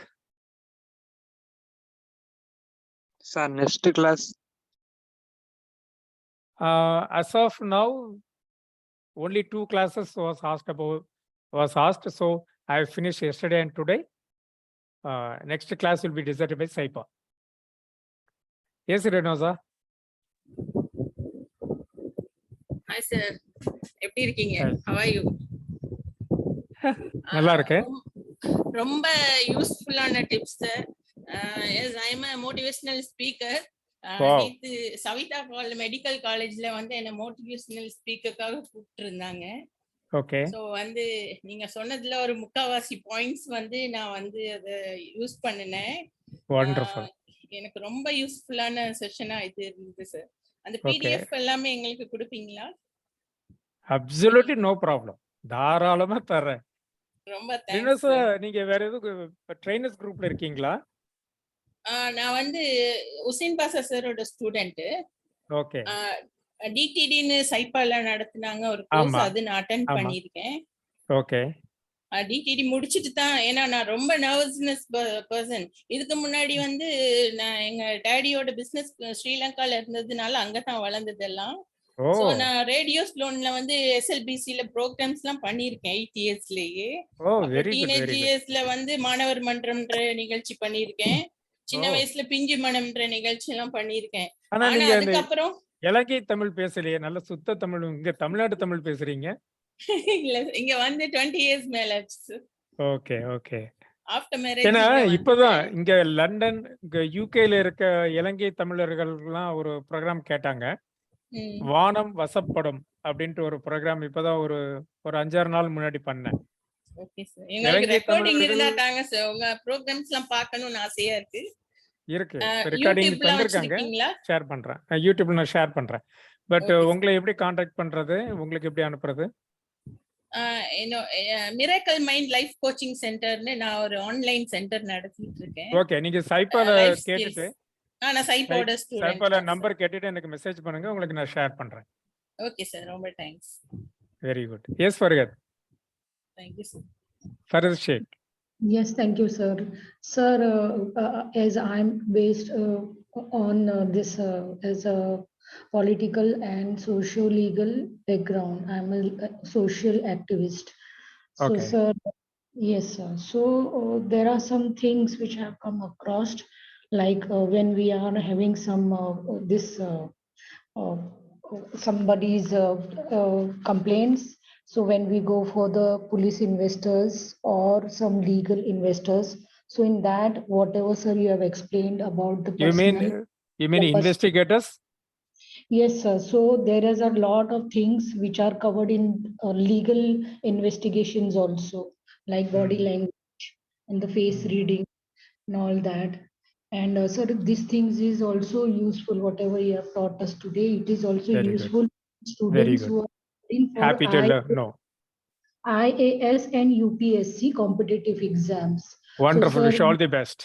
Sir, next class. As of now, only 2 classes was asked. So I finished yesterday and today. Next class will be decided by Saipa. Yes, Renoza. Hi sir, எப்படி இருக்கீங்க? Hi. How are you? நல்லா இருக்கேன். ரொம்ப யூஸ்ஃபுல்லான tips sir. Yes I am a motivational speaker. Wow. நேத்து Savitha medical காலேஜ்ல வந்து என்ன மோட்டிவேஷனல் ஸ்பீக்கருக்காக கூப்பிட்டு இருந்தாங்க. ஓகே. ஸோ வந்து நீங்க சொன்னதுல ஒரு முக்காவாசி பாயிண்ட்ஸ் வந்து நான் வந்து அதை யூஸ் பண்ணினேன். Wonderful. எனக்கு ரொம்ப யூஸ்ஃபுல்லான செஷனா இது இருந்தது சார். அந்த Okay. பிடிஎஃப் எல்லாமே எங்களுக்கு கொடுப்பீங்களா? Absolutely no problem. தாராளமா தரேன். ரொம்ப தேங்க்ஸ் Renoza, சார். நீங்க வேற எதுவும் ட்ரைனர்ஸ் குரூப்ல இருக்கீங்களா? நான் வந்து உசேன் பாஷா சாரோட ஸ்டூடெண்ட். ஓகே. டிடிடின்னு சைப்பால நடத்துனாங்க ஒரு கோர்ஸ், ஆமா. அது நான் அட்டெண்ட் ஆமா. பண்ணியிருக்கேன். ஓகே. டிடிடி முடிச்சிட்டு தான், ஏன்னா நான் ரொம்ப நர்வஸ்னஸ் பர்சன். இதுக்கு முன்னாடி வந்து நான் எங்க டேடியோட பிசினஸ் ஸ்ரீலங்கால இருந்ததுனால அங்கதான் வளர்ந்ததெல்லாம். ஓ. ஸோ நான் ரேடியோ ஸ்லோன்ல வந்து எஸ்எல்பிசில ப்ரோக்ராம்ஸ் எல்லாம் பண்ணியிருக்கேன் 8 இயர்ஸ்லயே. ஓ, அப்புறம் very good, teenage very good. இயர்ஸ்ல வந்து மாணவர் மன்றம்ன்ற நிகழ்ச்சி பண்ணியிருக்கேன். சின்ன ஓ. வயசுல பிஞ்சு மனம்ன்ற நிகழ்ச்சி எல்லாம் பண்ணியிருக்கேன். ஆனா ஆனா நீங்க அந்த அதுக்கப்புறம் இலங்கை தமிழ் பேசலையே, நல்ல சுத்த தமிழ், இங்க தமிழ்நாடு தமிழ் பேசுறீங்க. இல்ல இங்க வந்து 20 இயர்ஸ் மேல ஆச்சு sir. Okay, okay. After marriage ஏன்னா இங்க இப்பதான் வந்துட்டேன். இங்க லண்டன், இங்க யூகேல இருக்க இலங்கை தமிழர்கள்லாம் ஒரு ப்ரோக்ராம் கேட்டாங்க. ம். வானம் வசப்படும் அப்படின்ட்டு ஒரு ப்ரோக்ராம் இப்பதான் ஒரு 5-6 நாள் முன்னாடி பண்ணேன். Okay sir. எங்களுக்கு இலங்கை ரெக்கார்டிங் தமிழர்கள் இருந்தா தாங்க சார். உங்க ப்ரோக்ராம்ஸ் எல்லாம் பார்க்கணும்னு ஆசையா இருக்கு. இருக்கு. ரெக்கார்டிங் யூடியூப்ல தந்திருக்காங்க, வச்சிருக்கீங்களா? ஷேர் பண்றேன். யூடியூப்ல நான் ஷேர் பண்றேன். But okay sir. உங்களை எப்படி காண்டாக்ட் பண்றது, உங்களுக்கு எப்படி அனுப்புறது? மிராக்கிள் மைண்ட் லைஃப் கோச்சிங் சென்டர்னு நான் ஒரு ஆன்லைன் சென்டர் நடத்திட்டு இருக்கேன். ஓகே, நீங்க சைப்பால லைஃப் கேட்டுட்டு ஸ்கில்ஸ். நான் சைப்போட ஸ்டூடெண்ட் சைப்பால தான் சார். நம்பர் கேட்டுட்டு எனக்கு மெசேஜ் பண்ணுங்க, உங்களுக்கு நான் ஷேர் பண்றேன். ஓகே சார், ரொம்ப thanks. Very good. Yes Farhat. Thank you sir. Farhat Sheikh. Yes, thank you, sir. Sir, as I'm based on this as a political and socio-legal background, I'm a social activist. So, Okay. sir, yes, sir. So there are some things which have come across, like when we are having some this somebody's complaints. So when we go for the police investors or some legal investors, so in that, whatever sir you have explained about the You mean personal, investigators? yes sir. So there is a lot of things which are covered in legal investigations also, like body language and the face reading and all that. And sir, these things is also useful. Whatever you have taught us today, it is also Very good. useful to Very students good. who are in for Happy to know. IAS and UPSC competitive exams. Wonderful. So, Wish sir, all the best.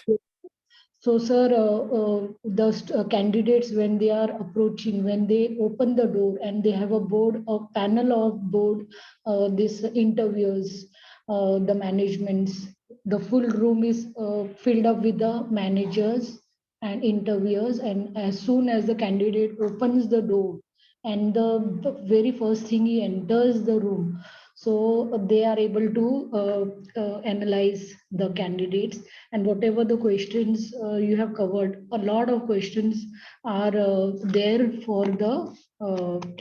so, sir, the candidates, when they are approaching, when they open the door and they have a board, a panel of board, this interviews, the managements, the full room is filled up with the managers and interviewers. And as soon as the candidate opens the door, and the very first thing he enters the room, so they are able to analyze the candidates, and whatever the questions you have covered, a lot of questions are there for the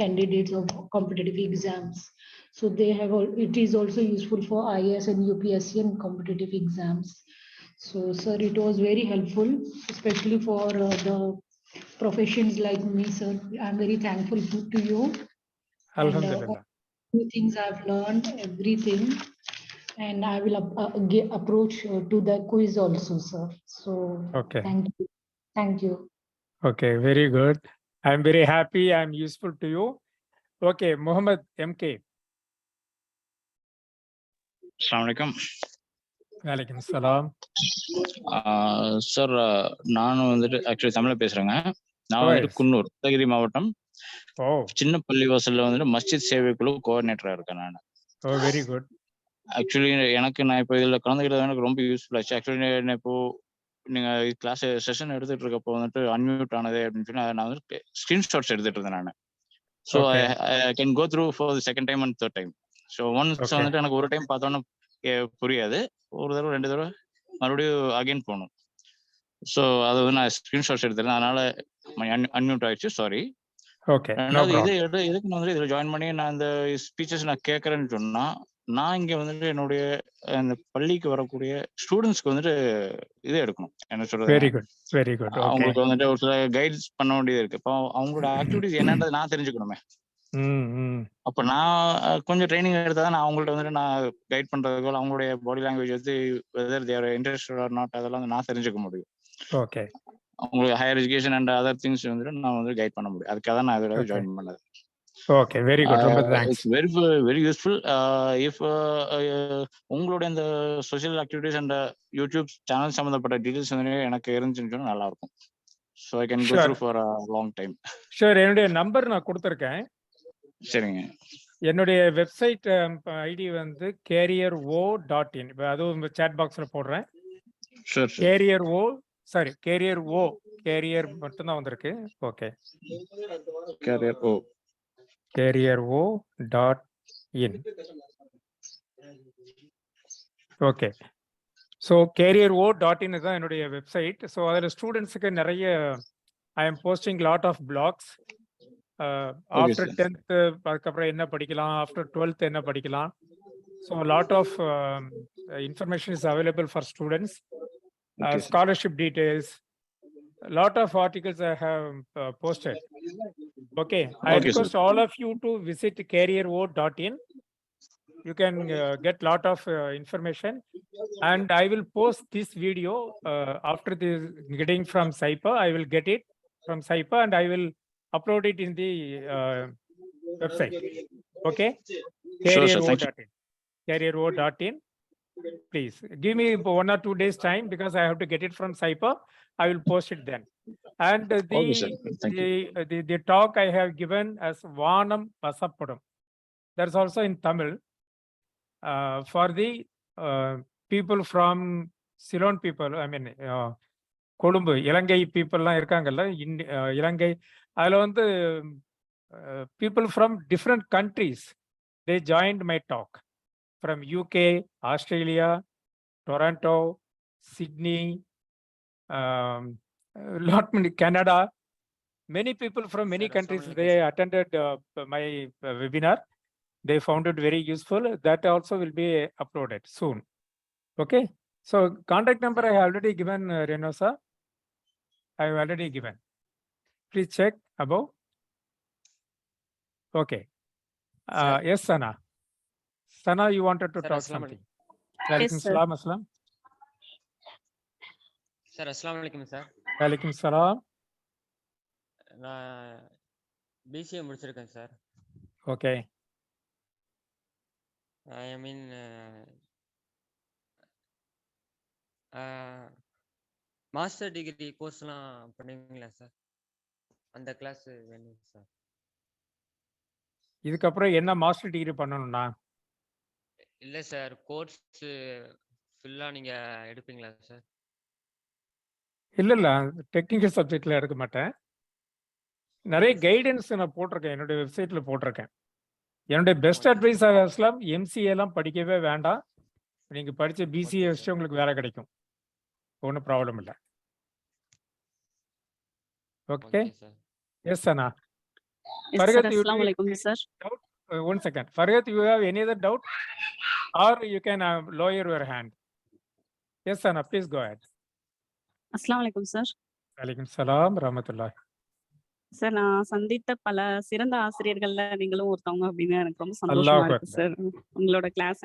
candidates of competitive exams. So they have it is also useful for IAS and UPSC and competitive exams. So sir, it was very helpful, especially for the professions like me, sir. I'm very thankful to you. And Alhamdulillah. new things I've learned, everything, and I will approach to the quiz also, sir. So Okay. thank you. Okay, very good. I'm very happy I'm useful to you. Okay, Muhammad MK. அஸ்ஸலாமு அலைக்கும். வலைக்கும் சலாம். Sir நான் வந்துட்டு actually தமிழில் பேசுகிறேங்க. நான் Oh, வந்துட்டு yes. குன்னூர், கிருஷ்ணகிரி மாவட்டம், Oh, சின்ன பள்ளிவாசலில் வந்துட்டு மஸ்ஜித் சேவை குழு கோஆர்டினேட்டராக இருக்கேன் நான். oh, very good. ஆக்சுவலி நான் இப்போ இதில் கலந்துக்கிட்டது எனக்கு ரொம்ப யூஸ்ஃபுல் ஆச்சு. ஆக்சுவலி நான் இப்போ நீங்கள் கிளாஸ் செஷன் எடுத்துகிட்டு இருக்கப்போ வந்துட்டு அன்மியூட் ஆனது அப்படின்னு சொல்லி நான் வந்து ஸ்க்ரீன்ஷாட்ஸ் எடுத்துகிட்டு இருந்தேன் நான். So Okay. I can go through for the second time and third time. So once Okay. வந்துட்டு எனக்கு ஒரு டைம் பார்த்தோன்னே புரியாது, ஒரு தடவை 2 தடவை மறுபடியும் அகைன் போகணும். ஸோ அது வந்து நான் ஸ்க்ரீன்ஷாட்ஸ் எடுத்துருந்தேன், அதனால அன்மியூட் ஆயிடுச்சு, சாரி. Okay, no ரெண்டாவது problem. இதுக்கு நான் வந்து இதில் ஜாயின் பண்ணி நான் இந்த ஸ்பீச்சஸ் நான் கேட்குறேன்னு சொன்னால், நான் இங்கே வந்துட்டு என்னுடைய அந்த பள்ளிக்கு வரக்கூடிய ஸ்டூடெண்ட்ஸ்க்கு வந்துட்டு இது எடுக்கணும், என்ன சொல்றதுங்க, Very good, very good. Okay. அவங்களுக்கு வந்துட்டு ஒரு சில கைட்ஸ் பண்ண வேண்டியது இருக்கு. இப்போ அவங்களோட ஆக்டிவிட்டிஸ் என்னன்றது நான் தெரிஞ்சுக்கணுமே. அப்போ நான் கொஞ்சம் ட்ரைனிங் எடுத்தால் தான் நான் அவங்கள்ட்ட வந்துட்டு நான் கைட் பண்ணுறதுக்கோ அவங்களுடைய பாடி லாங்குவேஜ் வந்து whether they're interested or not அதெல்லாம் வந்து நான் தெரிஞ்சுக்க முடியும். Okay. அவங்களுக்கு higher education and other things வந்துட்டு நான் வந்து கைட் பண்ண முடியும். அதுக்காக தான் நான் இதில் Okay. ஜாயின் பண்ணது. Okay, very good. ரொம்ப thanks. It's very useful. If உங்களுடைய இந்த social activities and YouTube channel சம்மந்தப்பட்ட டீட்டெயில்ஸ் வந்து எனக்கு இருந்துச்சுன்னு சொன்னா நல்லா இருக்கும். So I can go Sure. Through for a long time. Sure, என்னுடைய நம்பர் நான் கொடுத்துருக்கேன். சரிங்க. என்னுடைய வெப்சைட் ஐடி வந்து carriero.in. இப்போ அதுவும் சேட் பாக்ஸில் போடுறேன். Sure sure. கேரியர் மட்டும்தான் வந்திருக்கு. Okay, carriero.in. Okay, so carriero.in தான் என்னுடைய வெப்சைட். ஸோ அதில் ஸ்டூடெண்ட்ஸுக்கு நிறைய I am posting lot of blogs. After 10th அதுக்கப்புறம் என்ன படிக்கலாம், ஆஃப்டர் 12th என்ன படிக்கலாம். So lot of information is available for students. Scholarship details, lot of articles I have posted. Okay, I request all of you to visit carriero.in. You can get lot of information, and I will post this video after this getting from Saipa. I will get it from Saipa and I will upload it in the website. Okay, carriero.in. carriero.in. Please give me 1 or 2 days time because I have to get it from Saipa. I will post it then. And the talk I have given as Vanam Vasapadam, that's also in Tamil for the people from Ceylon people. I mean Colombo, Ilangai people la irukangalla, Ilangai adula vandu people from different countries they joined my talk. From UK, Australia, Toronto, Sydney, lot many Canada, many people from many countries they attended my webinar. They found it very useful. That also will be uploaded soon. Okay, so contact number I have already given, Renosa. I have already given. Please check above. Okay. Yes, Sana. Sana, you wanted to talk something. Walaikum salam. Assalam. Sir, assalamu alaikum sir. Walaikum salam. நான் BCA முடிச்சிருக்கேன் சார். Okay. I mean master degree கோர்ஸ்லாம் பண்ணுவீங்களா sir? அந்த class வேணும் sir. இதுக்கப்புறம் என்ன master degree பண்ணணும்னா? இல்லை சார், கோர்ஸ் ஃபுல்லாக நீங்கள் எடுப்பீங்களா சார்? இல்லை டெக்னிக்கல் சப்ஜெக்டில் எடுக்க மாட்டேன். நிறைய கைடன்ஸ் நான் போட்டிருக்கேன், என்னுடைய வெப்சைட்டில் போட்டிருக்கேன். என்னுடைய பெஸ்ட் அட்வைஸ் ஆஸ்லாம் எம்சிஏலாம் படிக்கவே வேண்டாம். நீங்கள் படித்த பிசிஏ வச்சு உங்களுக்கு வேலை கிடைக்கும், ஒன்றும் ப்ராப்ளம் இல்லை. Okay, yes Anna. Farhat, one second. Farhat, you have any other doubt? Or you can lower your hand. Yes, Anna, please go ahead. Assalamu alaikum, sir. Alaikum salam, rahmatullah. Sir, நான் சந்தித்த பல சிறந்த ஆசிரியர்கள்ல நீங்களும் ஒருத்தவங்க அப்படின்னு எனக்கு ரொம்ப சந்தோஷமா இருக்கு சார். உங்களோட கிளாஸ்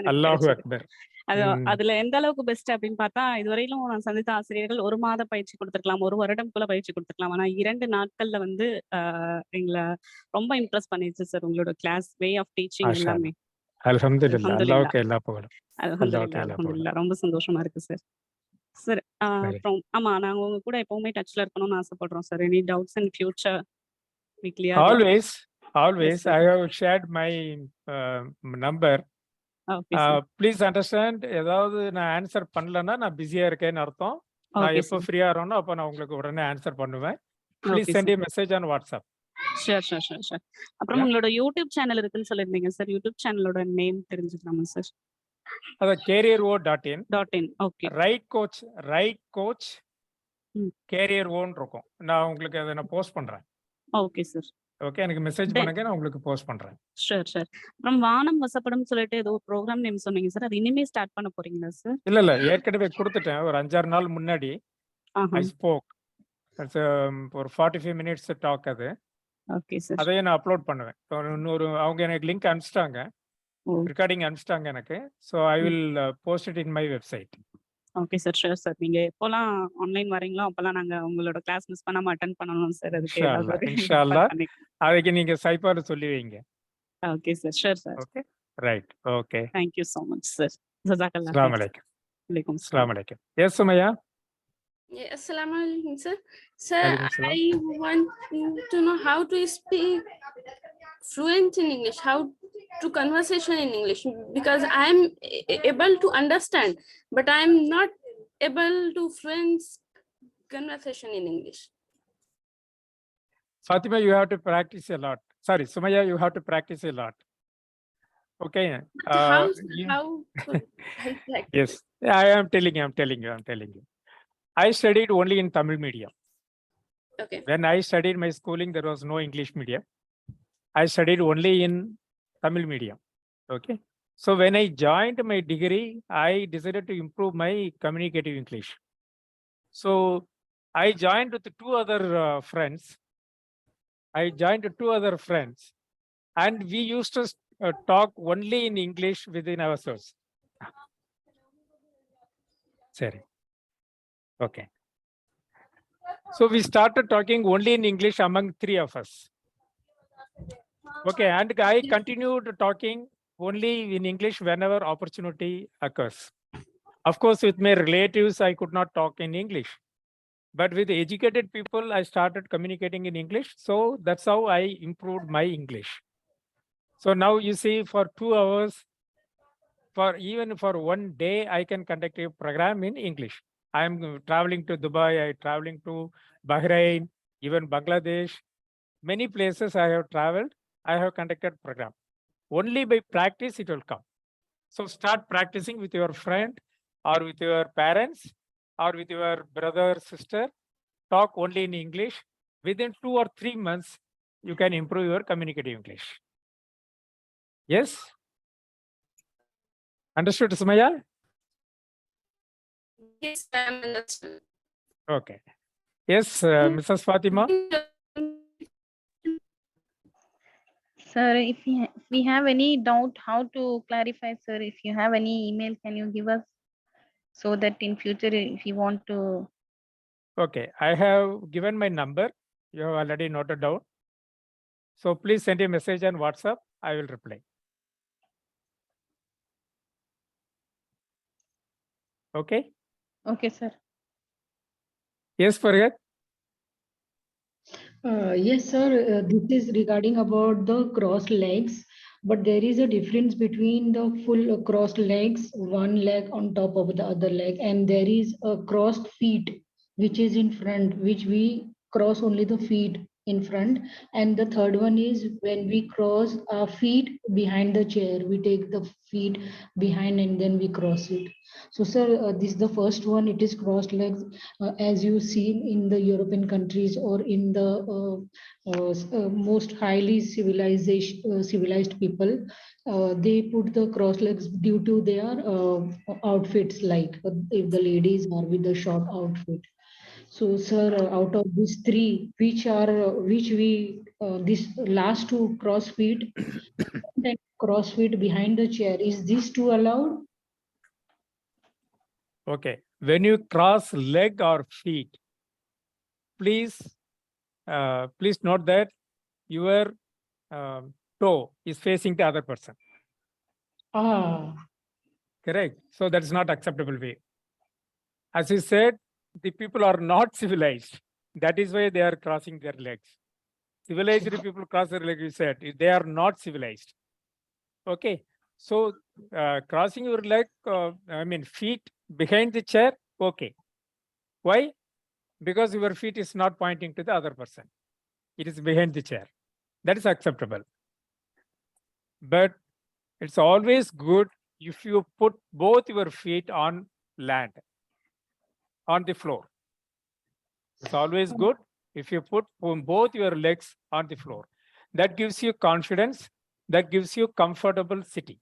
அதுல எந்த அளவுக்கு பெஸ்ட் அப்படின்னு பார்த்தா, இதுவரையிலும் நான் சந்தித்த ஆசிரியர்கள் 1 மாத பயிற்சி கொடுத்துருக்கலாம், 1 வருடம்குள்ள பயிற்சி கொடுத்துருக்கலாம். ஆனா 2 நாட்கள்ல வந்து எங்களை ரொம்ப இம்ப்ரெஸ் பண்ணிடுச்சு சார் உங்களோட கிளாஸ், வே ஆஃப் டீச்சிங் எல்லாமே. அல்ஹம்துலில்லாஹ். அல்ஹம்துலில்லாஹ். அல்லாஹ்வுக்கு எல்லா புகழும். அல்லாஹ்வுக்கு அல்ஹம்துலில்லாஹ், எல்லா புகழும். அல்ஹம்துலில்லாஹ். ரொம்ப சந்தோஷமா இருக்கு சார். சார் சரி. அப்புறம் ஆமா, நாங்க உங்க கூட எப்பவுமே டச்ல இருக்கணும்னு ஆசைப்படுறோம் sir. Any doubts in future we clear it. Always, yes always, sir. I have shared my number. Okay sir. Please understand, ஏதாவது நான் ஆன்சர் பண்ணலன்னா நான் பிஸியா இருக்கேன்னு அர்த்தம். நான் ஓகே எப்போ சார். ஃப்ரீயா ஆகிறேனோ அப்போ நான் உங்களுக்கு உடனே ஆன்சர் பண்ணுவேன். Please okay send sir. A message on WhatsApp. Sure, sure, sure, sure. அப்புறம் Yeah. உங்களோட யூடியூப் சேனல் இருக்குன்னு சொல்லியிருந்தீங்க சார். யூடியூப் சேனலோட நேம் தெரிஞ்சுக்கலாமா சார்? அது careero.in. .in. Okay. Right coach ம். கேரியர் இருக்கும். நான் உங்களுக்கு அதை நான் போஸ்ட் பண்றேன். Okay sir. ஓகே, எனக்கு மெசேஜ் தென் பண்ணுங்க, நான் உங்களுக்கு போஸ்ட் பண்றேன். Sure, sure. அப்புறம் வானம் வசப்படும் சொல்லிட்டு ஏதோ ஒரு ப்ரோக்ராம் நேம் சொன்னீங்க சார். அது இனிமே ஸ்டார்ட் பண்ண போறீங்களா சார்? இல்ல ஏற்கனவே கொடுத்துட்டேன். ஒரு 5-6 நாள் முன்னாடி ஆஹா. I spoke. ஒரு 45 மினிட்ஸ் டாக். அது ஓகே சார். அதையே நான் அப்லோட் பண்ணுவேன். இன்னொரு அவங்க எனக்கு லிங்க் அனுப்பிச்சிட்டாங்க, ஓ. ரெக்கார்டிங் அனுப்பிச்சிட்டாங்க எனக்கு. ஸோ ஐ ம். Will post it in my website. Okay sir. Sure sir. நீங்க எப்போலாம் ஆன்லைன் வரீங்களோ அப்போலாம் நாங்க உங்களோட கிளாஸ் மிஸ் பண்ணாம அட்டெண்ட் பண்ணணும் சார். அதுக்கு இன்ஷா ஏதாவது அல்லாஹ், ஒரு இன்ஷா ஏற்பாடு அல்லாஹ். பண்ணி. அதுக்கு நீங்க சைப்பாடு சொல்லி வைங்க. Okay sir. Sure sir. Okay, right. Okay, thank you so much sir. ஜஸாக்கல்லாஹ் அஸ்ஸலாமு ஹைர். அலைக்கும். வலைக்கும் சலாம். அஸ்ஸலாமு அலைக்கும். Yes Sumaiya. Yeah, Assalamu alaikum, sir. Sir, Alaikum salam. I want to know how to speak fluent in English, how to conversation in English, because I'm able to understand, but I'm not able to fluent conversation in English. Fatima, you have to practice a lot. Sorry, Sumaya, you have to practice a lot. Okay. How you- how could I practice? Yes, I am telling you. I studied only in Tamil medium. Okay. When I studied my schooling, there was no English medium. I studied only in Tamil medium. Okay. So when I joined my degree, I decided to improve my communicative English. So I joined with two other friends. And we used to talk only in English within ourselves. Sorry. Okay. So we started talking only in English among three of us. Okay, and I continued talking only in English whenever opportunity occurs. Of course, with my relatives, I could not talk in English. But with educated people, I started communicating in English. So that's how I improved my English. So now you see, for 2 hours, even for one day, I can conduct a program in English. I am traveling to Dubai, I am traveling to Bahrain, even Bangladesh. Many places I have traveled, I have conducted program. Only by practice it will come. So start practicing with your friend or with your parents or with your brother, sister. Talk only in English. Within 2 or 3 months, you can improve your communicative English. Yes? Understood, Sumaya? Yes, I understand. Okay. Yes, Mrs. Fatima? Sir, if we have any doubt how to clarify, sir, if you have any email, can you give us so that in future if you want to? Okay, I have given my number. You have already noted down. So please send a message on WhatsApp. I will reply. Okay? Okay, sir. Yes, Farhad? Yes, sir. This is regarding about the crossed legs, but there is a difference between the full crossed legs, one leg on top of the other leg, and there is a crossed feet, which is in front, which we cross only the feet in front. And the third one is when we cross our feet behind the chair, we take the feet behind and then we cross it. So, sir, this is the first one. It is crossed legs, as you see in the European countries or in the most highly civilized people. They put the cross legs due to their outfits, like if the ladies are with the short outfit. So, sir, out of these three, which we this last two, cross feet and cross feet behind the chair, is these two allowed? Okay. When you cross leg or feet, please note that your toe is facing the other person. Ah, Correct. So that's not acceptable way. As you said, the people are not civilized. That is why they are crossing their legs. Civilized people cross their legs, you said. They are not civilized. Okay. So crossing your leg, feet behind the chair, okay. Why? Because your feet is not pointing to the other person. It is behind the chair. That is acceptable. But it's always good if you put both your feet on land, on the floor. It's always good if you put both your legs on the floor. That gives you confidence. That gives you comfortable seating.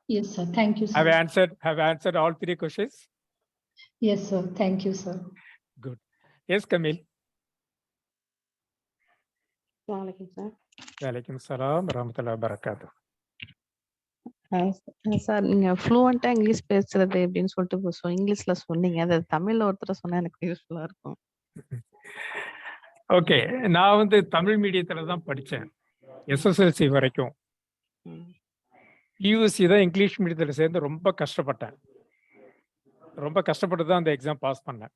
yes, sir. Thank you, sir. Have answered all three questions? Yes, sir. Thank you, sir. Good. Yes, Camille. Assalamualaikum, sir. Walaikum salam warahmatullahi wabarakatuh. Sir நீங்க ஃப்ளூவெண்டா English பேசுறது எப்படின்னு சொல்லிட்டு இங்கிலீஷ்ல சொன்னீங்க. அது தமிழ்ல ஒருத்தர் சொன்னா எனக்கு யூஸ்ஃபுல்லா இருக்கும். ஓகே, நான் வந்து தமிழ் மீடியத்துல தான் படித்தேன் எஸ்எஸ்எல்சி வரைக்கும். யூஎஸ்சி தான் இங்கிலீஷ் மீடியத்தில் சேர்ந்து ரொம்ப கஷ்டப்பட்டேன். ரொம்ப கஷ்டப்பட்டு தான் அந்த எக்ஸாம் பாஸ் பண்ணேன்.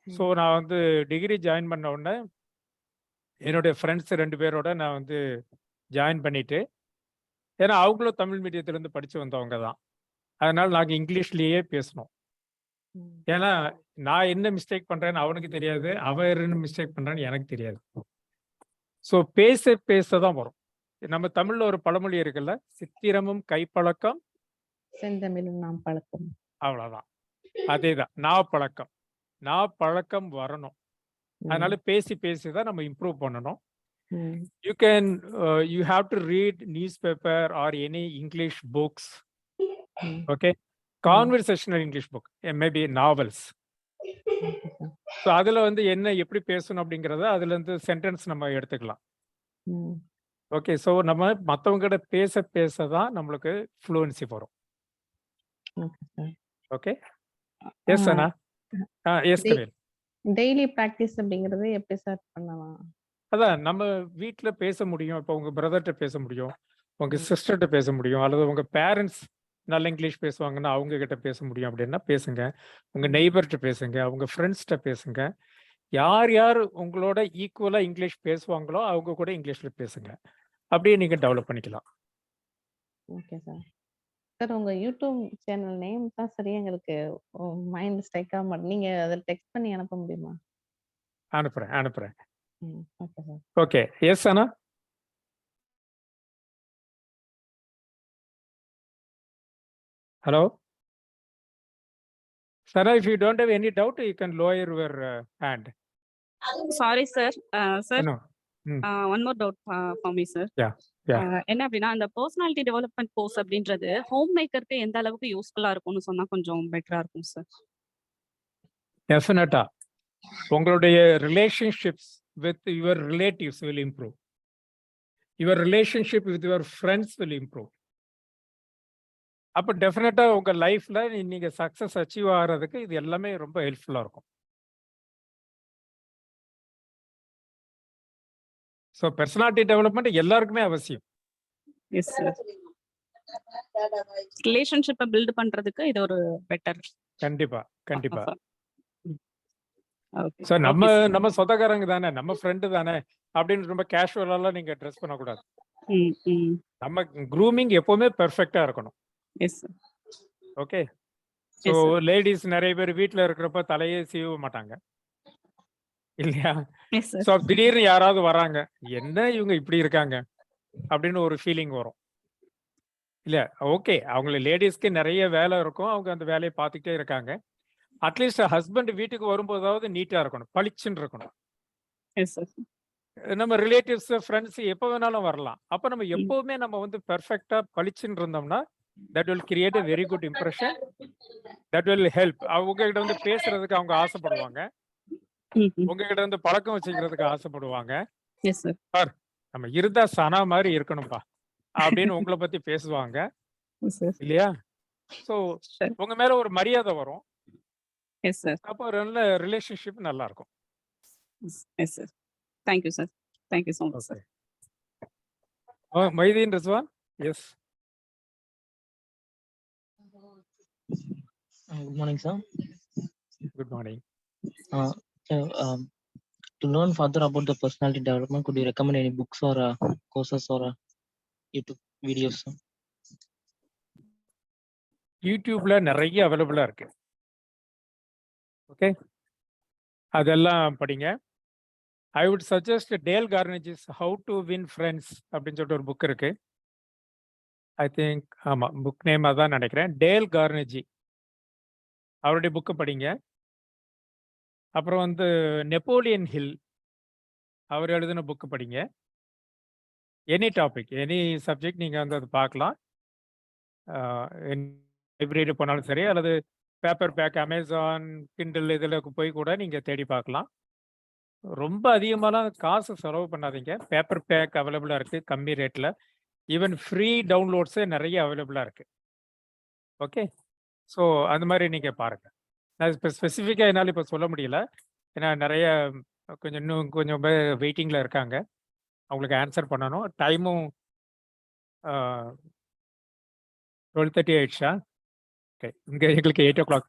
ஸோ நான் வந்து டிகிரி ஜாயின் பண்ண உடனே என்னுடைய ஃப்ரெண்ட்ஸ் 2 பேரோட நான் வந்து ஜாயின் பண்ணிட்டு, ஏன்னா அவங்களும் தமிழ் மீடியத்திலேருந்து படித்து வந்தவங்க தான். அதனால நாங்கள் இங்கிலீஷ்லேயே பேசணும். ஏன்னா நான் என்ன மிஸ்டேக் பண்ணுறேன்னு அவனுக்கு தெரியாது, அவன் என்ன மிஸ்டேக் பண்ணுறான்னு எனக்கு தெரியாது. ஸோ பேச தான் வரும். நம்ம தமிழ்ல ஒரு பழமொழி இருக்குல்ல, சித்திரமும் கைப்பழக்கம் செந்தமிழும் நாம் பழக்கம். அவ்வளோதான், அதே தான். நான் பழக்கம் வரணும். அதனால பேசி தான் நம்ம இம்ப்ரூவ் பண்ணணும். You have to read newspaper or any English books. Okay, conversational English book, maybe novels. So அதுல வந்து என்ன எப்படி பேசணும் அப்படிங்கறத அதுல இருந்து சென்டென்ஸ் நம்ம எடுத்துக்கலாம். ஓகே, ஸோ நம்ம மற்றவங்க கிட்ட பேச தான் நம்மளுக்கு ஃப்ளூவன்சி வரும். ஓகே, எஸ் அண்ணா. எஸ் கவியல். டெய்லி பிராக்டிஸ் அப்படிங்கிறது எப்படி சார் பண்ணலாம்? அதான் நம்ம வீட்டில் பேச முடியும். இப்போ உங்கள் பிரதர்கிட்ட பேச முடியும், உங்கள் சிஸ்டர்கிட்ட பேச முடியும், அல்லது உங்கள் பேரண்ட்ஸ் நல்ல இங்கிலீஷ் பேசுவாங்கன்னா அவங்க கிட்ட பேச முடியும். அப்படின்னா பேசுங்க. உங்கள் நெய்பர்கிட்ட பேசுங்க, அவங்க ஃப்ரெண்ட்ஸ்கிட்ட பேசுங்க. யார் யார் உங்களோட ஈக்குவலாக இங்கிலீஷ் பேசுவாங்களோ அவங்க கூட இங்கிலீஷில் பேசுங்க. அப்படியே நீங்கள் டெவலப் பண்ணிக்கலாம். Okay sir. சார் உங்க யூடியூப் சேனல் நேம் தான் சரியா எங்களுக்கு மைண்ட் ஸ்ட்ரைக் ஆக மாட்டேன். நீங்க அதில் டெக்ஸ்ட் பண்ணி அனுப்ப முடியுமா? அனுப்புறேன். Okay sir. ஓகே, எஸ் அண்ணா. Hello, Sarah, if you don't have any doubt, you can lower your hand. Sorry, sir. Sir, No. One more doubt for me, sir. Yeah. என்ன அப்படின்னா அந்த பர்சனாலிட்டி டெவலப்மெண்ட் கோர்ஸ் அப்படின்றது home மேக்கருக்கு எந்த அளவுக்கு யூஸ்ஃபுல்லா இருக்கும்னு சொன்னா கொஞ்சம் பெட்டரா இருக்கும் சார். டெஃபினட்டா உங்களுடைய relationships with your relatives will improve. Your relationship with your friends will improve. அப்போ டெஃபினட்டா உங்க லைஃப்ல நீங்க சக்சஸ் அச்சீவ் ஆகிறதுக்கு இது எல்லாமே ரொம்ப ஹெல்ப்ஃபுல்லா இருக்கும். ஸோ பர்சனாலிட்டி டெவலப்மெண்ட் எல்லாருக்குமே அவசியம். Yes sir. ரிலேஷன்ஷிப்பை பில்ட் பண்றதுக்கு இது ஒரு பெட்டர். கண்டிப்பா. ஸோ நம்ம சொந்தக்காரங்க தானே, நம்ம ஃப்ரெண்டு தானே அப்படின்னு ரொம்ப கேஷுவலாலாம் நீங்க ட்ரெஸ் பண்ணக்கூடாது. நம்ம க்ரூமிங் எப்பவுமே பெர்ஃபெக்டா இருக்கணும். Yes sir. Okay, so ladies நிறைய பேர் வீட்டில் இருக்கிறப்ப தலையே சீவ மாட்டாங்க இல்லையா? ஸோ திடீர்னு யாராவது வராங்க, என்ன இவங்க இப்படி இருக்காங்க அப்படின்னு ஒரு ஃபீலிங் வரும் இல்லையா? ஓகே, அவங்கள லேடிஸ்க்கு நிறைய வேலை இருக்கும், அவங்க அந்த வேலையை பார்த்துக்கிட்டே இருக்காங்க. அட்லீஸ்ட் ஹஸ்பண்ட் வீட்டுக்கு வரும்போதாவது நீட்டா இருக்கணும், பளிச்சுன்னு இருக்கணும். நம்ம ரிலேட்டிவ்ஸ் ஃப்ரெண்ட்ஸ் எப்போ வேணாலும் வரலாம். அப்போ நம்ம எப்பவுமே நம்ம வந்து பெர்ஃபெக்டா பளிச்சுன்னு இருந்தோம்னா that will create a very good impression, that will help. உங்ககிட்ட வந்து பேசுறதுக்கு அவங்க ஆசைப்படுவாங்க, உங்ககிட்ட வந்து பழக்கம் வச்சுக்கிறதுக்கு ஆசைப்படுவாங்க. சார் நம்ம இருந்தா சனா மாதிரி இருக்கணும்பா அப்படின்னு உங்களை பத்தி பேசுவாங்க இல்லையா? ஸோ உங்க மேல ஒரு மரியாதை வரும். அப்போ நல்ல ரிலேஷன்ஷிப் நல்லா இருக்கும். Yes sir. Thank you sir. Thank you so much sir. Oh, Maideen Rizwan? Yes. Good morning, sir. Good morning. To learn further about the personality development, could you recommend any books or courses or YouTube videos, sir? யூடியூப்ல நிறைய அவைலபிளா இருக்கு. Okay, அதெல்லாம் படிங்க. I would suggest Dale Carnegie's how to win friends அப்படின்னு சொல்லிட்டு ஒரு book இருக்கு. ஐ திங்க் ஆமாம், புக் நேம் அதான் நினைக்கிறேன். டேல் கார்னேஜி அவருடைய புக்கு படிங்க. அப்புறம் வந்து நெப்போலியன் ஹில் அவர் எழுதின புக்கு படிங்க. எனி டாபிக், எனி சப்ஜெக்ட் நீங்கள் வந்து அது பார்க்கலாம். லைப்ரரி போனாலும் சரி, அல்லது பேப்பர் பேக் அமேசான் கிண்டில் இதில் போய் கூட நீங்கள் தேடி பார்க்கலாம். ரொம்ப அதிகமாலாம் காசு செலவு பண்ணாதீங்க. பேப்பர் பேக் அவைலபிளாக இருக்குது கம்மி ரேட்டில். ஈவன் ஃப்ரீ டவுன்லோட்ஸே நிறைய அவைலபிளாக இருக்குது. ஓகே, ஸோ அந்த மாதிரி நீங்கள் பாருங்கள். நான் இப்போ ஸ்பெசிஃபிக்காக என்னால் இப்போ சொல்ல முடியல, ஏன்னா நிறைய இன்னும் கொஞ்சம் பேர் வெயிட்டிங்கில் இருக்காங்க. அவங்களுக்கு ஆன்சர் பண்ணணும். டைமும் 12:30 ஆயிடுச்சா? ஓகே, இங்கே எங்களுக்கு 8 o'clock.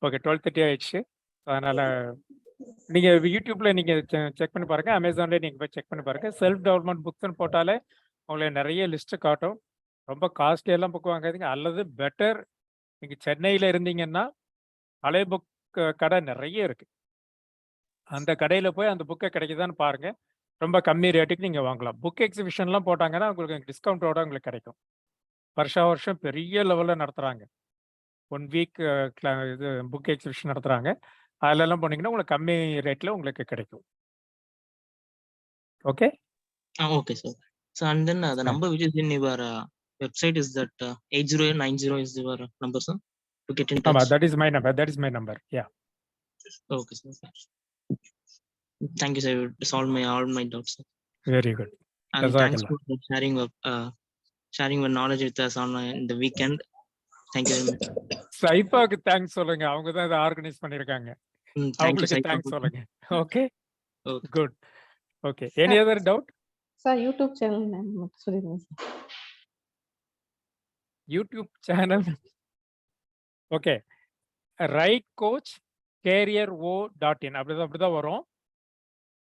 ஓகே, 12:30 ஆயிடுச்சு. அதனால் நீங்கள் யூடியூப்பில் நீங்கள் செக் பண்ணி பாருங்கள், அமேசான்லேயே நீங்கள் போய் செக் பண்ணி பாருங்கள். செல்ஃப் டெவலப்மெண்ட் புக்ஸ்ன்னு போட்டாலே உங்களுக்கு நிறைய லிஸ்ட்டு காட்டும். ரொம்ப காஸ்ட்லியெல்லாம் புக் வாங்காதீங்க. அல்லது பெட்டர், நீங்கள் சென்னையில் இருந்தீங்கன்னா பழைய புக் கடை நிறைய இருக்குது. அந்த கடையில் போய் அந்த புக்கை கிடைக்குதான்னு பாருங்கள். ரொம்ப கம்மி ரேட்டுக்கு நீங்கள் வாங்கலாம். புக் எக்ஸிபிஷன்லாம் போட்டாங்கன்னா உங்களுக்கு டிஸ்கவுண்ட்டோட உங்களுக்கு கிடைக்கும். வருஷம் பெரிய லெவலில் நடத்துகிறாங்க. 1 வீக் இது புக் எக்ஸிபிஷன் நடத்துகிறாங்க. அதிலெல்லாம் போனீங்கன்னா உங்களுக்கு கம்மி ரேட்டில் உங்களுக்கு கிடைக்கும். Okay. Okay, sir. So, and then the number which is in your website is that 8090 is your number, sir, to get in touch. That is my number. That is my number. Yeah. Okay, sir. Thank you, sir. You solved all my doubts, sir. Very good. And thanks for sharing your knowledge with us on the weekend. Thank you very much. சைபாக்கு thanks சொல்லுங்க. அவங்க தான் இதை organise பண்ணியிருக்காங்க. அவங்களுக்கு thanks சொல்லுங்க. Okay, good. Okay, any other doubt? Sir YouTube channel name மட்டும் சொல்லிடுங்க sir. YouTube channel okay, right coach career o.in அப்படிதான் வரும்.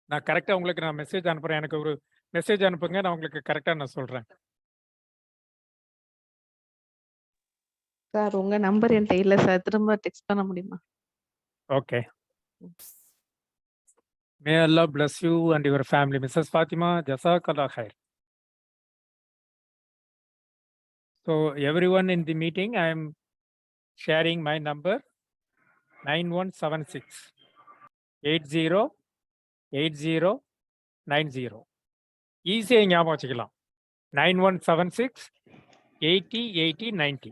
நான் கரெக்டாக உங்களுக்கு நான் மெசேஜ் அனுப்புகிறேன். எனக்கு ஒரு மெசேஜ் அனுப்புங்க, நான் உங்களுக்கு கரெக்டாக நான் சொல்கிறேன். சார் உங்க நம்பர் என்கிட்ட இல்லை சார், திரும்ப டெக்ஸ்ட் பண்ண முடியுமா? Okay. May Allah bless you and your family. Mrs. Fatima, Jazakallah khair. So everyone in the meeting, I am sharing my number 9176 808090. ஈஸியாக ஞாபகம் வச்சுக்கலாம். 9176 808090.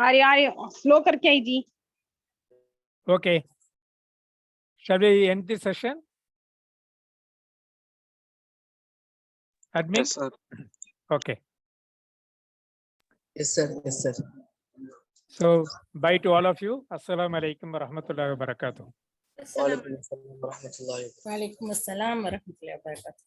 आ रही स्लो करके आई जी. Okay. Shall we end this session? Admin? Yes, sir. Okay. Yes, sir. Yes, sir. So, bye to all of you. Assalamu alaikum wa rahmatullahi wa barakatuh. Wa alaikum assalam wa rahmatullahi. Wa alaikum assalam wa rahmatullahi wa barakatuh.